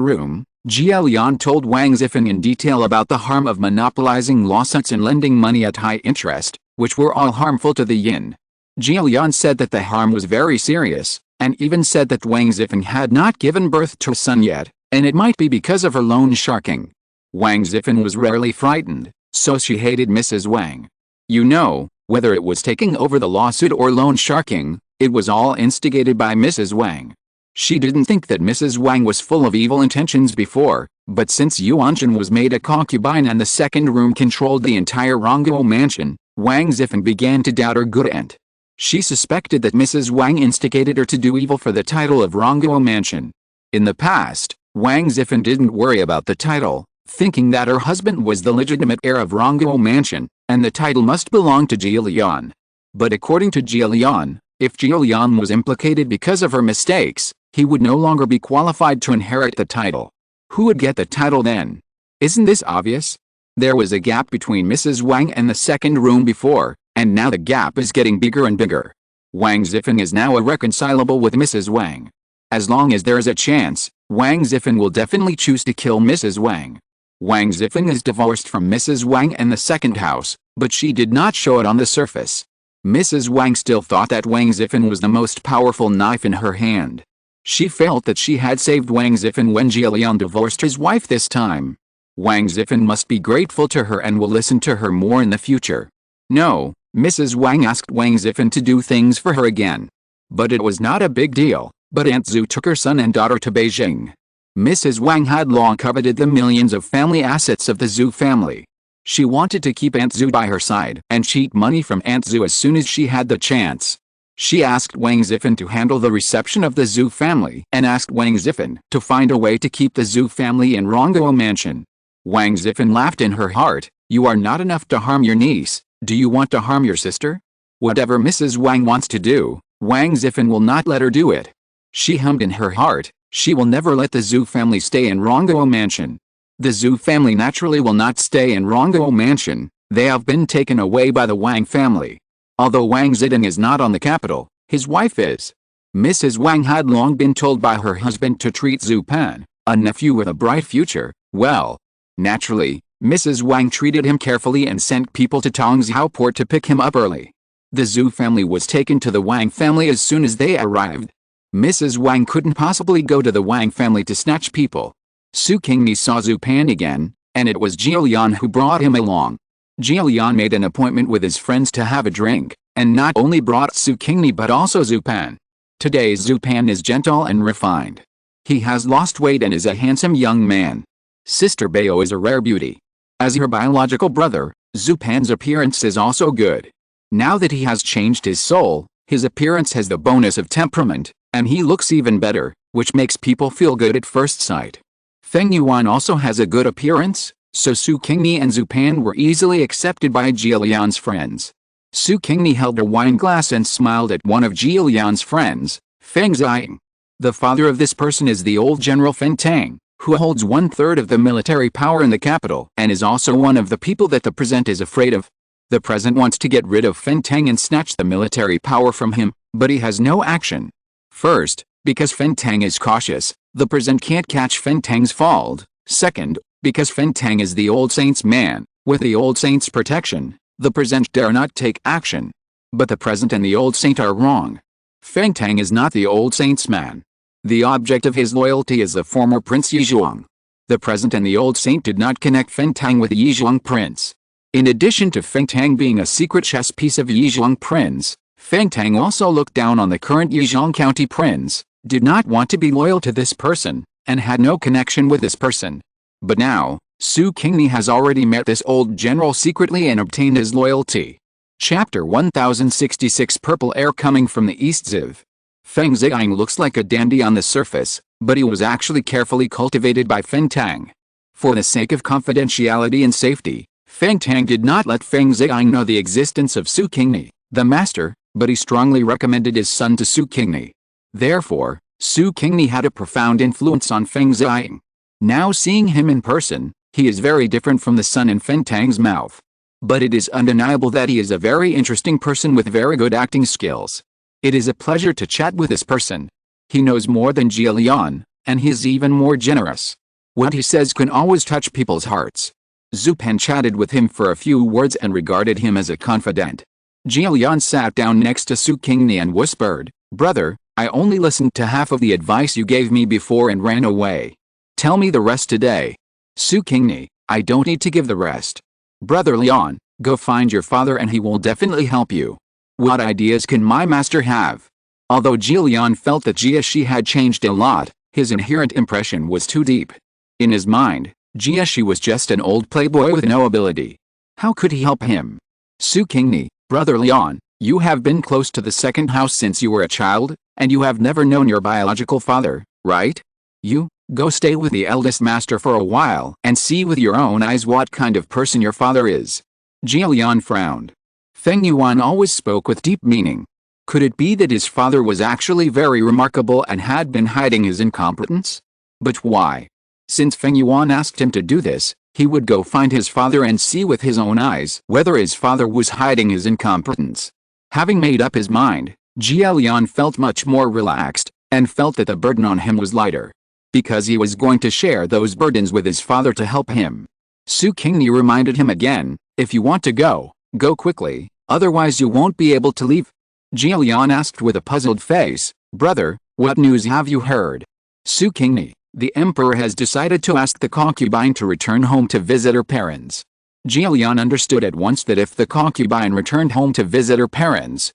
room, Jialian told Wang Zifan in detail about the harm of monopolizing lawsuits and lending money at high interest, which were all harmful to the yin. Jialian said that the harm was very serious, and even said that Wang Zifan had not given birth to a son yet, and it might be because of her loan sharking. Wang Zifan was rarely frightened, so she hated Mrs. Wang. You know, whether it was taking over the lawsuit or loan sharking, it was all instigated by Mrs. Wang. She didn't think that Mrs. Wang was full of evil intentions before, but since Yuanjun was made a concubine and the second room controlled the entire Rongguo mansion, Wang Zifan began to doubt her good intent. She suspected that Mrs. Wang instigated her to do evil for the title of Rongguo mansion. In the past, Wang Zifan didn't worry about the title, thinking that her husband was the legitimate heir of Rongguo mansion, and the title must belong to Jialian. But according to Jialian, if Jialian was implicated because of her mistakes, he would no longer be qualified to inherit the title. Who would get the title then? Isn't this obvious? There was a gap between Mrs. Wang and the second room before, and now the gap is getting bigger and bigger. Wang Zifan is now irreconcilable with Mrs. Wang. As long as there is a chance, Wang Zifan will definitely choose to kill Mrs. Wang. Wang Zifan is divorced from Mrs. Wang and the second house, but she did not show it on the surface. Mrs. Wang still thought that Wang Zifan was the most powerful knife in her hand. She felt that she had saved Wang Zifan when Jilian divorced his wife this time. Wang Zifan must be grateful to her and will listen to her more in the future. No, Mrs. Wang asked Wang Zifan to do things for her again. But it was not a big deal, but Aunt Zhu took her son and daughter to Beijing. Mrs. Wang had long coveted the millions of family assets of the Zhu family. She wanted to keep Aunt Zhu by her side and cheat money from Aunt Zhu as soon as she had the chance. She asked Wang Zifan to handle the reception of the Zhu family and asked Wang Zifan to find a way to keep the Zhu family in Rongguo Mansion. Wang Zifan laughed in her heart. You are not enough to harm your niece. Do you want to harm your sister? Whatever Mrs. Wang wants to do, Wang Zifan will not let her do it. She hummed in her heart. She will never let the Zhu family stay in Rongguo Mansion. The Zhu family naturally will not stay in Rongguo Mansion. They have been taken away by the Wang family. Although Wang Zidong is not on the capital, his wife is. Mrs. Wang had long been told by her husband to treat Zhu Pan, a nephew with a bright future, well. Naturally, Mrs. Wang treated him carefully and sent people to Tongzhou port to pick him up early. The Zhu family was taken to the Wang family as soon as they arrived. Mrs. Wang couldn't possibly go to the Wang family to snatch people. Su Qingni saw Zhu Pan again, and it was Jilian who brought him along. Jilian made an appointment with his friends to have a drink, and not only brought Su Qingni but also Zhu Pan. Today's Zhu Pan is gentle and refined. He has lost weight and is a handsome young man. Sister Bao is a rare beauty. As her biological brother, Zhu Pan's appearance is also good. Now that he has changed his soul, his appearance has the bonus of temperament, and he looks even better, which makes people feel good at first sight. Feng Yuan also has a good appearance, so Su Qingni and Zhu Pan were easily accepted by Jilian's friends. Su Qingni held a wine glass and smiled at one of Jilian's friends, Feng Ziying. The father of this person is the old General Feng Tang, who holds 1/3 of the military power in the capital and is also one of the people that the present is afraid of. The present wants to get rid of Feng Tang and snatch the military power from him, but he has no action. First, because Feng Tang is cautious, the present can't catch Feng Tang's fault. Second, because Feng Tang is the old saint's man, with the old saint's protection, the present dare not take action. But the present and the old saint are wrong. Feng Tang is not the old saint's man. The object of his loyalty is the former Prince Yizhuang. The present and the old saint did not connect Feng Tang with the Yizhuang prince. In addition to Feng Tang being a secret chess piece of Yizhuang prince, Feng Tang also looked down on the current Yizhuang county prince, did not want to be loyal to this person, and had no connection with this person. But now, Su Qingni has already met this old general secretly and obtained his loyalty. Chapter 1066 Purple Air Coming from the East Ziv. Feng Ziying looks like a dandy on the surface, but he was actually carefully cultivated by Feng Tang. For the sake of confidentiality and safety, Feng Tang did not let Feng Ziying know the existence of Su Qingni, the master, but he strongly recommended his son to Su Qingni. Therefore, Su Qingni had a profound influence on Feng Ziying. Now seeing him in person, he is very different from the son in Feng Tang's mouth. But it is undeniable that he is a very interesting person with very good acting skills. It is a pleasure to chat with this person. He knows more than Jilian, and he is even more generous. What he says can always touch people's hearts. Zhu Pan chatted with him for a few words and regarded him as a confidant. Jilian sat down next to Su Qingni and whispered, "Brother, I only listened to half of the advice you gave me before and ran away. Tell me the rest today." Su Qingni, "I don't need to give the rest. Brother Lian, go find your father and he will definitely help you. What ideas can my master have?" Although Jilian felt that Jieshi had changed a lot, his inherent impression was too deep. In his mind, Jieshi was just an old playboy with no ability. How could he help him? Su Qingni, "Brother Lian, you have been close to the second house since you were a child, and you have never known your biological father, right? You, go stay with the eldest master for a while and see with your own eyes what kind of person your father is." Jilian frowned. Feng Yuan always spoke with deep meaning. Could it be that his father was actually very remarkable and had been hiding his incompetence? But why? Since Feng Yuan asked him to do this, he would go find his father and see with his own eyes whether his father was hiding his incompetence. Having made up his mind, Jilian felt much more relaxed, and felt that the burden on him was lighter. Because he was going to share those burdens with his father to help him. Su Qingni reminded him again, "If you want to go, go quickly, otherwise you won't be able to leave." Jilian asked with a puzzled face, "Brother, What news have you heard? Su Qingni, the emperor has decided to ask the concubine to return home to visit her parents. Jilian understood at once that if the concubine returned home to visit her parents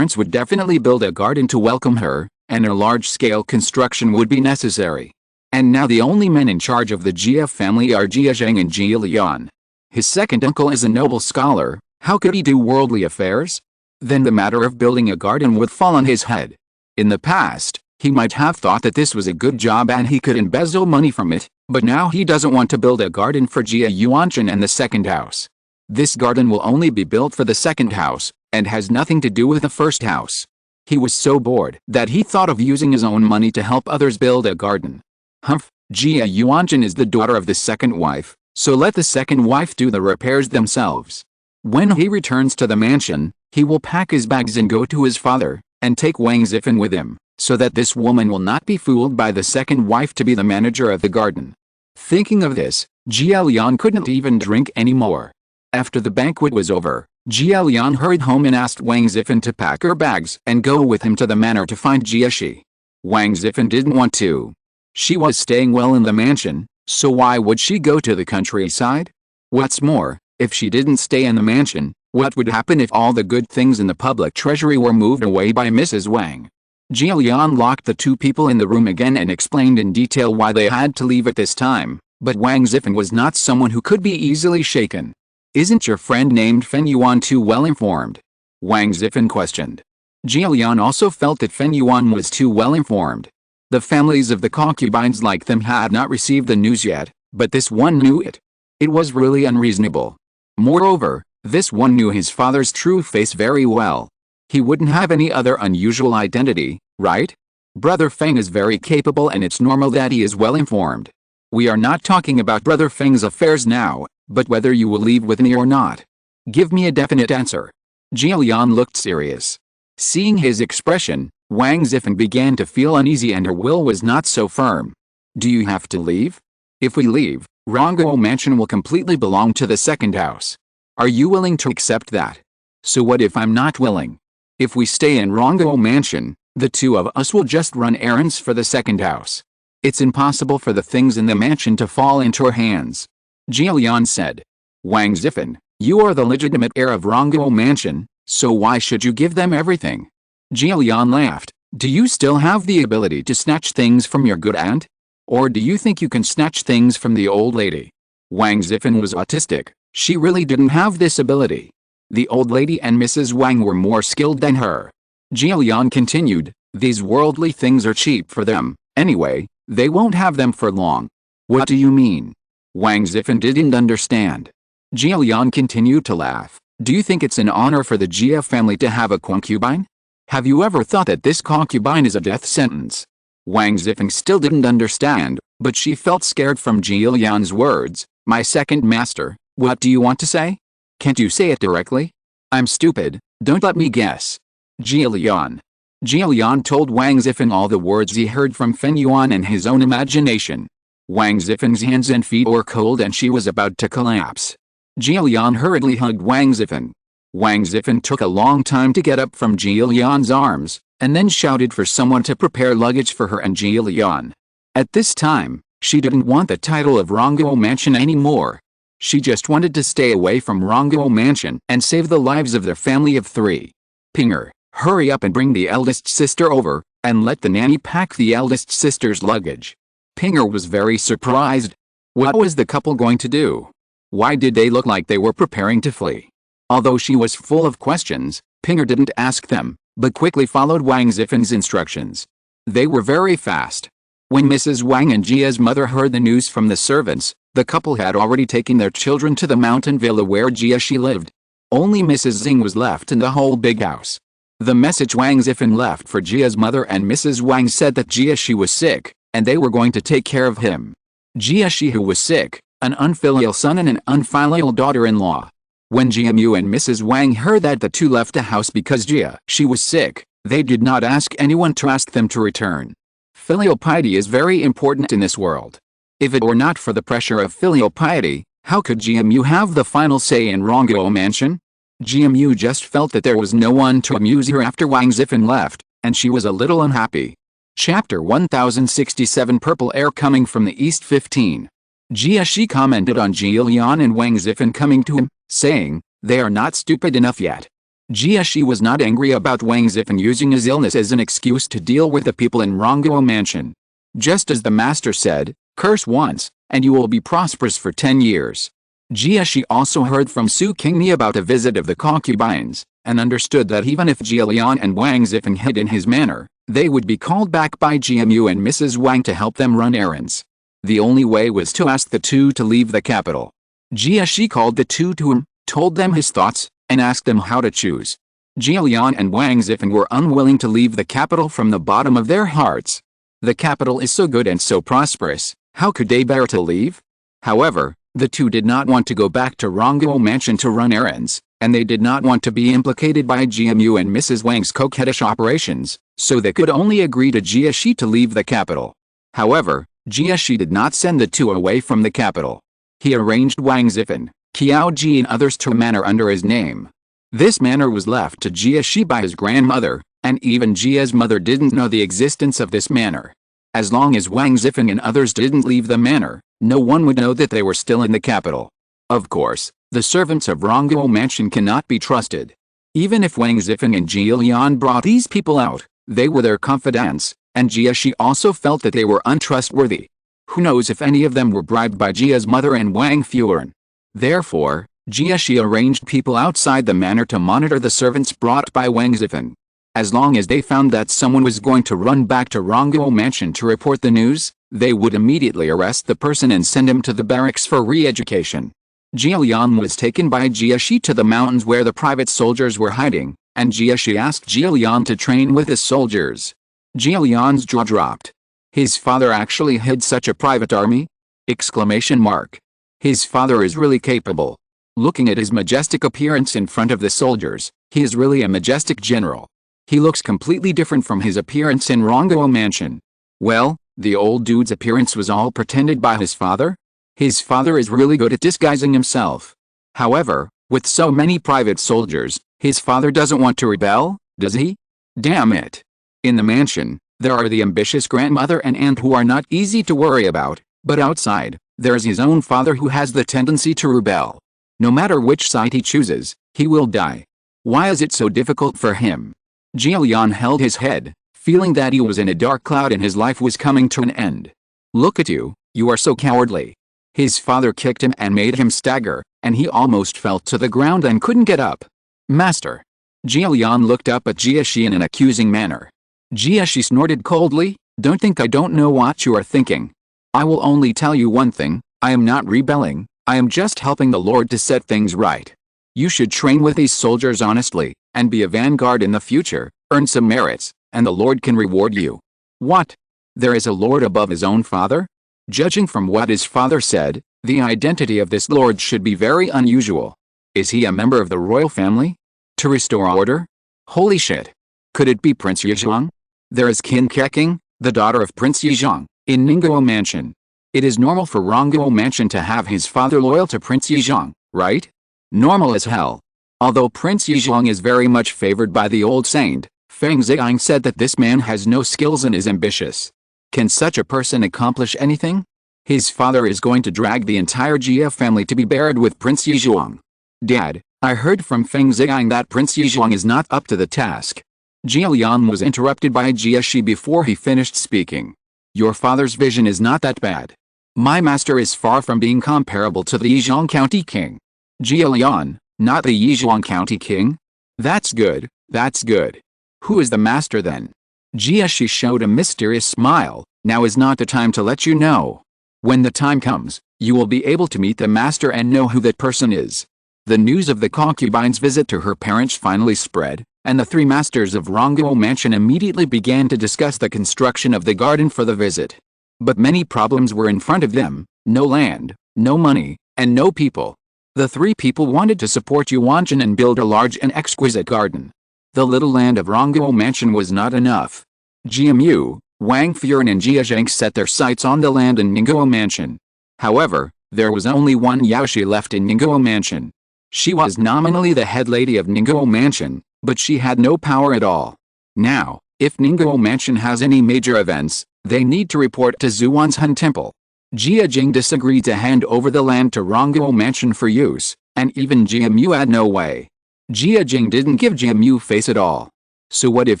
would definitely build a garden to welcome her, and a large-scale construction would be necessary. And now the only men in charge of the Jia family are Jia Zheng and Jilian. His second uncle is a noble scholar. How could he do worldly affairs? Then the matter of building a garden would fall on his head. In the past, he might have thought that this was a good job and he could embezzle money from it, but now he doesn't want to build a garden for Jia Yuanshan and the second house. This garden will only be built for the second house, and has nothing to do with the first house. He was so bored that he thought of using his own money to help others build a garden. Humph, Jia Yuanshan is the daughter of the second wife, so let the second wife do the repairs themselves. When he returns to the mansion, he will pack his bags and go to his father, and take Wang Zifan with him, so that this woman will not be fooled by the second wife to be the manager of the garden. Thinking of this, Jia Lian couldn't even drink anymore. After the banquet was over, Jia Lian hurried home and asked Wang Zifan to pack her bags and go with him to the manor to find Jia Shi. Wang Zifan didn't want to. She was staying well in the mansion, so why would she go to the countryside? What's more, if she didn't stay in the mansion, what would happen if all the good things in the public treasury were moved away by Mrs. Wang? Jia Lian locked the two people in the room again and explained in detail why they had to leave at this time, but Wang Zifan was not someone who could be easily shaken. Isn't your friend named Fen Yuan too well informed? Wang Zifan questioned. Jia Lian also felt that Fen Yuan was too well informed. The families of the concubines like them had not received the news yet, but this one knew it. It was really unreasonable. Moreover, this one knew his father's true face very well. He wouldn't have any other unusual identity, right? Brother Feng is very capable and it's normal that he is well informed. We are not talking about Brother Feng's affairs now, but whether you will leave with me or not. Give me a definite answer. Jia Lian looked serious. Seeing his expression, Wang Zifan began to feel uneasy and her will was not so firm. Do you have to leave? If we leave, Rongguo Mansion will completely belong to the second house. Are you willing to accept that? So what if I'm not willing? If we stay in Rongguo Mansion, the two of us will just run errands for the second house. It's impossible for the things in the mansion to fall into our hands. Jia Lian said. Wang Zifan, you are the legitimate heir of Rongguo Mansion, so why should you give them everything? Jia Lian laughed. Do you still have the ability to snatch things from your good aunt? Or do you think you can snatch things from the old lady? Wang Zifan was autistic. She really didn't have this ability. The old lady and Mrs. Wang were more skilled than her. Jia Lian continued, these worldly things are cheap for them, anyway, they won't have them for long. What do you mean? Wang Zifan didn't understand. Jia Lian continued to laugh. Do you think it's an honor for the Jia family to have a concubine? Have you ever thought that this concubine is a death sentence? Wang Zifan still didn't understand, but she felt scared from Jia Lian's words. My second master, what do you want to say? Can't you say it directly? I'm stupid, don't let me guess. Jia Lian. Jia Lian told Wang Zifan all the words he heard from Fen Yuan and his own imagination. Wang Zifan's hands and feet were cold and she was about to collapse. Jia Lian hurriedly hugged Wang Zifan. Wang Zifan took a long time to get up from Jia Lian's arms, and then shouted for someone to prepare luggage for her and Jia Lian. At this time, she didn't want the title of Rongguo Mansion anymore. She just wanted to stay away from Rongguo Mansion and save the lives of their family of 3. Pinger, hurry up and bring the eldest sister over, and let the nanny pack the eldest sister's luggage. Pinger was very surprised. What was the couple going to do? Why did they look like they were preparing to flee? Although she was full of questions, Pinger didn't ask them, but quickly followed Wang Zifan's instructions. They were very fast. When Mrs. Wang and Jia's mother heard the news from the servants, the couple had already taken their children to the mountain villa where Jia Shi lived. Only Mrs. Xing was left in the whole big house. The message Wang Zifan left for Jia's mother and Mrs. Wang said that Jia Shi was sick, and they were going to take care of him. Jia Shi, who was sick, an unfilial son and an unfilial daughter-in-law. When Jia Mu and Mrs. Wang heard that the two left the house because Jia Shi was sick, they did not ask anyone to ask them to return. Filial piety is very important in this world. If it were not for the pressure of filial piety, how could Jia Mu have the final say in Rongguo Mansion? Jia Mu just felt that there was no one to amuse her after Wang Zifan left, and she was a little unhappy. Chapter 1067 Purple Air Coming from the East 15. Jia Shi commented on Jia Lian and Wang Zifan coming to him, saying, "They are not stupid enough yet." Jia Shi was not angry about Wang Zifan using his illness as an excuse to deal with the people in Rongguo Mansion. Just as the master said, curse once, and you will be prosperous for 10 years. Jia Shi also heard from Su Qingni about a visit of the concubines, and understood that even if Jia Lian and Wang Zifan hid in his manor, they would be called back by GMU and Mrs. Wang to help them run errands. The only way was to ask the two to leave the capital. Jia Shi called the two to him, told them his thoughts, and asked them how to choose. Jia Lian and Wang Zifan were unwilling to leave the capital from the bottom of their hearts. The capital is so good and so prosperous, how could they bear to leave? However, the two did not want to go back to Rongguo Mansion to run errands, and they did not want to be implicated by GMU and Mrs. Wang's coquettish operations, so they could only agree to Jia Shi to leave the capital. However, Jia Shi did not send the two away from the capital. He arranged Wang Zifan, Qiao Ji and others to a manor under his name. This manor was left to Jia Shi by his grandmother, and even Jia's mother didn't know the existence of this manor. As long as Wang Zifan and others didn't leave the manor, no one would know that they were still in the capital. Of course, the servants of Rongguo Mansion cannot be trusted. Even if Wang Zifan and Jia Lian brought these people out, they were their confidants, and Jia Shi also felt that they were untrustworthy. Who knows if any of them were bribed by Jia's mother and Wang Furen. Therefore, Jia Shi arranged people outside the manor to monitor the servants brought by Wang Zifan. As long as they found that someone was going to run back to Rongguo Mansion to report the news, they would immediately arrest the person and send him to the barracks for re-education. Jia Lian was taken by Jia Shi to the mountains where the private soldiers were hiding, and Jia Shi asked Jia Lian to train with his soldiers. Jia Lian's jaw dropped. His father actually hid such a private army? Exclamation mark. His father is really capable. Looking at his majestic appearance in front of the soldiers, he is really a majestic general. He looks completely different from his appearance in Rongguo Mansion. Well, the old dude's appearance was all pretended by his father? His father is really good at disguising himself. However, with so many private soldiers, his father doesn't want to rebel, does he? Damn it. In the mansion, there are the ambitious grandmother and aunt who are not easy to worry about, but outside, there is his own father who has the tendency to rebel. No matter which side he chooses, he will die. Why is it so difficult for him? Jia Lian held his head, feeling that he was in a dark cloud and his life was coming to an end. Look at you, you are so cowardly. His father kicked him and made him stagger, and he almost fell to the ground and couldn't get up. Master. Jia Lian looked up at Jia Shi in an accusing manner. Jia Shi snorted coldly, "Don't think I don't know what you are thinking. I will only tell you one thing, I am not rebelling, I am just helping the Lord to set things right. You should train with these soldiers honestly, and be a vanguard in the future, earn some merits, and the Lord can reward you." What? There is a Lord above his own father? Judging from what his father said, the identity of this Lord should be very unusual. Is he a member of the royal family? To restore order? Holy shit. Could it be Prince Yizhang? There is Qin Keqing, the daughter of Prince Yizhang, in Ningguo Mansion. It is normal for Rongguo Mansion to have his father loyal to Prince Yizhang, right? Normal as hell. Although Prince Yizhang is very much favored by the old saint, Feng Ziyang said that this man has no skills and is ambitious. Can such a person accomplish anything? His father is going to drag the entire Jia family to be buried with Prince Yizhang. Dad, I heard from Feng Ziyang that Prince Yizhang is not up to the task. Jia Lian was interrupted by Jia Shi before he finished speaking. Your father's vision is not that bad. My master is far from being comparable to the Yizhang County King. Jia Lian, not the Yizhang County King? That's good, that's good. Who is the master then? Jia Shi showed a mysterious smile. Now is not the time to let you know. When the time comes, you will be able to meet the master and know who that person is. The news of the concubine's visit to her parents finally spread, and the three masters of Rongguo Mansion immediately began to discuss the construction of the garden for the visit. But many problems were in front of them: no land, no money, and no people. The three people wanted to support Yuanjin and build a large and exquisite garden. The little land of Rongguo Mansion was not enough. GMU, Wang Furen and Jia Zhang set their sights on the land in Ningguo Mansion. However, there was only one Yaoshi left in Ningguo Mansion. She was nominally the head lady of Ningguo Mansion, but she had no power at all. Now, If Ningguo Mansion has any major events, they need to report to Zuan's Hun Temple. Jia Jing disagreed to hand over the land to Rongguo Mansion for use, and even Jia Mu had no way. Jia Jing didn't give Jia Mu face at all. So what if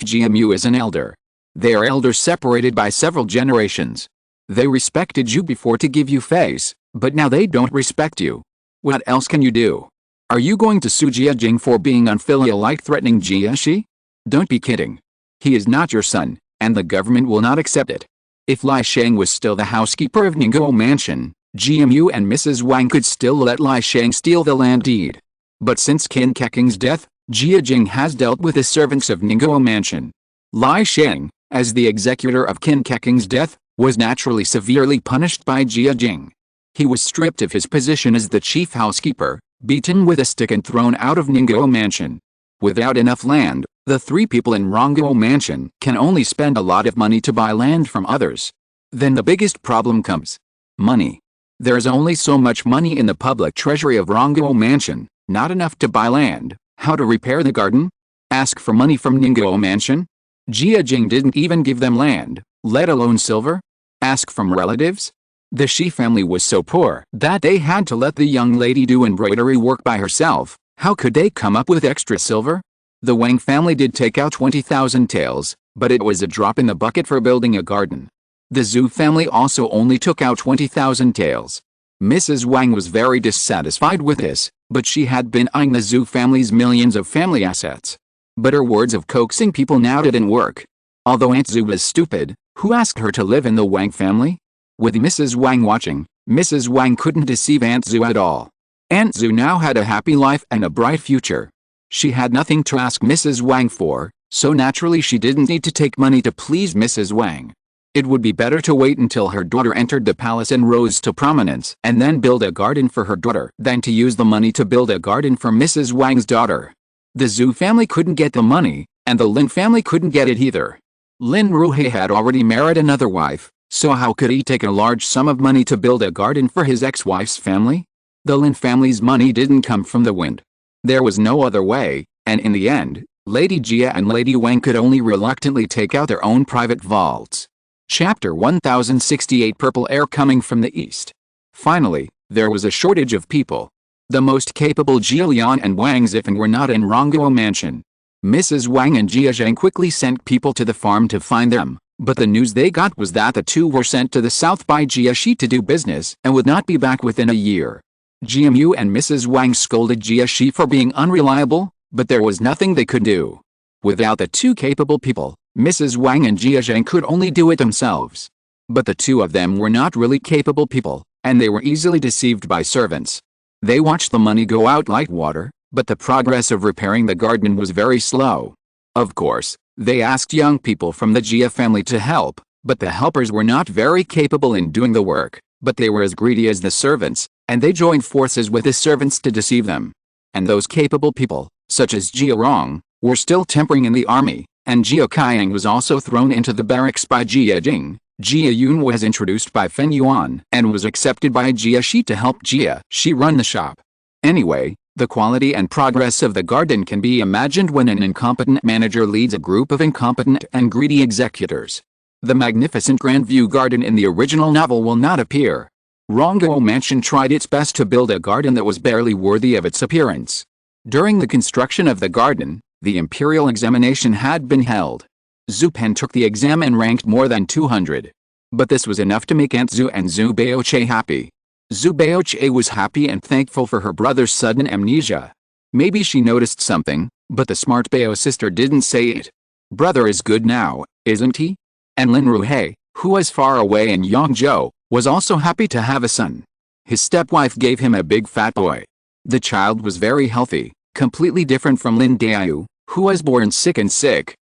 Jia Mu is an elder? They are elders separated by several generations. They respected you before to give you face, but now they don't respect you. What else can you do? Are you going to sue Jia Jing for being unfilial like threatening Jia Shi? Don't be kidding. He is not your son, and the government will not accept it. If Lai Shang was still the housekeeper of Ningguo Mansion, GMU and Mrs. Wang could still let Lai Shang steal the land deed. But since Qin Keking's death, Jia Jing has dealt with the servants of Ningguo Mansion. Lai Shang, as the executor of Qin Keking's death, was naturally severely punished by Jia Jing. He was stripped of his position as the chief housekeeper, beaten with a stick and thrown out of Ningguo Mansion. Without enough land, the three people in Rongguo Mansion can only spend a lot of money to buy land from others. Then the biggest problem comes. Money. There is only so much money in the public treasury of Rongguo Mansion, not enough to buy land. How to repair the garden? Ask for money from Ningguo Mansion? Jia Jing didn't even give them land, let alone silver? Ask from relatives? The Shi family was so poor that they had to let the young lady do embroidery work by herself. How could they come up with extra silver? The Wang family did take out 20,000 taels, but it was a drop in the bucket for building a garden. The Zhu family also only took out 20,000 taels. Mrs. Wang was very dissatisfied with this, but she had been eyeing the Zhu family's millions of family assets. But her words of coaxing people now didn't work. Although Aunt Zhu was stupid, who asked her to live in the Wang family? With Mrs. Wang watching, Mrs. Wang couldn't deceive Aunt Zhu at all. Aunt Zhu now had a happy life and a bright future. She had nothing to ask Mrs. Wang for, so naturally she didn't need to take money to please Mrs. Wang. It would be better to wait until her daughter entered the palace and rose to prominence and then build a garden for her daughter than to use the money to build a garden for Mrs. Wang's daughter. The Zhu family couldn't get the money, and the Lin family couldn't get it either. Lin Ruhe had already married another wife, so how could he take a large sum of money to build a garden for his ex-wife's family? The Lin family's money didn't come from the wind. There was no other way, and in the end, Lady Jia and Lady Wang could only reluctantly take out their own private vaults. Chapter 1068 Purple Air coming from the east. Finally, there was a shortage of people. The most capable Jia Lian and Wang Zifan were not in Rongguo Mansion. Mrs. Wang and Jia Zhang quickly sent people to the farm to find them, but the news they got was that the two were sent to the south by Jia Shi to do business and would not be back within a year. GMU and Mrs. Wang scolded Jia Shi for being unreliable, but there was nothing they could do. Without the two capable people, Mrs. Wang and Jia Zhang could only do it themselves. But the two of them were not really capable people, and they were easily deceived by servants. They watched the money go out like water, but the progress of repairing the garden was very slow. Of course, they asked young people from the Jia family to help, but the helpers were not very capable in doing the work, but they were as greedy as the servants, and they joined forces with the servants to deceive them. And those capable people, such as Jia Rong, were still tempering in the army, and Jia Qiang was also thrown into the barracks by Jia Jing. Jia Yun was introduced by Feng Yuan and was accepted by Jia Shi to help Jia Shi run the shop. Anyway, the quality and progress of the garden can be imagined when an incompetent manager leads a group of incompetent and greedy executors. The magnificent Grandview garden in the original novel will not appear. Rongguo Mansion tried its best to build a garden that was barely worthy of its appearance. During the construction of the garden, the imperial examination had been held. Zhu Pen took the exam and ranked more than 200. But this was enough to make Aunt Zhu and Zhu Baoche happy. Zhu Baoche was happy and thankful for her brother's sudden amnesia. Maybe she noticed something, but the smart Bao sister didn't say it. Brother is good now, isn't he? And Lin Ruhe, who was far away in Yangzhou, was also happy to have a son. His stepwife gave him a big fat boy. The child was very healthy, completely different from Lin Daiyu, who was born sick,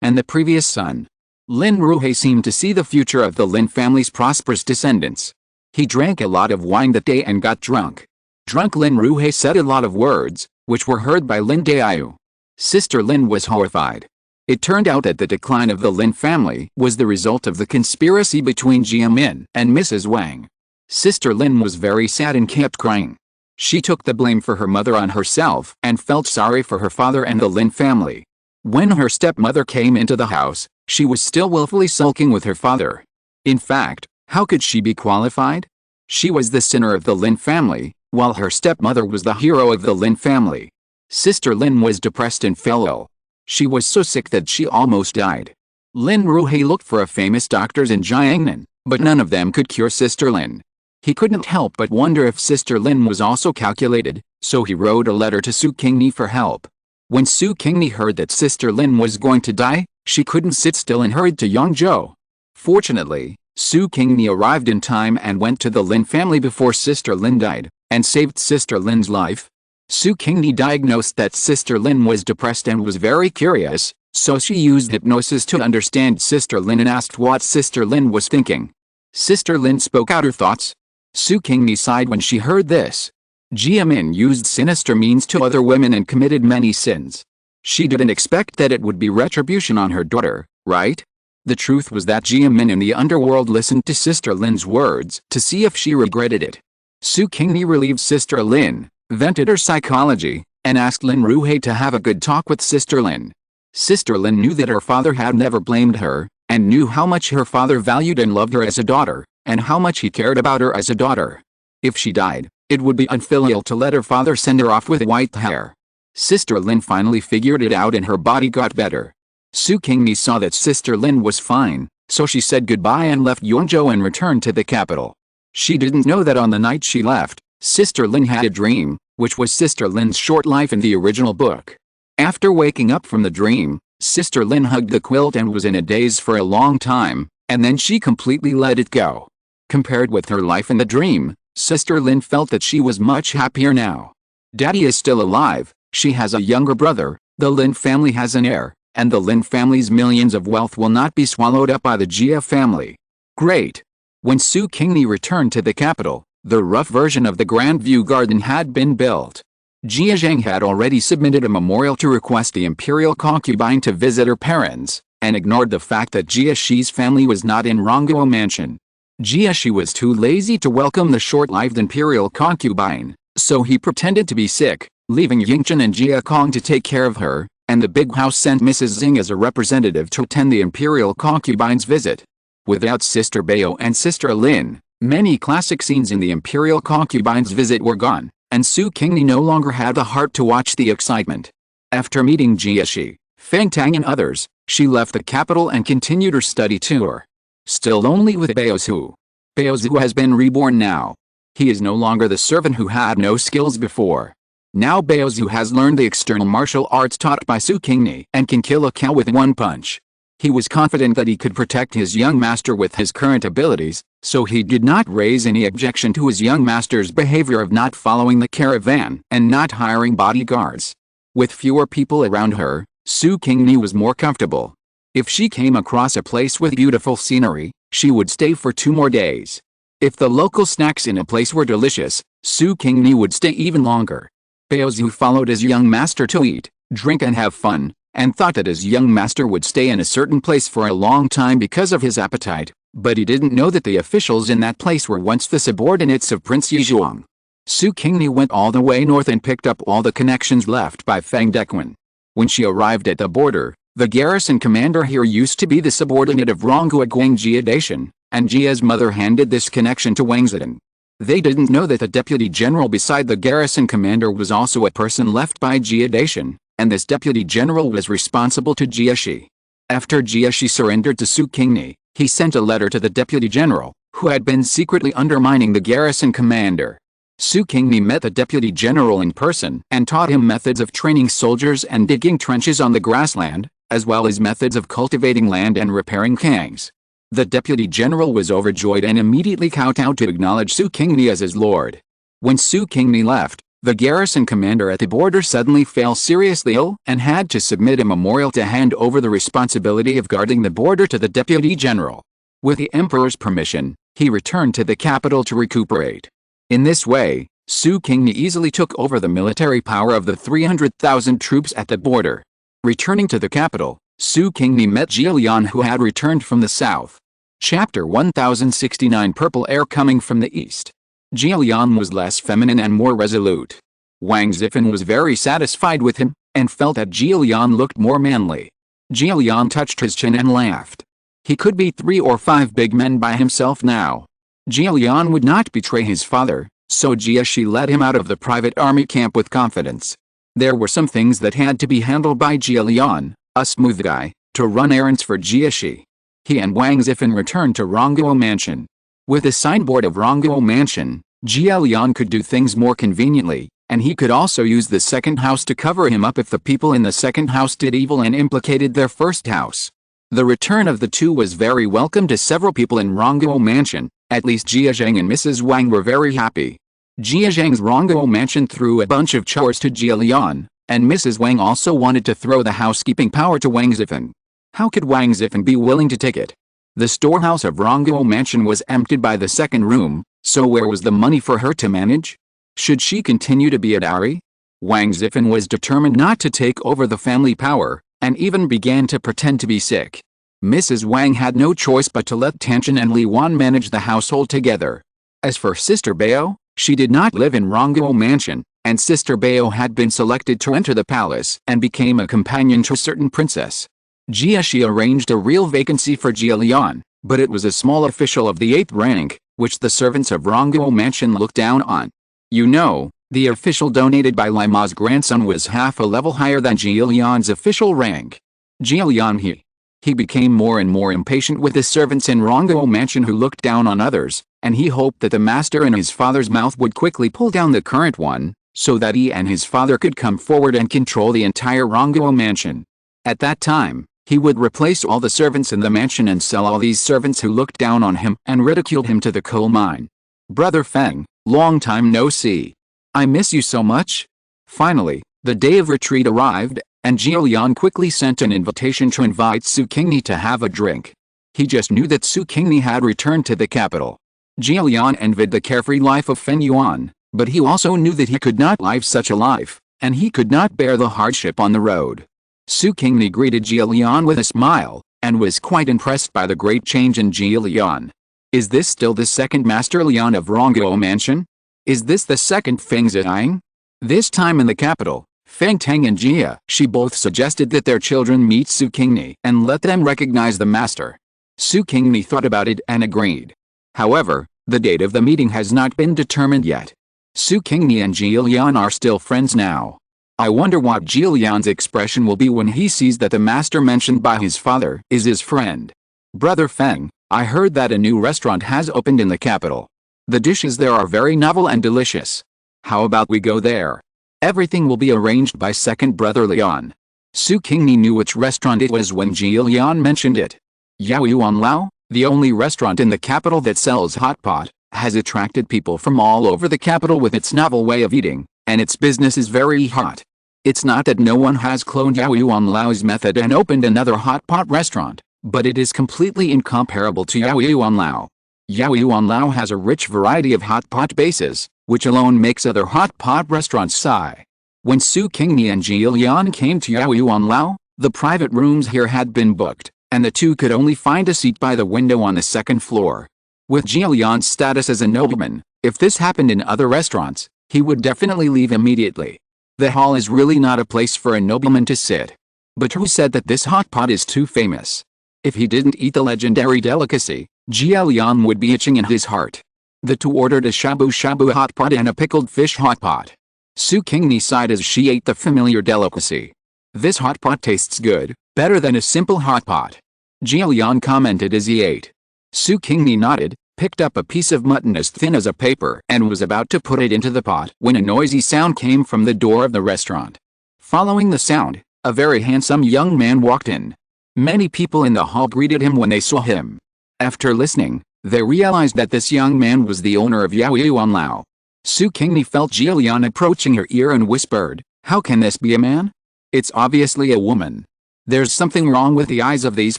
and the previous son. Lin Ruhe seemed to see the future of the Lin family's prosperous descendants. He drank a lot of wine that day and got drunk. Drunk Lin Ruhe said a lot of words, which were heard by Lin Daiyu. Sister Lin was horrified. It turned out that the decline of the Lin family was the result of the conspiracy between Jia Min and Mrs. Wang. Sister Lin was very sad and kept crying. She took the blame for her mother on herself and felt sorry for her father and the Lin family. When her stepmother came into the house, She was still willfully sulking with her father. In fact, how could she be qualified? She was the sinner of the Lin family, while her stepmother was the hero of the Lin family. Sister Lin was depressed and fell ill. She was so sick that she almost died. Lin Ruhe looked for famous doctors in Jiangnan, but none of them could cure Sister Lin. He couldn't help but wonder if Sister Lin was also calculated, so he wrote a letter to Su Qingni for help. When Su Qingni heard that Sister Lin was going to die, she couldn't sit still and hurried to Yangzhou. Fortunately, Su Qingni arrived in time and went to the Lin family before Sister Lin died, and saved Sister Lin's life. Su Qingni diagnosed that Sister Lin was depressed and was very curious, so she used hypnosis to understand Sister Lin and asked what Sister Lin was thinking. Sister Lin spoke out her thoughts. Su Qingni sighed when she heard this. Jia Min used sinister means to other women and committed many sins. She didn't expect that it would be retribution on her daughter, right? The truth was that Jia Min in the underworld listened to Sister Lin's words to see if she regretted it. Su Qingni relieved Sister Lin, vented her psychology, and asked Lin Ruhe to have a good talk with Sister Lin. Sister Lin knew that her father had never blamed her, and knew how much her father valued and loved her as a daughter, and how much he cared about her as a daughter. If she died, it would be unfilial to let her father send her off with white hair. Sister Lin finally figured it out and her body got better. Su Qingni saw that Sister Lin was fine, so she said goodbye and left Yangzhou and returned to the capital. She didn't know that on the night she left, Sister Lin had a dream, which was Sister Lin's short life in the original book. After waking up from the dream, Sister Lin hugged the quilt and was in a daze for a long time, and then she completely let it go. Compared with her life in the dream, Sister Lin felt that she was much happier now. Daddy is still alive, she has a younger brother, the Lin family has an heir, and the Lin family's millions of wealth will not be swallowed up by the Jia family. Great! When Su Qingni returned to the capital, the rough version of the Grand View Garden had been built. Jia Zhang had already submitted a memorial to request the imperial concubine to visit her parents, and ignored the fact that Jia Shi's family was not in Rongguo Mansion. Jia Shi was too lazy to welcome the short-lived imperial concubine, so he pretended to be sick, leaving Yingchen and Jia Kong to take care of her, and the big house sent Mrs. Xing as a representative to attend the imperial concubine's visit. Without Sister Bao and Sister Lin, many classic scenes in the imperial concubine's visit were gone, and Su Qingni no longer had the heart to watch the excitement. After meeting Jia Shi, Feng Tang and others, she left the capital and continued her study tour. Still lonely with Baozu. Baozu has been reborn now. He is no longer the servant who had no skills before. Now Baozu has learned the external martial arts taught by Su Qingni and can kill a cow with one punch. He was confident that he could protect his young master with his current abilities, so he did not raise any objection to his young master's behavior of not following the caravan and not hiring bodyguards. With fewer people around her, Su Qingni was more comfortable. If she came across a place with beautiful scenery, she would stay for 2 more days. If the local snacks in a place were delicious, Su Qingni would stay even longer. Baozu followed his young master to eat, drink and have fun, and thought that his young master would stay in a certain place for a long time because of his appetite, but he didn't know that the officials in that place were once the subordinates of Prince Yizhuang. Su Qingni went all the way north and picked up all the connections left by Fang Dequan. When she arrived at the border, the garrison commander here used to be the subordinate of Rongguo Guang Jia Daishan, and Jia's mother handed this connection to Wang Zidan. They didn't know that the deputy general beside the garrison commander was also a person left by Jia Daishan, and this deputy general was responsible to Jia Shi. After Jia Shi surrendered to Su Qingni, he sent a letter to the deputy general, who had been secretly undermining the garrison commander. Su Qingni met the deputy general in person and taught him methods of training soldiers and digging trenches on the grassland, as well as methods of cultivating land and repairing kangs. The deputy general was overjoyed and immediately kowtowed to acknowledge Su Qingni as his lord. When Su Qingni left, the garrison commander at the border suddenly fell seriously ill and had to submit a memorial to hand over the responsibility of guarding the border to the deputy general. With the emperor's permission, he returned to the capital to recuperate. In this way, Su Qingni easily took over the military power of the 300,000 troops at the border. Returning to the capital, Su Qingni met Jia Lian, who had returned from the south. Chapter 1069. Purple air coming from the east. Jia Lian was less feminine and more resolute. Wang Zifan was very satisfied with him, and felt that Jia Lian looked more manly. Jia touched his chin and laughed. He could beat 3 or 5 big men by himself now. Jia would not betray his father, so Jia led him out of the private army camp with confidence. There were some things that had to be handled by Jia, a smooth guy, to run errands for Jia. He and Wang Zifan returned to Rongguo Mansion. With the signboard of Rongguo Mansion, Jia could do things more conveniently, and he could also use the second house to cover him up if the people in the second house did evil and implicated their first house. The return of the two was very welcome to several people in Rongguo Mansion. At least Jia and Mrs. Wang were very happy. Jia's Rongguo Mansion threw a bunch of chores to Jia, and Mrs. Wang also wanted to throw the housekeeping power to Wang Zifan. How could Wang Zifan be willing to take it? The storehouse of Rongguo Mansion was emptied by the second room, so where was the money for her to manage? Should she continue to be a dowry? Wang Zifan was determined not to take over the family power, and even began to pretend to be sick. Mrs. Wang had no choice but to let Tanshan and Li Wan manage the household together. As for Sister Bao, she did not live in Rongguo Mansion, and Sister Bao had been selected to enter the palace and became a companion to a certain princess. Jia arranged a real vacancy for Jia, but it was a small official of the 8th rank, which the servants of Rongguo Mansion looked down on. You know, the official donated by Lai Ma's grandson was half a level higher than Jia's official rank. He became more and more impatient with the servants in Rongguo Mansion who looked down on others, and he hoped that the master in his father's mouth would quickly pull down the current one, so that he and his father could come forward and control the entire Rongguo Mansion. At that time, he would replace all the servants in the mansion and sell all these servants who looked down on him and ridiculed him to the coal mine. Brother Feng, long time no see. I miss you so much. Finally, the day of retreat arrived, and Jia quickly sent an invitation to invite Su Qingni to have a drink. He just knew that Su Qingni had returned to the capital. Jia envied the carefree life of Feng Yuan, but he also knew that he could not live such a life, and he could not bear the hardship on the road. Su Qingni greeted Jia with a smile, and was quite impressed by the great change in Jia. Is this still the second Master Lian of Rongguo Mansion? Is this the second Feng Ziyang? This time in the capital, Feng Teng and Jia both suggested that their children meet Su Qingni and let them recognize the master. Su Qingni thought about it and agreed. However, the date of the meeting has not been determined yet. Su Qingni and Jia are still friends now. I wonder what Jilian's expression will be when he sees that the master mentioned by his father is his friend. Brother Feng, I heard that a new restaurant has opened in the capital. The dishes there are very novel and delicious. How about we go there? Everything will be arranged by second brother Lian. Su Qingni knew which restaurant it was when Jilian mentioned it. Yaoyuan Lao, the only restaurant in the capital that sells hot pot, has attracted people from all over the capital with its novel way of eating, and its business is very hot. It's not that no one has cloned Yaoyuan Lao's method and opened another hot pot restaurant, but it is completely incomparable to Yaoyuan Lao. Yaoyuan Lao has a rich variety of hot pot bases, which alone makes other hot pot restaurants sigh. When Su Qingni and Jilian came to Yaoyuan Lao, the private rooms here had been booked, and the two could only find a seat by the window on the second floor. With Jilian's status as a nobleman, if this happened in other restaurants, he would definitely leave immediately. The hall is really not a place for a nobleman to sit. But who said that this hot pot is too famous? If he didn't eat the legendary delicacy, Jilian would be itching in his heart. The two ordered a shabu-shabu hot pot and a pickled fish hot pot. Su Qingni sighed as she ate the familiar delicacy. This hot pot tastes good, better than a simple hot pot. Jilian commented as he ate. Su Qingni nodded, picked up a piece of mutton as thin as a paper and was about to put it into the pot when a noisy sound came from the door of the restaurant. Following the sound, a very handsome young man walked in. Many people in the hall greeted him when they saw him. After listening, they realized that this young man was the owner of Yaoyuan Lao. Su Qingni felt Jilian approaching her ear and whispered, "How can this be a man? It's obviously a woman. There's something wrong with the eyes of these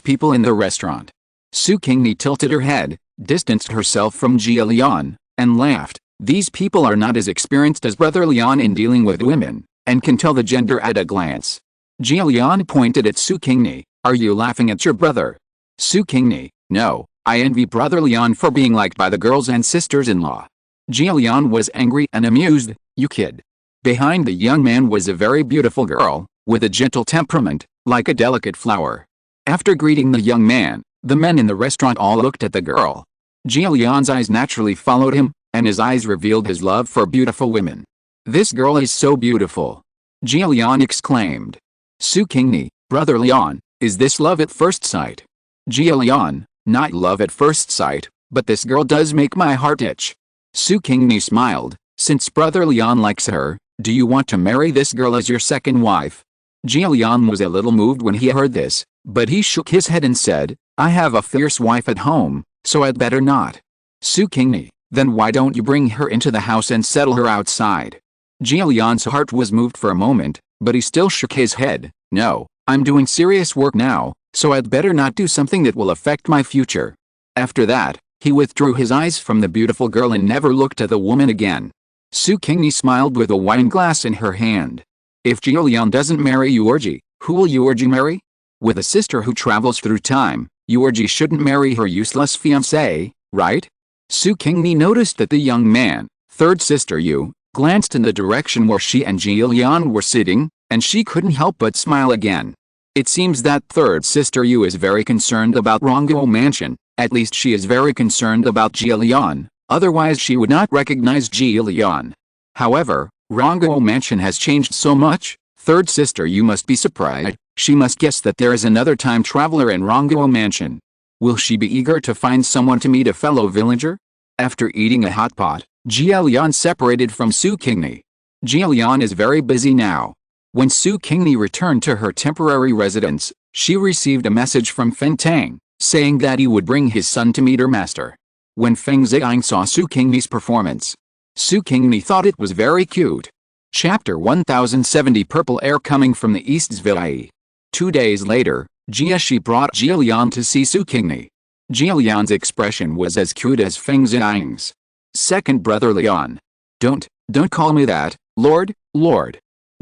people in the restaurant." Su Qingni tilted her head, distanced herself from Jilian, and laughed. These people are not as experienced as Brother Lian in dealing with women, and can tell the gender at a glance. Jilian pointed at Su Qingni. "Are you laughing at your brother?" Su Qingni, "No, I envy Brother Lian for being liked by the girls and sisters-in-law." Jilian was angry and amused. "You kid." Behind the young man was a very beautiful girl, with a gentle temperament, like a delicate flower. After greeting the young man, the men in the restaurant all looked at the girl. Jilian's eyes naturally followed him, and his eyes revealed his love for beautiful women. "This girl is so beautiful!" Jilian exclaimed. "Su Qingni, brother Lian, is this love at first sight?" Jilian, "Not love at first sight, but this girl does make my heart itch." Su Qingni smiled. "Since brother Lian likes her, do you want to marry this girl as your second wife?" Jilian was a little moved when he heard this, but he shook his head and said, "I have a fierce wife at home, so I'd better not." "Su Qingni, then why don't you bring her into the house and settle her outside?" Jilian's heart was moved for a moment, but he still shook his head. "No, I'm doing serious work now, so I'd better not do something that will affect my future." After that, he withdrew his eyes from the beautiful girl and never looked at the woman again. Su Qingni smiled with a wine glass in her hand. "If Jilian doesn't marry Yuerji, who will Yuerji marry? With a sister who travels through time, Yuerji shouldn't marry her useless fiancé, right?" Su Qingni noticed that the young man, third sister Yu, glanced in the direction where she and Jilian were sitting, and she couldn't help but smile again. It seems that third sister Yu is very concerned about Rongguo Mansion, at least she is very concerned about Jilian, otherwise she would not recognize Jilian. However, Rongguo Mansion has changed so much, third sister Yu must be surprised, she must guess that there is another time traveler in Rongguo Mansion. Will she be eager to find someone to meet a fellow villager? After eating a hot pot, Jilian separated from Su Qingni. Jilian is very busy now. When Su Qingni returned to her temporary residence, she received a message from Feng Tang, saying that he would bring his son to meet her master. When Feng Ziyang saw Su Qingni's performance, Su Qingni thought it was very cute. Chapter 1070 Purple air coming from the East's Valley. 2 days later, Jieshi brought Jilian to see Su Qingni. Jilian's expression was as cute as Feng Ziyang's. "Second brother Lian. Don't call me that, Lord."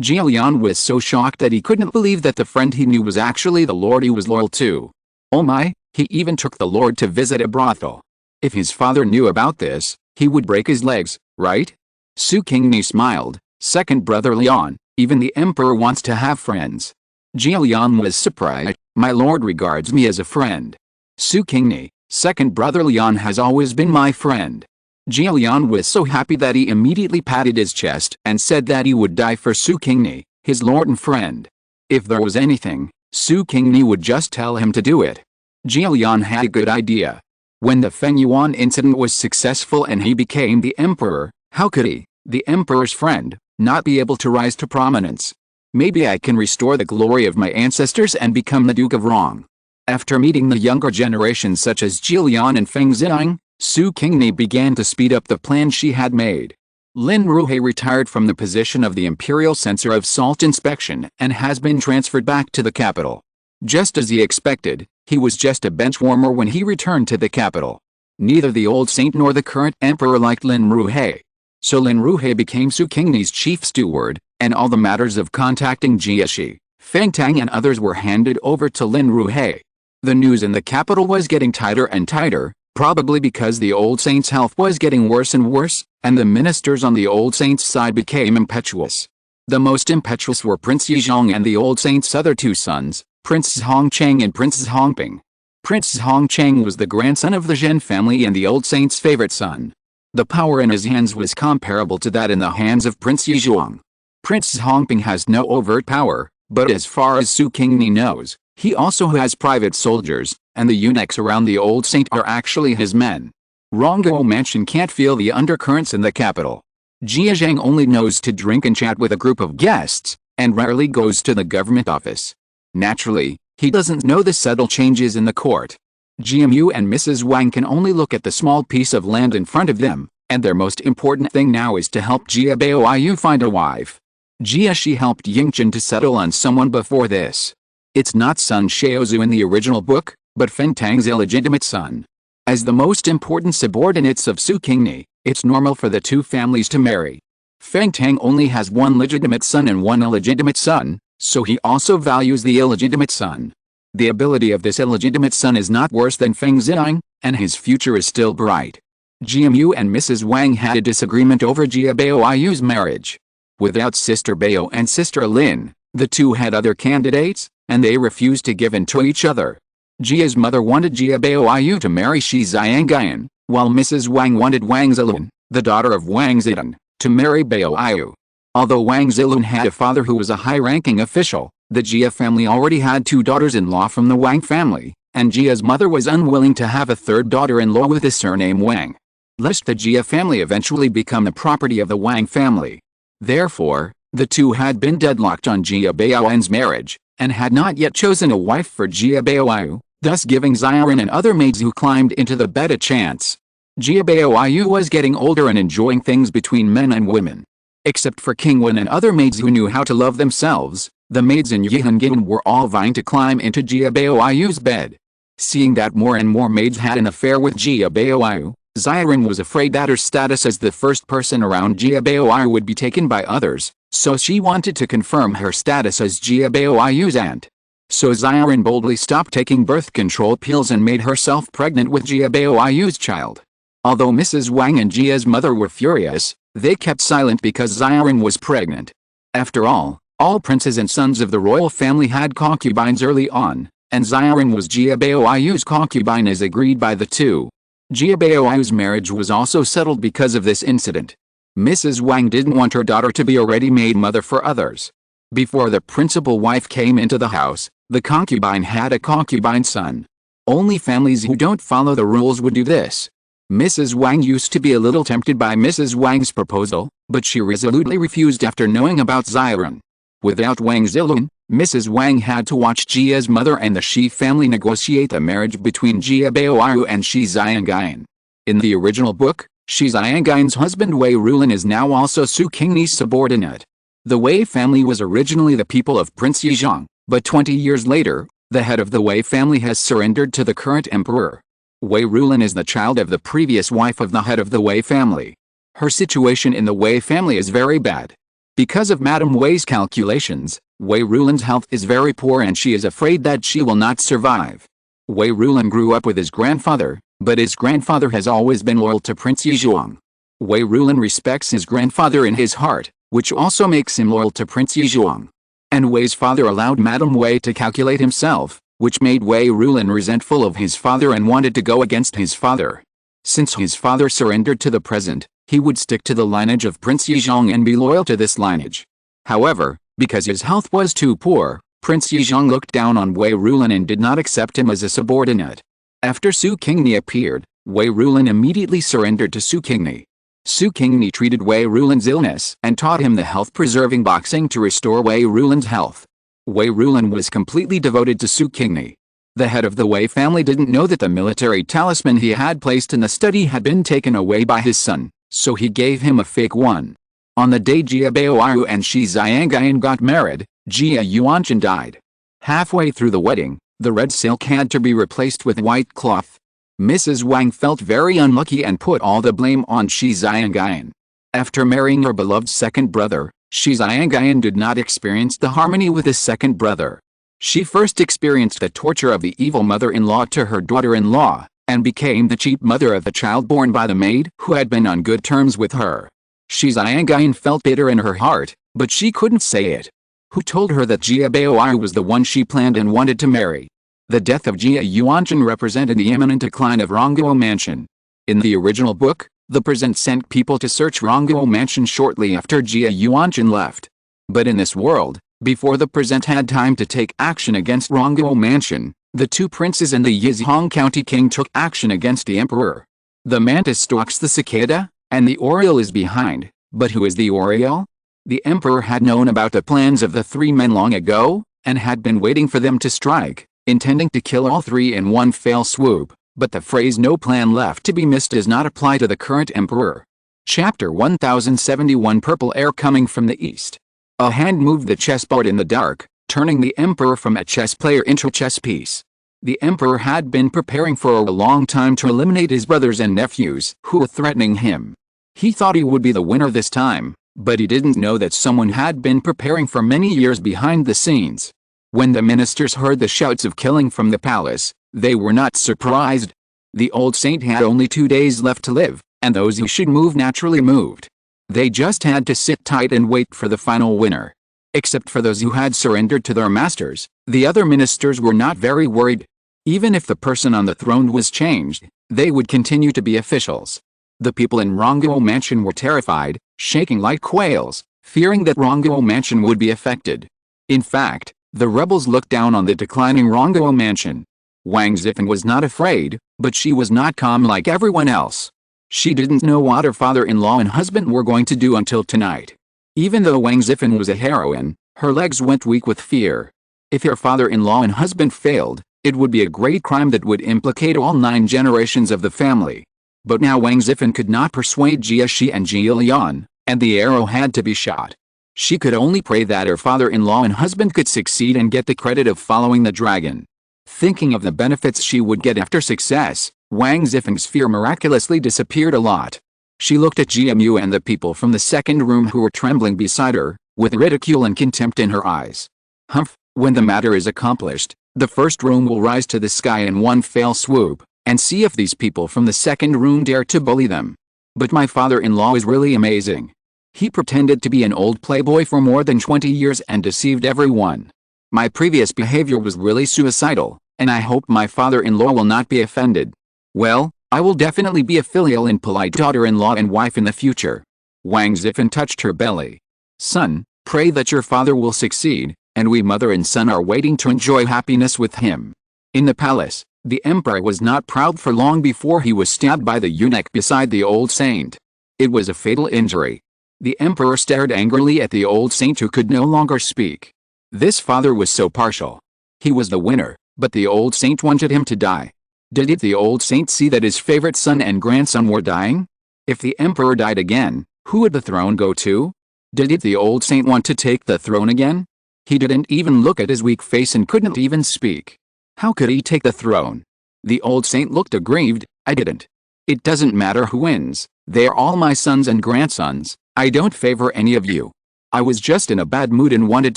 Jilian was so shocked that he couldn't believe that the friend he knew was actually the Lord he was loyal to. Oh my, he even took the Lord to visit a brothel. If his father knew about this, he would break his legs, right? Su Qingni smiled. "Second brother Lian, even the emperor wants to have friends." Jilian was surprised. "My lord regards me as a friend." Su Qingni, "Second brother Lian has always been my friend." Jilian was so happy that he immediately patted his chest and said that he would die for Su Qingni, his lord and friend. If there was anything, Su Qingni would just tell him to do it. Jilian had a good idea. When the Feng Yuan incident was successful and he became the emperor, how could he, the emperor's friend, not be able to rise to prominence? Maybe I can restore the glory of my ancestors and become the Duke of Rong. After meeting the younger generation such as Jilian and Feng Ziyang, Su Qingni began to speed up the plan she had made. Lin Ruhe retired from the position of the Imperial Censor of Salt Inspection and has been transferred back to the capital. Just as he expected, he was just a benchwarmer when he returned to the capital. Neither the old saint nor the current emperor liked Lin Ruhe. So Lin Ruhe became Su Qingni's chief steward, and all the matters of contacting Jieshi, Feng Tang and others were handed over to Lin Ruhe. The news in the capital was getting tighter and tighter, probably because the old saint's health was getting worse and worse, and the ministers on the old saint's side became impetuous. The most impetuous were Prince Yizhong and the old saint's other 2 sons, Prince Hongcheng and Princess Hongping. Prince Hongcheng was the grandson of the Zhen family and the old saint's favorite son. The power in his hands was comparable to that in the hands of Prince Yizhong. Prince Hongping has no overt power, but as far as Su Qingni knows, he also has private soldiers, and the eunuchs around the old saint are actually his men. Rongguo Mansion can't feel the undercurrents in the capital. Jia Zhang only knows to drink and chat with a group of guests, and rarely goes to the government office. Naturally, he doesn't know the subtle changes in the court. GMU and Mrs. Wang can only look at the small piece of land in front of them, and their most important thing now is to help Jia Baoyu find a wife. Jieshi helped Yingchen to settle on someone before this. It's not Sun Shaozu in the original book, but Feng Tang's illegitimate son. As the most important subordinates of Su Qingni, it's normal for the 2 families to marry. Feng Tang only has 1 legitimate son and 1 illegitimate son, so he also values the illegitimate son. The ability of this illegitimate son is not worse than Feng Ziyang, and his future is still bright. GMU and Mrs. Wang had a disagreement over Jia Baoyu's marriage. Without Sister Bao and Sister Lin, the 2 had other candidates, and they refused to give in to each other. Jia's mother wanted Jia Baoyu to marry Shi Xiangayan, while Mrs. Wang wanted Wang Zilun, the daughter of Wang Zidan, to marry Baoyu. Although Wang Zilun had a father who was a high-ranking official, the Jia family already had 2 daughters-in-law from the Wang family, and Jia's mother was unwilling to have a 3rd daughter-in-law with the surname Wang, lest the Jia family eventually become the property of the Wang family. Therefore, the two had been deadlocked on Jia Baoyan's marriage, and had not yet chosen a wife for Jia Baoyu, thus giving Xiren and other maids who climbed into the bed a chance. Jia Baoyu was getting older and enjoying things between men and women. Except for King Wen and other maids who knew how to love themselves, the maids in Yihangin were all vying to climb into Jia Baoyu's bed. Seeing that more and more maids had an affair with Jia Baoyu, Xiren was afraid that her status as the first person around Jia Baoyu would be taken by others, so she wanted to confirm her status as Jia Baoyu's aunt. So Xiren boldly stopped taking birth control pills and made herself pregnant with Jia Baoyu's child. Although Mrs. Wang and Jia's mother were furious, they kept silent because Xiren was pregnant. After all princes and sons of the royal family had concubines early on, and Xiren was Jia Baoyu's concubine as agreed by the two. Jia Baoyu's marriage was also settled because of this incident. Mrs. Wang didn't want her daughter to be a ready-made mother for others. Before the principal wife came into the house, the concubine had a concubine son. Only families who don't follow the rules would do this. Mrs. Wang used to be a little tempted by Mrs. Wang's proposal, but she resolutely refused after knowing about Xiren. Without Wang Zilun, Mrs. Wang had to watch Jia's mother and the Shi family negotiate the marriage between Jia Baoyu and Shi Xiangayan. In the original book, Shi Xiangayan's husband Wei Rulin is now also Su Qingni's subordinate. The Wei family was originally the people of Prince Yizhang, but 20 years later, the head of the Wei family has surrendered to the current emperor. Wei Rulin is the child of the previous wife of the head of the Wei family. Her situation in the Wei family is very bad. Because of Madame Wei's calculations, Wei Rulin's health is very poor and she is afraid that she will not survive. Wei Rulin grew up with his grandfather, but his grandfather has always been loyal to Prince Yizhuang. Wei Rulin respects his grandfather in his heart, which also makes him loyal to Prince Yizhuang. And Wei's father allowed Madame Wei to calculate himself, which made Wei Rulin resentful of his father and wanted to go against his father. Since his father surrendered to the present, he would stick to the lineage of Prince Yizhuang and be loyal to this lineage. However, because his health was too poor, Prince Yizhuang looked down on Wei Rulin and did not accept him as a subordinate. After Su Qingni appeared, Wei Rulin immediately surrendered to Su Qingni. Su Qingni treated Wei Rulin's illness and taught him the health-preserving boxing to restore Wei Rulin's health. Wei Rulin was completely devoted to Su Qingni. The head of the Wei family didn't know that the military talisman he had placed in the study had been taken away by his son, so he gave him a fake one. On the day Jia Baoyu and Shi Xiangayan got married, Jia Yuanqin died. Halfway through the wedding, the red silk had to be replaced with white cloth. Mrs. Wang felt very unlucky and put all the blame on Shi Xiangayan. After marrying her beloved second brother, Shi Xiangayan did not experience the harmony with his second brother. She first experienced the torture of the evil mother-in-law to her daughter-in-law, and became the cheap mother of the child born by the maid who had been on good terms with her. Shi Xiangayan felt bitter in her heart, but she couldn't say it. Who told her that Jia Baoyu was the one she planned and wanted to marry? The death of Jia Yuanqin represented the imminent decline of Rongguo Mansion. In the original book, the present sent people to search Rongguo Mansion shortly after Jia Yuanqin left. But in this world, before the present had time to take action against Rongguo Mansion, the two princes and the Yizhang County king took action against the emperor. The mantis stalks the cicada, and the oriole is behind. But who is the oriole? The emperor had known about the plans of the three men long ago, and had been waiting for them to strike, intending to kill all three in one fell swoop. But the phrase "no plan left to be missed" does not apply to the current emperor. Chapter 1071. Purple air coming from the east. A hand moved the chessboard in the dark, turning the emperor from a chess player into a chess piece. The emperor had been preparing for a long time to eliminate his brothers and nephews who were threatening him. He thought he would be the winner this time, but he didn't know that someone had been preparing for many years behind the scenes. When the ministers heard the shouts of killing from the palace, they were not surprised. The old saint had only 2 days left to live, and those who should move naturally moved. They just had to sit tight and wait for the final winner. Except for those who had surrendered to their masters, the other ministers were not very worried. Even if the person on the throne was changed, they would continue to be officials. The people in Rongguo Mansion were terrified, shaking like quails, fearing that Rongguo Mansion would be affected. In fact, the rebels looked down on the declining Rongguo Mansion. Wang Zifeng was not afraid, but she was not calm like everyone else. She didn't know what her father-in-law and husband were going to do until tonight. Even though Wang Zifeng was a heroine, her legs went weak with fear. If her father-in-law and husband failed, it would be a great crime that would implicate all 9 generations of the family. But now Wang Zifeng could not persuade Jia Shi and Jia Lian, and the arrow had to be shot. She could only pray that her father-in-law and husband could succeed and get the credit of following the dragon. Thinking of the benefits she would get after success, Wang Zifeng's fear miraculously disappeared a lot. She looked at Jia Mu and the people from the second room who were trembling beside her, with ridicule and contempt in her eyes. Humph, when the matter is accomplished, the first room will rise to the sky in one fell swoop, and see if these people from the second room dare to bully them. But my father-in-law is really amazing. He pretended to be an old playboy for more than 20 years and deceived everyone. My previous behavior was really suicidal, and I hope my father-in-law will not be offended. Well, I will definitely be a filial and polite daughter-in-law and wife in the future. Wang Zifeng touched her belly. Son, pray that your father will succeed, and we mother and son are waiting to enjoy happiness with him. In the palace, the emperor was not proud for long before he was stabbed by the eunuch beside the old saint. It was a fatal injury. The emperor stared angrily at the old saint who could no longer speak. This father was so partial. He was the winner, but the old saint wanted him to die. Did the old saint see that his favorite son and grandson were dying? If the emperor died again, who would the throne go to? Did the old saint want to take the throne again? He didn't even look at his weak face and couldn't even speak. How could he take the throne? The old saint looked aggrieved. I didn't. It doesn't matter who wins. They're all my sons and grandsons. I don't favor any of you. I was just in a bad mood and wanted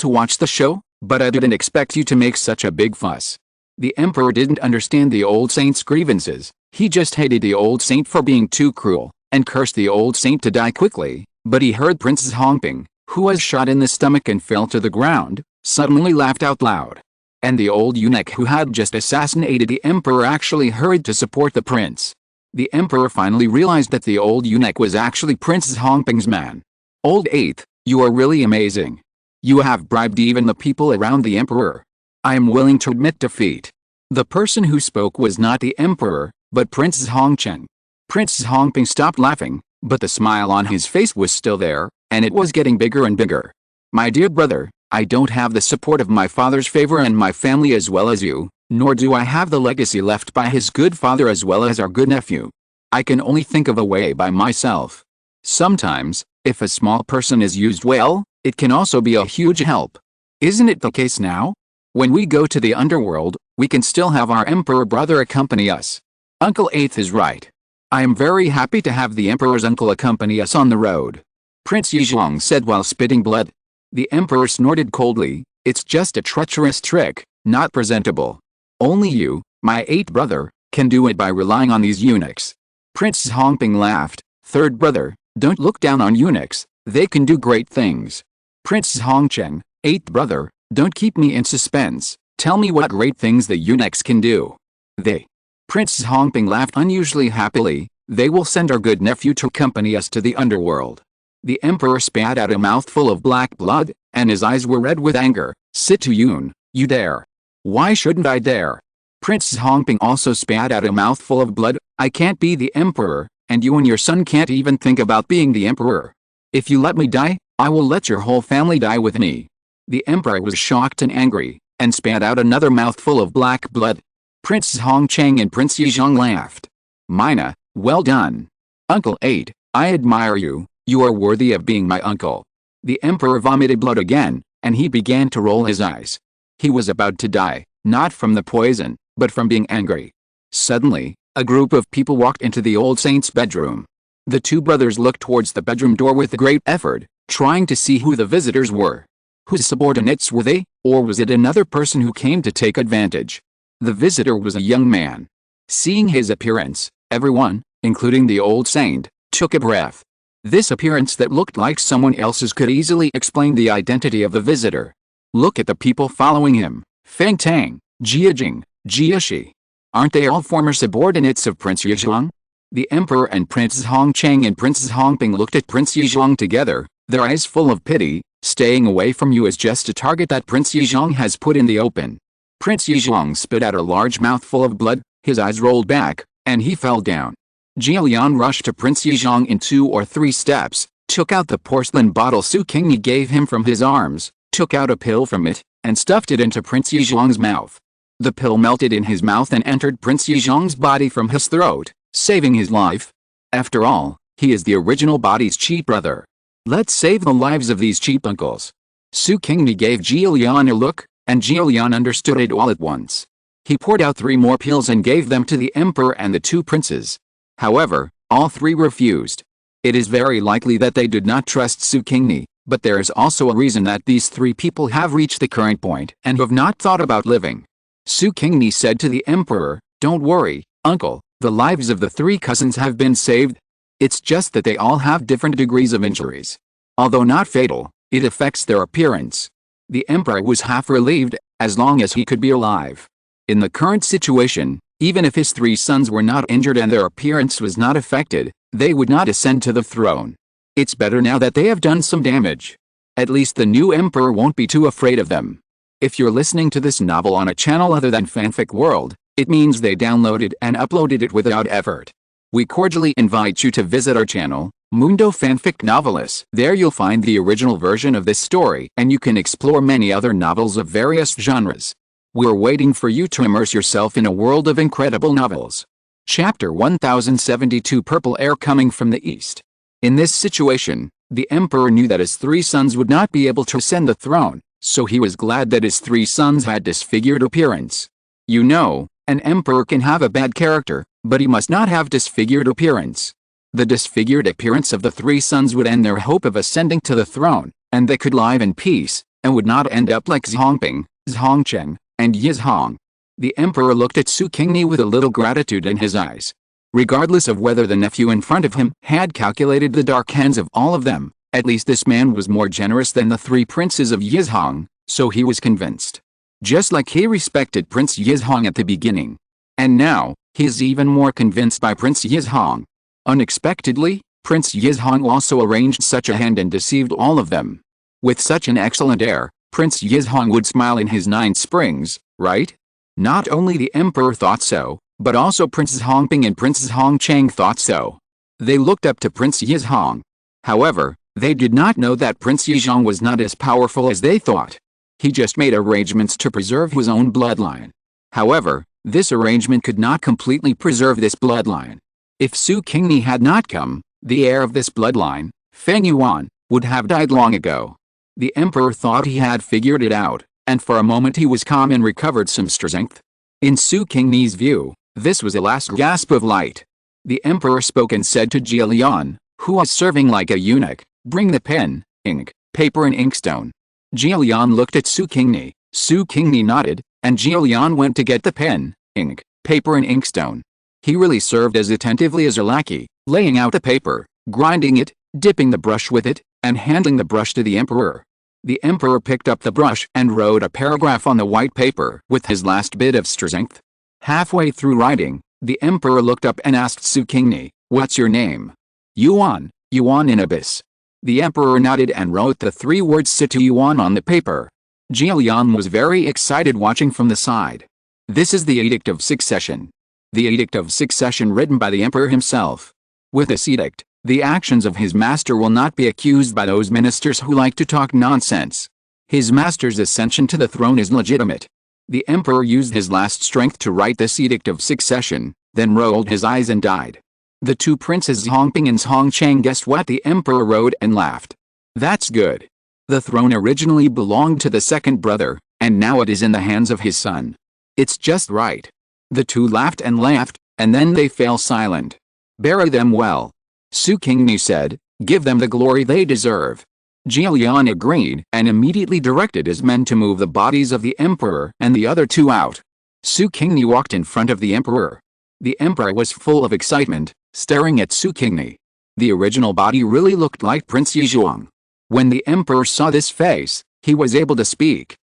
to watch the show, but I didn't expect you to make such a big fuss. The emperor didn't understand the old saint's grievances. He just hated the old saint for being too cruel, and cursed the old saint to die quickly. But he heard Princess Hongping, who was shot in the stomach and fell to the ground, suddenly laughed out loud. And the old eunuch who had just assassinated the emperor actually hurried to support the prince. The emperor finally realized that the old eunuch was actually Princess Hongping's man. Old Eighth, you are really amazing. You have bribed even the people around the emperor. I am willing to admit defeat. The person who spoke was not the emperor, but Princess Hongcheng. Princess Hongping stopped laughing, but the smile on his face was still there, and it was getting bigger and bigger. My dear brother, I don't have the support of my father's favor and my family as well as you, nor do I have the legacy left by his good father as well as our good nephew. I can only think of a way by myself. Sometimes, if a small person is used well, it can also be a huge help. Isn't it the case now? When we go to the underworld, we can still have our emperor brother accompany us. Uncle Eighth is right. I am very happy to have the emperor's uncle accompany us on the road. Prince Yizhuang said while spitting blood. The emperor snorted coldly. It's just a treacherous trick, not presentable. Only you, my eighth brother, can do it by relying on these eunuchs. Princess Hongping laughed. Third brother, don't look down on eunuchs, they can do great things. Princess Hongcheng, eighth brother, don't keep me in suspense, tell me what great things the eunuchs can do. They. Princess Hongping laughed unusually happily. They will send our good nephew to accompany us to the underworld. The emperor spat out a mouthful of black blood, and his eyes were red with anger. Situ Yun, you dare. Why shouldn't I dare? Princess Hongping also spat out a mouthful of blood. I can't be the emperor, and you and your son can't even think about being the emperor. If you let me die, I will let your whole family die with me. The emperor was shocked and angry, and spat out another mouthful of black blood. Princess Hongcheng and Prince Yizhuang laughed. Mina, well done. Uncle 8, I admire you, you are worthy of being my uncle. The emperor vomited blood again, and he began to roll his eyes. He was about to die, not from the poison, but from being angry. Suddenly, a group of people walked into the old saint's bedroom. The two brothers looked towards the bedroom door with great effort, trying to see who the visitors were. Whose subordinates were they, or was it another person who came to take advantage? The visitor was a young man. Seeing his appearance, everyone, including the old saint, took a breath. This appearance that looked like someone else's could easily explain the identity of the visitor. Look at the people following him. Feng Tang, Jia Jing, Jia Shi. Aren't they all former subordinates of Prince Yizhuang? The Emperor and Princess Hongcheng and Princess Hongping looked at Prince Yizhuang together, their eyes full of pity. Staying away from you is just a target that Prince Yizhuang has put in the open. Prince Yizhuang spit out a large mouthful of blood, his eyes rolled back, and he fell down. Jilian rushed to Prince Yizhuang in 2 or 3 steps, took out the porcelain bottle Su Qingni gave him from his arms, took out a pill from it, and stuffed it into Prince Yizhuang's mouth. The pill melted in his mouth and entered Prince Yizhuang's body from his throat, saving his life. After all, he is the original body's cheat brother. Let's save the lives of these cheap uncles. Su Qingni gave Jilian a look, and Jilian understood it all at once. He poured out 3 more pills and gave them to the emperor and the 2 princes. However, all 3 refused. It is very likely that they did not trust Su Qingni, but there is also a reason that these 3 people have reached the current point and have not thought about living. Su Qingni said to the emperor, "Don't worry, uncle, the lives of the 3 cousins have been saved. It's just that they all have different degrees of injuries. Although not fatal, it affects their appearance." The emperor was half relieved, as long as he could be alive. In the current situation, even if his 3 sons were not injured and their appearance was not affected, they would not ascend to the throne. It's better now that they have done some damage. At least the new emperor won't be too afraid of them. If you're listening to this novel on a channel other than Fanfic World, it means they downloaded and uploaded it without effort. We cordially invite you to visit our channel, Mundo Fanfic Novelists. There you'll find the original version of this story and you can explore many other novels of various genres. We're waiting for you to immerse yourself in a world of incredible novels. Chapter 1072 Purple Air Coming from the East. In this situation, the emperor knew that his 3 sons would not be able to ascend the throne, so he was glad that his 3 sons had disfigured appearance. You know, an emperor can have a bad character, but he must not have disfigured appearance. The disfigured appearance of the 3 sons would end their hope of ascending to the throne, and they could live in peace, and would not end up like Zhongping, Zhongcheng, and Yizhong. The emperor looked at Su Qingni with a little gratitude in his eyes. Regardless of whether the nephew in front of him had calculated the dark hands of all of them, at least this man was more generous than the 3 princes of Yizhong, so he was convinced. Just like he respected Prince Yizhong at the beginning. And now, he is even more convinced by Prince Yizhong. Unexpectedly, Prince Yizhong also arranged such a hand and deceived all of them. With such an excellent air, Prince Yizhong would smile in his 9 springs, right? Not only the emperor thought so, but also Princess Hongping and Princess Hongcheng thought so. They looked up to Prince Yizhong. However, they did not know that Prince Yizhong was not as powerful as they thought. He just made arrangements to preserve his own bloodline. However, this arrangement could not completely preserve this bloodline. If Su Qingni had not come, the heir of this bloodline, Feng Yuan, would have died long ago. The emperor thought he had figured it out, and for a moment he was calm and recovered some strength. In Su Qingni's view, this was a last gasp of light. The emperor spoke and said to Jilian, who was serving like a eunuch, "Bring the pen, ink, paper and inkstone." Jilian looked at Su Qingni, Su Qingni nodded, and Jilian went to get the pen, ink, paper and inkstone. He really served as attentively as a lackey, laying out the paper, grinding it, dipping the brush with it, and handing the brush to the emperor. The emperor picked up the brush and wrote a paragraph on the white paper with his last bit of strength. Halfway through writing, the emperor looked up and asked Su Qingni, "What's your name?" "Yuan, Yuan in Abyss." The emperor nodded and wrote the 3 words Situ Yuan on the paper. Jilian was very excited watching from the side. This is the Edict of Succession. The Edict of Succession written by the emperor himself. With this edict, the actions of his master will not be accused by those ministers who like to talk nonsense. His master's ascension to the throne is legitimate. The emperor used his last strength to write this Edict of Succession, then rolled his eyes and died. The 2 princes Hongping and Hongcheng guessed what the emperor wrote and laughed. That's good. The throne originally belonged to the second brother, and now it is in the hands of his son. It's just right. The 2 laughed, and then they fell silent. Bury them well. Su Qingni said, "Give them the glory they deserve." Jilian agreed and immediately directed his men to move the bodies of the emperor and the other 2 out. Su Qingni walked in front of the emperor. The emperor was full of excitement, staring at Su Qingni. The original body really looked like Prince Yizhuang. When the emperor saw this face, he was able to speak.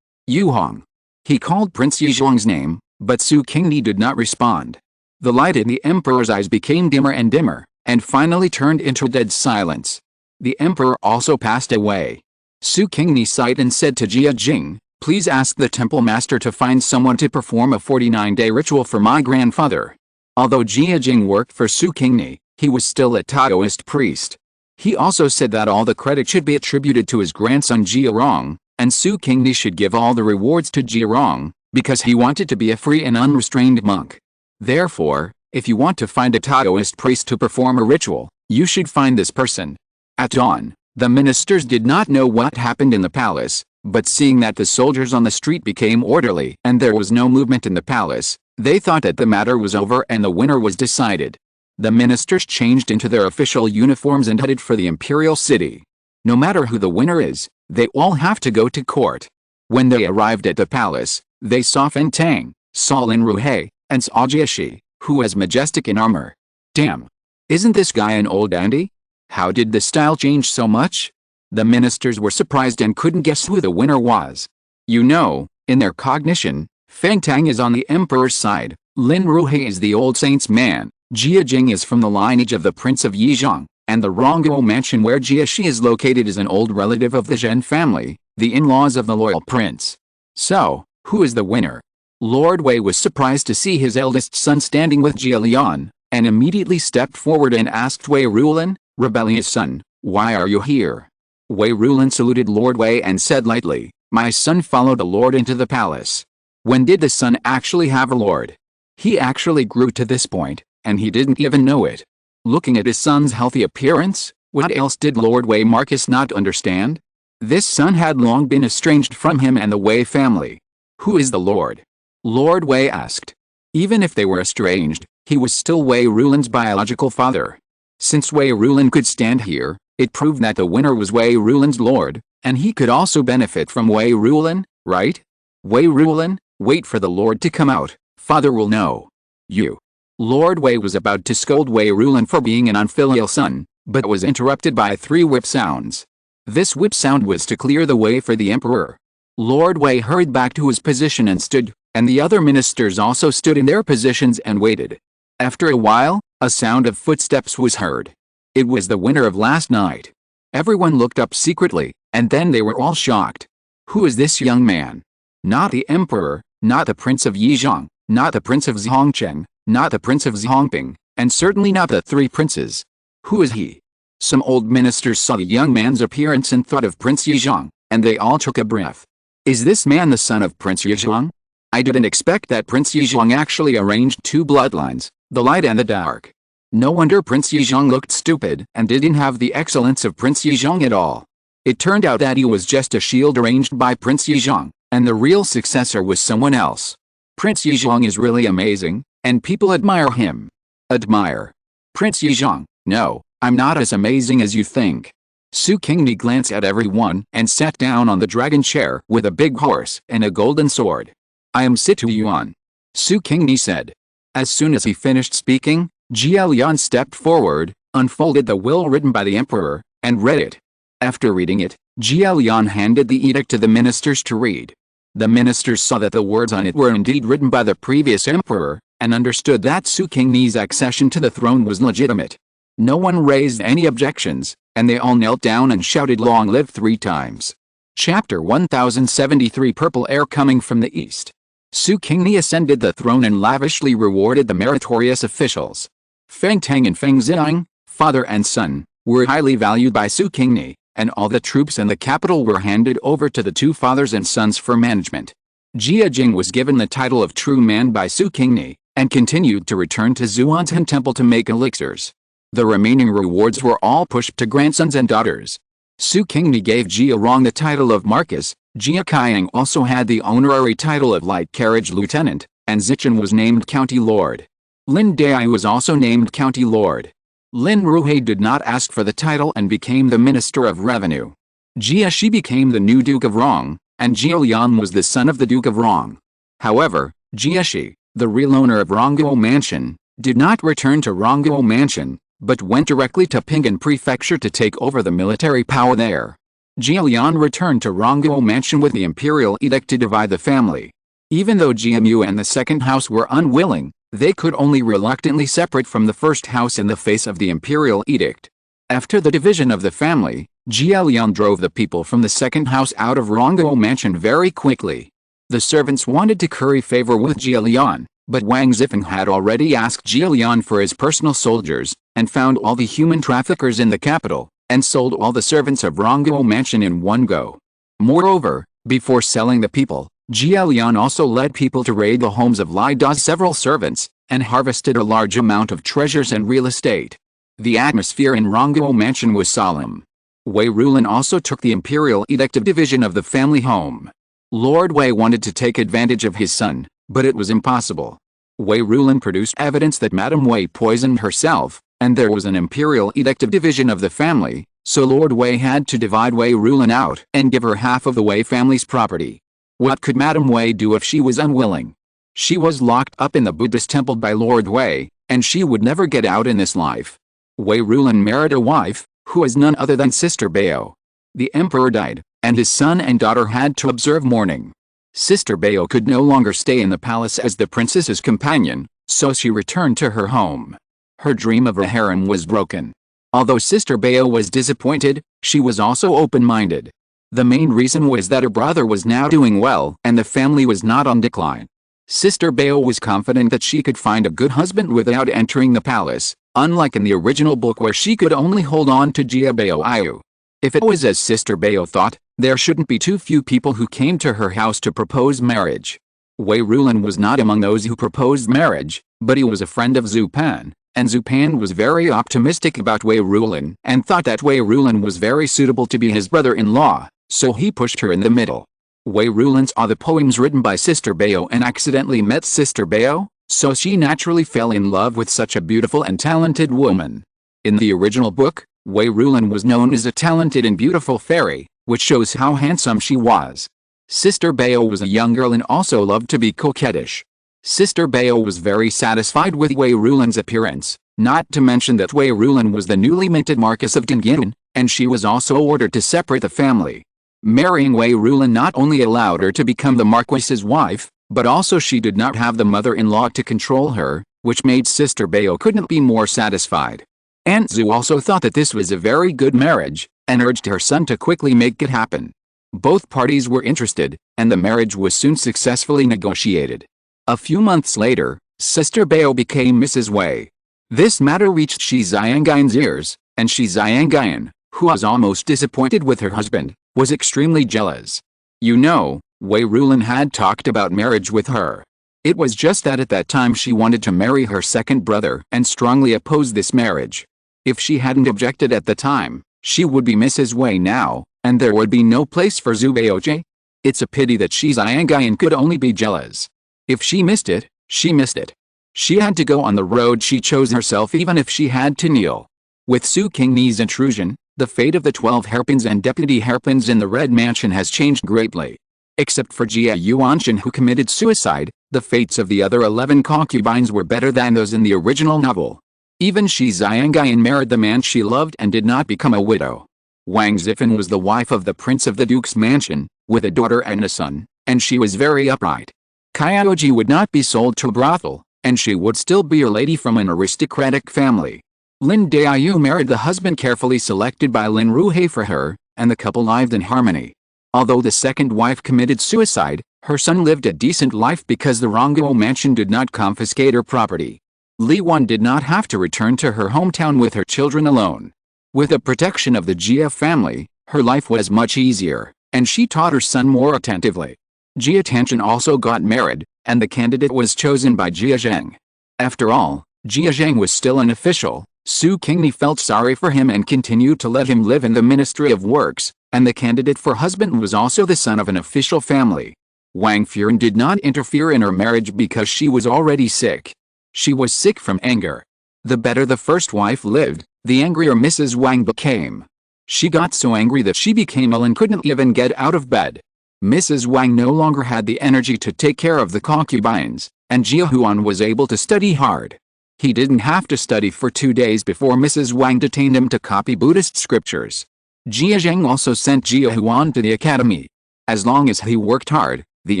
Yu Hong. He called Prince Yizhuang's name, but Su Qingni did not respond. The light in the emperor's eyes became dimmer and dimmer, and finally turned into dead silence. The emperor also passed away. Su Qingni sighed and said to Jia Jing, "Please ask the temple master to find someone to perform a 49-day ritual for my grandfather." Although Jia Jing worked for Su Qingni, he was still a Taoist priest. He also said that all the credit should be attributed to his grandson Jia Rong, and Su Qingni should give all the rewards to Jia Rong, because he wanted to be a free and unrestrained monk. Therefore, if you want to find a Taoist priest to perform a ritual, you should find this person. At dawn, the ministers did not know what happened in the palace, but seeing that the soldiers on the street became orderly and there was no movement in the palace, they thought that the matter was over and the winner was decided. The ministers changed into their official uniforms and headed for the imperial city. No matter who the winner is, they all have to go to court. When they arrived at the palace, they saw Feng Tang, saw Lin Ruhei, and saw Jieshi, who was majestic in armor. Damn! Isn't this guy an old dandy? How did the style change so much? The ministers were surprised and couldn't guess who the winner was. You know, in their cognition, Feng Tang is on the emperor's side, Lin Ruhei is the old saint's man, Jia Jing is from the lineage of the Prince of Yizhuang, and the Rongguo mansion where Jieshi is located is an old relative of the Zhen family, the in-laws of the loyal prince. So, who is the winner? Lord Wei was surprised to see his eldest son standing with Jia Lian, and immediately stepped forward and asked Wei Rulin, "Rebellious son, why are you here?" Wei Rulin saluted Lord Wei and said lightly, "My son followed a lord into the palace." When did the son actually have a lord? He actually grew to this point, and he didn't even know it. Looking at his son's healthy appearance, what else did Lord Wei Marcus not understand? This son had long been estranged from him and the Wei family. Who is the lord? Lord Wei asked. Even if they were estranged, he was still Wei Rulin's biological father. Since Wei Rulin could stand here, it proved that the winner was Wei Rulin's lord, and he could also benefit from Wei Rulin, right? Wei Rulin, wait for the lord to come out, father will know. You. Lord Wei was about to scold Wei Rulin for being an unfilial son, but was interrupted by 3 whip sounds. This whip sound was to clear the way for the emperor. Lord Wei hurried back to his position and stood, and the other ministers also stood in their positions and waited. After a while, a sound of footsteps was heard. It was the winner of last night. Everyone looked up secretly, and then they were all shocked. Who is this young man? Not the emperor, not the Prince of Yizhuang, not the Prince of Zhongcheng, not the Prince of Zhongping, and certainly not the 3 princes. Who is he? Some old ministers saw the young man's appearance and thought of Prince Yizhuang, and they all took a breath. Is this man the son of Prince Yizhuang? I didn't expect that Prince Yizhuang actually arranged 2 bloodlines, the light and the dark. No wonder Prince Yizhuang looked stupid and didn't have the excellence of Prince Yizhuang at all. It turned out that he was just a shield arranged by Prince Yizhuang, and the real successor was someone else. Prince Yizhuang is really amazing, and people admire him. Admire Prince Yizhuang? No, I'm not as amazing as you think. Su Qingni glanced at everyone and sat down on the dragon chair with a big horse and a golden sword. I am Situ Yuan. Su Qingni said. As soon as he finished speaking, Jia Lian stepped forward, unfolded the will written by the emperor, and read it. After reading it, Jia Lian handed the edict to the ministers to read. The ministers saw that the words on it were indeed written by the previous emperor, and understood that Su Qingni's accession to the throne was legitimate. No one raised any objections, and they all knelt down and shouted "Long live" 3 times. Chapter 1073 Purple air coming from the east. Su Qingni ascended the throne and lavishly rewarded the meritorious officials. Feng Tang and Feng Xiang, father and son, were highly valued by Su Qingni, and all the troops in the capital were handed over to the 2 fathers and sons for management. Jia Jing was given the title of true man by Su Qingni, and continued to return to Zuantan Temple to make elixirs. The remaining rewards were all pushed to grandsons and daughters. Su Qingni gave Jia Rong the title of Marquis, Jia Qiang also had the honorary title of Light Carriage Lieutenant, and Zichen was named County Lord. Lin Dai was also named County Lord. Lin Ruhei did not ask for the title and became the Minister of Revenue. Jia Shi became the new Duke of Rong, and Jia Lian was the son of the Duke of Rong. However, Jia Shi, the real owner of Rongguo Mansion, did not return to Rongguo Mansion, but went directly to Pingxin Prefecture to take over the military power there. Jia Lian returned to Rongguo Mansion with the imperial edict to divide the family. Even though Jia Mu and the second house were unwilling, they could only reluctantly separate from the first house in the face of the imperial edict. After the division of the family, Jia Lian drove the people from the second house out of Rongguo Mansion very quickly. The servants wanted to curry favor with Jia Lian, but Wang Zifeng had already asked Jia Lian for his personal soldiers, and found all the human traffickers in the capital, and sold all the servants of Rongguo Mansion in one go. Moreover, before selling the people, Jia Lian also led people to raid the homes of Li Da's several servants, and harvested a large amount of treasures and real estate. The atmosphere in Rongguo Mansion was solemn. Wei Rulin also took the imperial edict of division of the family home. Lord Wei wanted to take advantage of his son, but it was impossible. Wei Rulin produced evidence that Madame Wei poisoned herself, and there was an imperial edict of division of the family, so Lord Wei had to divide Wei Rulin out and give her half of the Wei family's property. What could Madame Wei do if she was unwilling? She was locked up in the Buddhist temple by Lord Wei, and she would never get out in this life. Wei Rulin married a wife, who was none other than Sister Bao. The emperor died, and his son and daughter had to observe mourning. Sister Bao could no longer stay in the palace as the princess's companion, so she returned to her home. Her dream of a harem was broken. Although Sister Bao was disappointed, she was also open-minded. The main reason was that her brother was now doing well and the family was not on decline. Sister Bao was confident that she could find a good husband without entering the palace, unlike in the original book where she could only hold on to Jia Bao Ayu. If it was as Sister Bao thought, there shouldn't be too few people who came to her house to propose marriage. Wei Rulin was not among those who proposed marriage, but he was a friend of Zhu Pan, and Zhu Pan was very optimistic about Wei Rulin and thought that Wei Rulin was very suitable to be his brother-in-law, so he pushed her in the middle. Wei Rulin saw the poems written by Sister Bao and accidentally met Sister Bao, so she naturally fell in love with such a beautiful and talented woman. In the original book, Wei Rulin was known as a talented and beautiful fairy, which shows how handsome she was. Sister Bao was a young girl and also loved to be coquettish. Sister Bao was very satisfied with Wei Rulin's appearance, not to mention that Wei Rulin was the newly minted Marquess of Niangniang, and she was also ordered to separate the family. Marrying Wei Rulin not only allowed her to become the Marquess's wife, but also she did not have the mother-in-law to control her, which made Sister Bao couldn't be more satisfied. Aunt Zhu also thought that this was a very good marriage, and urged her son to quickly make it happen. Both parties were interested, and the marriage was soon successfully negotiated. A few months later, Sister Bao became Mrs. Wei. This matter reached Shi Xiangyan's ears, and Shi Xiangyan, who was almost disappointed with her husband, was extremely jealous. You know, Wei Rulin had talked about marriage with her. It was just that at that time she wanted to marry her second brother and strongly opposed this marriage. If she hadn't objected at the time, she would be Mrs. Wei now, and there would be no place for Zhu Baoji. It's a pity that Shi Xiangyan could only be jealous. If she missed it, she missed it. She had to go on the road she chose herself even if she had to kneel. With Su Qingni's intrusion, the fate of the 12 hairpins and deputy hairpins in the Red Mansion has changed greatly. Except for Jia Yuanshan who committed suicide, the fates of the other 11 concubines were better than those in the original novel. Even Shi Xiangyan married the man she loved and did not become a widow. Wang Zifeng was the wife of the prince of the duke's mansion, with a daughter and a son, and she was very upright. Kyoji would not be sold to a brothel, and she would still be a lady from an aristocratic family. Lin Daiyu married the husband carefully selected by Lin Ruhei for her, and the couple lived in harmony. Although the second wife committed suicide, her son lived a decent life because the Rongguo mansion did not confiscate her property. Li Wan did not have to return to her hometown with her children alone. With the protection of the Jia family, her life was much easier, and she taught her son more attentively. Jia Tianchen also got married, and the candidate was chosen by Jia Zheng. After all, Jia Zheng was still an official. Su Qingni felt sorry for him and continued to let him live in the Ministry of Works, and the candidate for husband was also the son of an official family. Wang Furen did not interfere in her marriage because she was already sick. She was sick from anger. The better the first wife lived, the angrier Mrs. Wang became. She got so angry that she became ill and couldn't even get out of bed. Mrs. Wang no longer had the energy to take care of the concubines, and Jia Huan was able to study hard. He didn't have to study for 2 days before Mrs. Wang detained him to copy Buddhist scriptures. Jia Zheng also sent Jia Huan to the academy. As long as he worked hard, the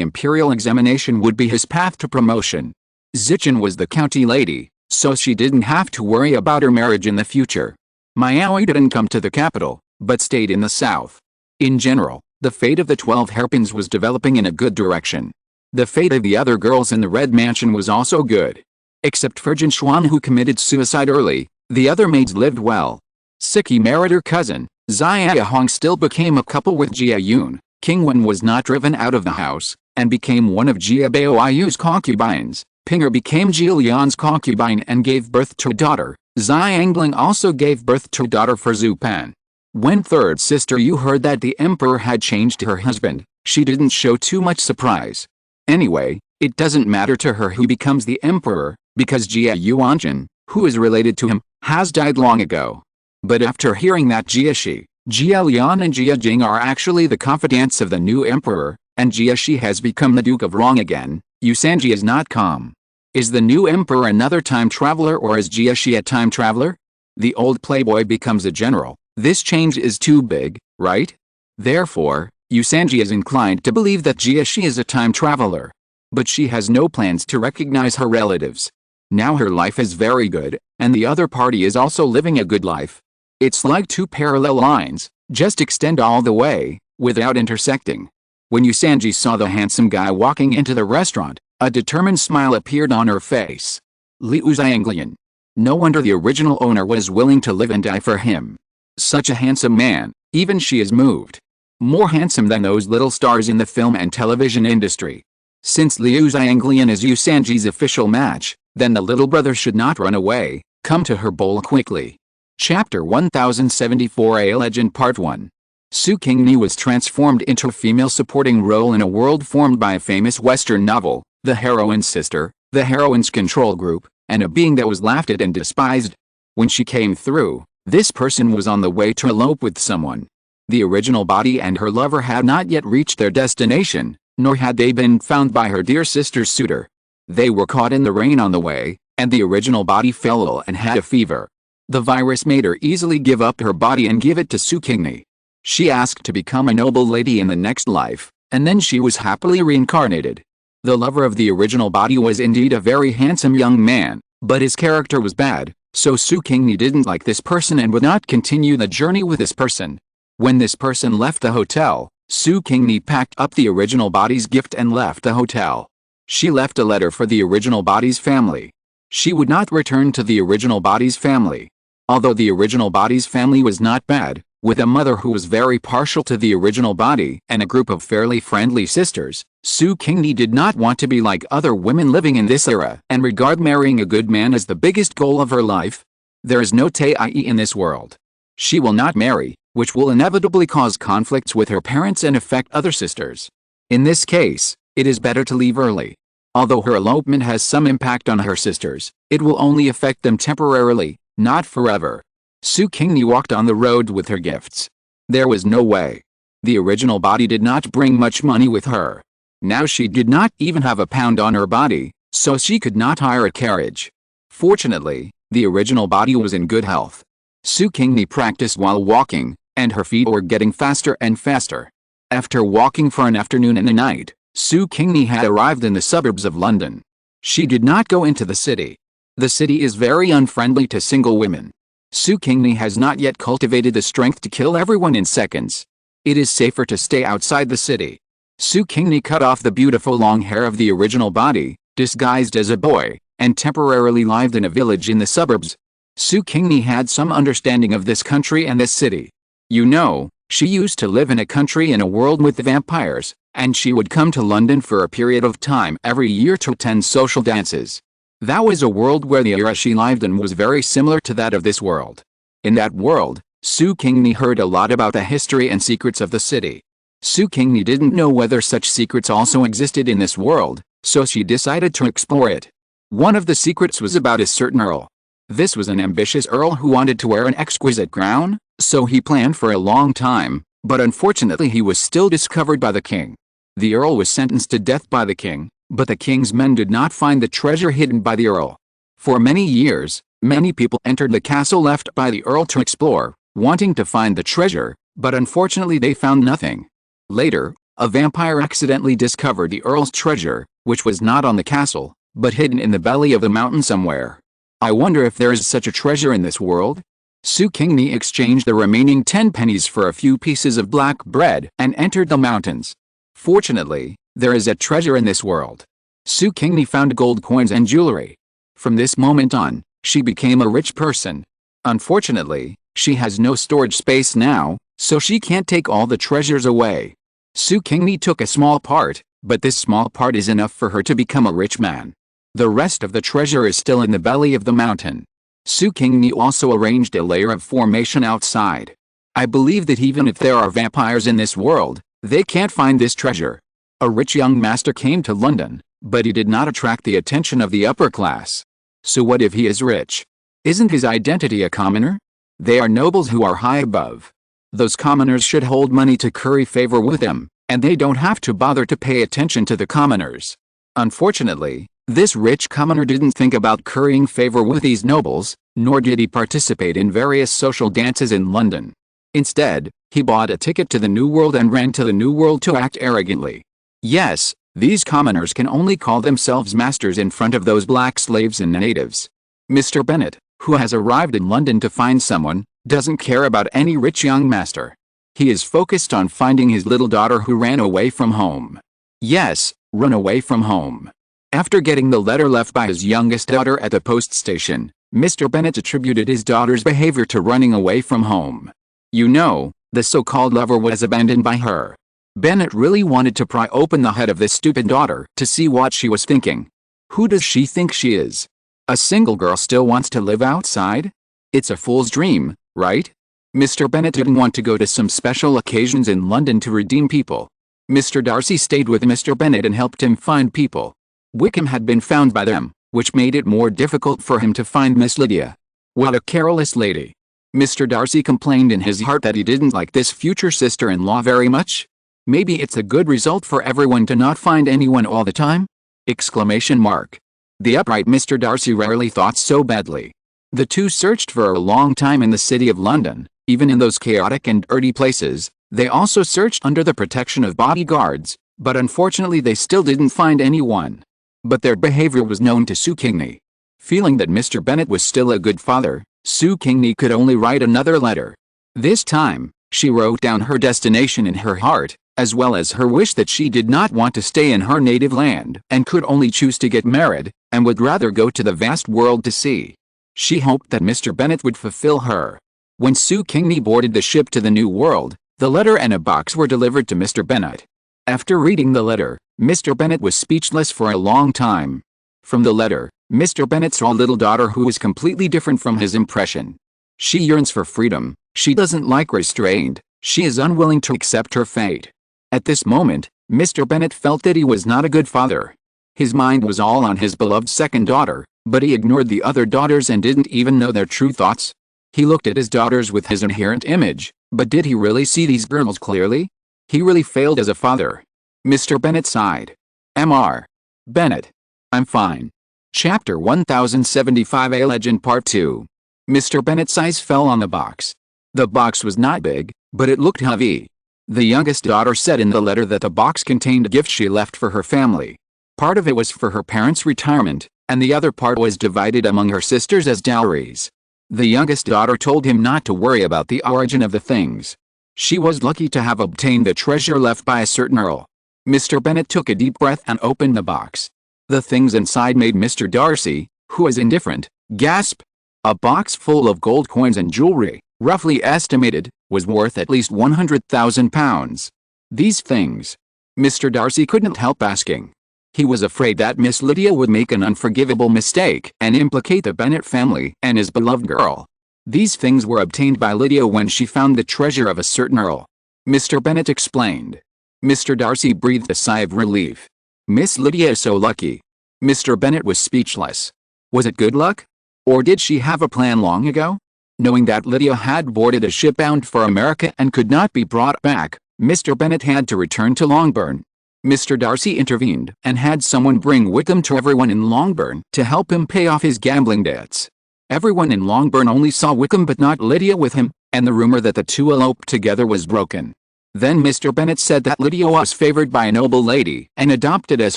imperial examination would be his path to promotion. Zichen was the county lady, so she didn't have to worry about her marriage in the future. Miaoi didn't come to the capital, but stayed in the south. In general, the fate of the 12 hairpins was developing in a good direction. The fate of the other girls in the Red Mansion was also good. Except for Jin Xuan, who committed suicide early, the other maids lived well. Siki married her cousin. Xia Hong still became a couple with Jia Yun. King Wen was not driven out of the house, and became one of Jia Baoyu's concubines. Pinger became Jia Lian's concubine and gave birth to a daughter. Xia Angling also gave birth to a daughter for Zhu Pan. When third sister Yu heard that the emperor had changed her husband, she didn't show too much surprise. Anyway, it doesn't matter to her who becomes the emperor, because Jia Yuanjin, who is related to him, has died long ago. But after hearing that Jia Shi, Jia Lian and Jia Jing are actually the confidants of the new emperor, and Jia Shi has become the Duke of Rong again, Yu Sanji is not calm. Is the new emperor another time traveler, or is Jia Shi a time traveler? The old playboy becomes a general. This change is too big, right? Therefore, Yu Sanji is inclined to believe that Jia Shi is a time traveler. But she has no plans to recognize her relatives. Now her life is very good, and the other party is also living a good life. It's like two parallel lines, just extend all the way, without intersecting. When Yu Sanji saw the handsome guy walking into the restaurant, a determined smile appeared on her face. Liu Xianglian. No wonder the original owner was willing to live and die for him. Such a handsome man, even she is moved. More handsome than those little stars in the film and television industry. Since Liu Xianglian is Yu Sanji's official match, then the little brother should not run away, come to her bowl quickly. Chapter 1074, A Legend Part 1. Su Qingni was transformed into a female supporting role in a world formed by a famous Western novel, the heroine's sister, the heroine's control group, and a being that was laughed at and despised. When she came through, this person was on the way to elope with someone. The original body and her lover had not yet reached their destination, nor had they been found by her dear sister's suitor. They were caught in the rain on the way, and the original body fell ill and had a fever. The virus made her easily give up her body and give it to Su Qingni. She asked to become a noble lady in the next life, and then she was happily reincarnated. The lover of the original body was indeed a very handsome young man, but his character was bad, so Su Qingni didn't like this person and would not continue the journey with this person. When this person left the hotel, Su Qingni packed up the original body's gift and left the hotel. She left a letter for the original body's family. She would not return to the original body's family. Although the original body's family was not bad, with a mother who was very partial to the original body and a group of fairly friendly sisters, Su Qingni did not want to be like other women living in this era and regard marrying a good man as the biggest goal of her life. There is no Tei in this world. She will not marry, which will inevitably cause conflicts with her parents and affect other sisters. In this case, it is better to leave early. Although her elopement has some impact on her sisters, it will only affect them temporarily, not forever. Su Qingni walked on the road with her gifts. There was no way. The original body did not bring much money with her. Now she did not even have a pound on her body, so she could not hire a carriage. Fortunately, the original body was in good health. Su Qingni practiced while walking, and her feet were getting faster and faster. After walking for an afternoon and a night, Su Qingni had arrived in the suburbs of London. She did not go into the city. The city is very unfriendly to single women. Su Qingni has not yet cultivated the strength to kill everyone in seconds. It is safer to stay outside the city. Su Qingni cut off the beautiful long hair of the original body, disguised as a boy, and temporarily lived in a village in the suburbs. Su Qingni had some understanding of this country and this city. You know, she used to live in a country in a world with vampires, and she would come to London for a period of time every year to attend social dances. That was a world where the era she lived in was very similar to that of this world. In that world, Su Qingni heard a lot about the history and secrets of the city. Su Qingni didn't know whether such secrets also existed in this world, so she decided to explore it. One of the secrets was about a certain earl. This was an ambitious earl who wanted to wear an exquisite crown, so he planned for a long time, but unfortunately he was still discovered by the king. The earl was sentenced to death by the king, but the king's men did not find the treasure hidden by the earl. For many years, many people entered the castle left by the Earl to explore, wanting to find the treasure, but unfortunately they found nothing. Later, a vampire accidentally discovered the Earl's treasure, which was not on the castle, but hidden in the belly of the mountain somewhere. I wonder if there is such a treasure in this world? Su Qingni exchanged the remaining 10 pennies for a few pieces of black bread and entered the mountains. Fortunately, there is a treasure in this world. Su Qingni found gold coins and jewelry. From this moment on, she became a rich person. Unfortunately, she has no storage space now, so she can't take all the treasures away. Su Qingni took a small part, but this small part is enough for her to become a rich man. The rest of the treasure is still in the belly of the mountain. Su Qingni also arranged a layer of formation outside. I believe that even if there are vampires in this world, they can't find this treasure. A rich young master came to London, but he did not attract the attention of the upper class. So what if he is rich? Isn't his identity a commoner? They are nobles who are high above. Those commoners should hold money to curry favor with them, and they don't have to bother to pay attention to the commoners. Unfortunately, this rich commoner didn't think about currying favor with these nobles, nor did he participate in various social dances in London. Instead, he bought a ticket to the New World and ran to the New World to act arrogantly. Yes, these commoners can only call themselves masters in front of those black slaves and natives. Mr. Bennet, who has arrived in London to find someone, doesn't care about any rich young master. He is focused on finding his little daughter who ran away from home. Yes, run away from home. After getting the letter left by his youngest daughter at the post station, Mr. Bennet attributed his daughter's behavior to running away from home. You know, the so-called lover was abandoned by her. Bennet really wanted to pry open the head of this stupid daughter to see what she was thinking. Who does she think she is? A single girl still wants to live outside? It's a fool's dream, right? Mr. Bennet didn't want to go to some special occasions in London to redeem people. Mr. Darcy stayed with Mr. Bennet and helped him find people. Wickham had been found by them, which made it more difficult for him to find Miss Lydia. What a careless lady. Mr. Darcy complained in his heart that he didn't like this future sister-in-law very much. Maybe it's a good result for everyone to not find anyone all the time? Exclamation mark. The upright Mr. Darcy rarely thought so badly. The two searched for a long time in the city of London, even in those chaotic and dirty places. They also searched under the protection of bodyguards, but unfortunately they still didn't find anyone. But their behavior was known to Su Qingni. Feeling that Mr. Bennet was still a good father, Su Qingni could only write another letter. This time, she wrote down her destination in her heart, as well as her wish that she did not want to stay in her native land and could only choose to get married, and would rather go to the vast world to see. She hoped that Mr. Bennet would fulfill her. When Su Qingni boarded the ship to the New World, the letter and a box were delivered to Mr. Bennet. After reading the letter, Mr. Bennet was speechless for a long time. From the letter, Mr. Bennet saw a little daughter who was completely different from his impression. She yearns for freedom, she doesn't like restraint, she is unwilling to accept her fate. At this moment, Mr. Bennet felt that he was not a good father. His mind was all on his beloved second daughter, but he ignored the other daughters and didn't even know their true thoughts. He looked at his daughters with his inherent image, but did he really see these girls clearly? He really failed as a father. Mr. Bennet sighed. Mr. Bennet. I'm fine. Chapter 1075 A Legend Part 2. Mr. Bennet's eyes fell on the box. The box was not big, but it looked heavy. The youngest daughter said in the letter that the box contained gifts she left for her family. Part of it was for her parents' retirement, and the other part was divided among her sisters as dowries. The youngest daughter told him not to worry about the origin of the things. She was lucky to have obtained the treasure left by a certain earl. Mr. Bennet took a deep breath and opened the box. The things inside made Mr. Darcy, who was indifferent, gasp. A box full of gold coins and jewelry, roughly estimated, was worth at least £100,000. These things. Mr. Darcy couldn't help asking. He was afraid that Miss Lydia would make an unforgivable mistake and implicate the Bennet family and his beloved girl. These things were obtained by Lydia when she found the treasure of a certain earl. Mr. Bennet explained. Mr. Darcy breathed a sigh of relief. Miss Lydia is so lucky. Mr. Bennet was speechless. Was it good luck? Or did she have a plan long ago? Knowing that Lydia had boarded a ship bound for America and could not be brought back, Mr. Bennet had to return to Longbourn. Mr. Darcy intervened and had someone bring Wickham to everyone in Longbourn to help him pay off his gambling debts. Everyone in Longbourn only saw Wickham but not Lydia with him, and the rumor that the two eloped together was broken. Then Mr. Bennet said that Lydia was favored by a noble lady and adopted as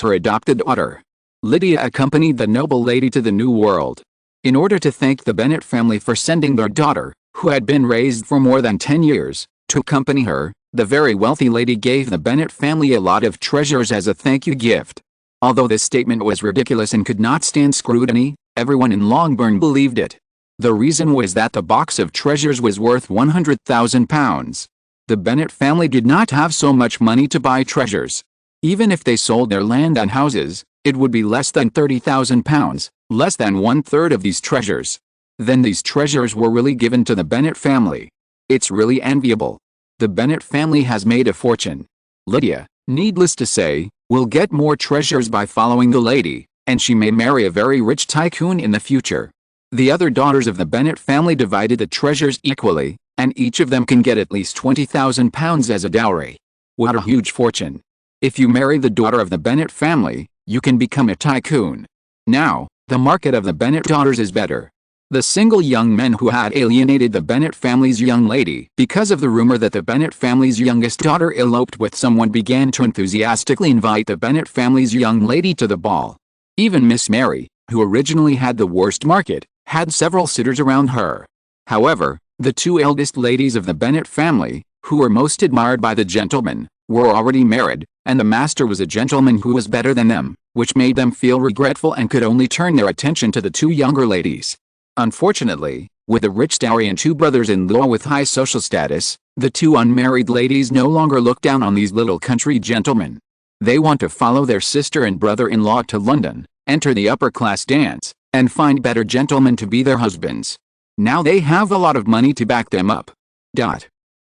her adopted daughter. Lydia accompanied the noble lady to the New World. In order to thank the Bennet family for sending their daughter, who had been raised for more than 10 years, to accompany her, the very wealthy lady gave the Bennet family a lot of treasures as a thank you gift. Although this statement was ridiculous and could not stand scrutiny, everyone in Longbourn believed it. The reason was that the box of treasures was worth £100,000. The Bennet family did not have so much money to buy treasures. Even if they sold their land and houses, it would be less than £30,000, less than one-third of these treasures. Then these treasures were really given to the Bennet family. It's really enviable. The Bennet family has made a fortune. Lydia, needless to say, will get more treasures by following the lady, and she may marry a very rich tycoon in the future. The other daughters of the Bennet family divided the treasures equally, and each of them can get at least £20,000 as a dowry. What a huge fortune. If you marry the daughter of the Bennet family, you can become a tycoon. Now, the market of the Bennet daughters is better. The single young men who had alienated the Bennet family's young lady because of the rumor that the Bennet family's youngest daughter eloped with someone began to enthusiastically invite the Bennet family's young lady to the ball. Even Miss Mary, who originally had the worst market, had several sitters around her. However, the two eldest ladies of the Bennet family, who were most admired by the gentlemen, were already married, and the master was a gentleman who was better than them, which made them feel regretful and could only turn their attention to the two younger ladies. Unfortunately, with a rich dowry and two brothers-in-law with high social status, the two unmarried ladies no longer look down on these little country gentlemen. They want to follow their sister and brother-in-law to London, enter the upper-class dance, and find better gentlemen to be their husbands. Now they have a lot of money to back them up.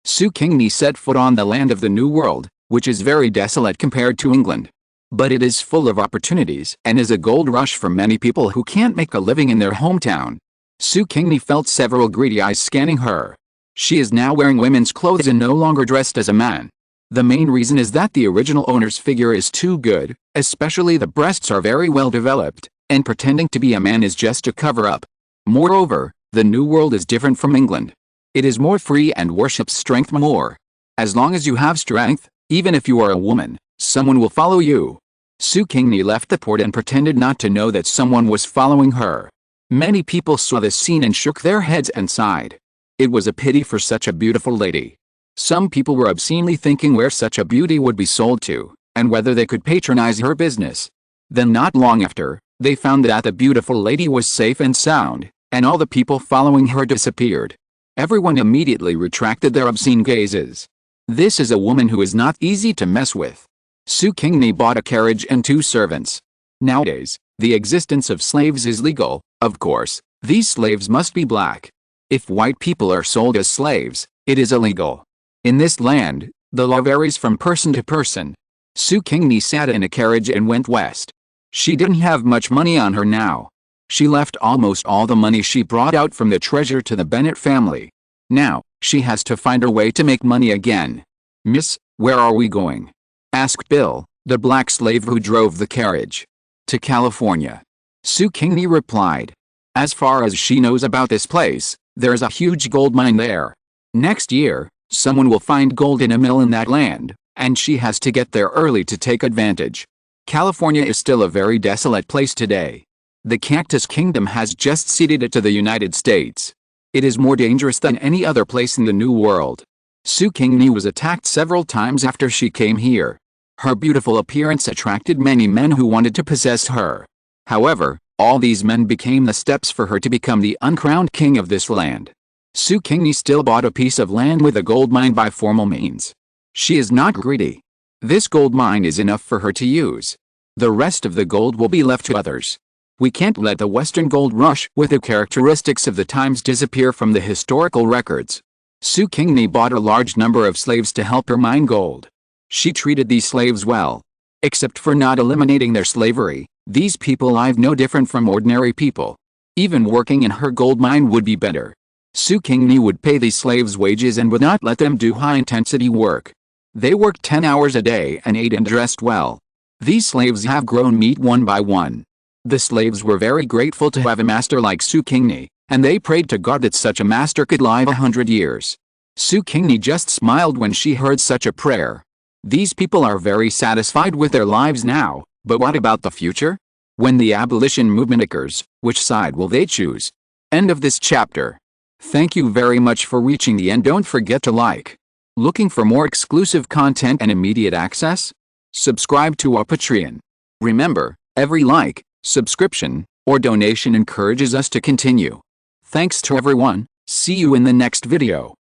Su Qingni set foot on the land of the New World, which is very desolate compared to England. But it is full of opportunities and is a gold rush for many people who can't make a living in their hometown. Su Qingni felt several greedy eyes scanning her. She is now wearing women's clothes and no longer dressed as a man. The main reason is that the original owner's figure is too good, especially the breasts are very well developed, and pretending to be a man is just a cover-up. Moreover, the New World is different from England. It is more free and worships strength more. As long as you have strength, even if you are a woman, someone will follow you. Su Qingni left the port and pretended not to know that someone was following her. Many people saw this scene and shook their heads and sighed. It was a pity for such a beautiful lady. Some people were obscenely thinking where such a beauty would be sold to, and whether they could patronize her business. Then not long after, they found that the beautiful lady was safe and sound, and all the people following her disappeared. Everyone immediately retracted their obscene gazes. This is a woman who is not easy to mess with. Su Qingni bought a carriage and 2 servants. Nowadays, the existence of slaves is legal. Of course, these slaves must be black. If white people are sold as slaves, it is illegal. In this land, the law varies from person to person. Su Qingni sat in a carriage and went west. She didn't have much money on her now. She left almost all the money she brought out from the treasure to the Bennet family. Now, she has to find her way to make money again. "Miss, where are we going?" asked Bill, the black slave who drove the carriage. "To California," Su Qingni replied. "As far as she knows about this place, there's a huge gold mine there. Next year, someone will find gold in a mill in that land, and she has to get there early to take advantage. California is still a very desolate place today. The Cactus Kingdom has just ceded it to the United States. It is more dangerous than any other place in the New World." Su Qingni was attacked several times after she came here. Her beautiful appearance attracted many men who wanted to possess her. However, all these men became the steps for her to become the uncrowned king of this land. Su Qingni still bought a piece of land with a gold mine by formal means. She is not greedy. This gold mine is enough for her to use. The rest of the gold will be left to others. We can't let the Western gold rush with the characteristics of the times disappear from the historical records. Su Qingni bought a large number of slaves to help her mine gold. She treated these slaves well. Except for not eliminating their slavery, these people live no different from ordinary people. Even working in her gold mine would be better. Su Qingni would pay these slaves wages and would not let them do high-intensity work. They worked 10 hours a day and ate and dressed well. These slaves have grown meat one by one. The slaves were very grateful to have a master like Su Qingni, and they prayed to God that such a master could live 100 years. Su Qingni just smiled when she heard such a prayer. These people are very satisfied with their lives now, but what about the future? When the abolition movement occurs, which side will they choose? End of this chapter. Thank you very much for reaching the end. Don't forget to like. Looking for more exclusive content and immediate access? Subscribe to our Patreon. Remember, every like, subscription, or donation encourages us to continue. Thanks to everyone. See you in the next video.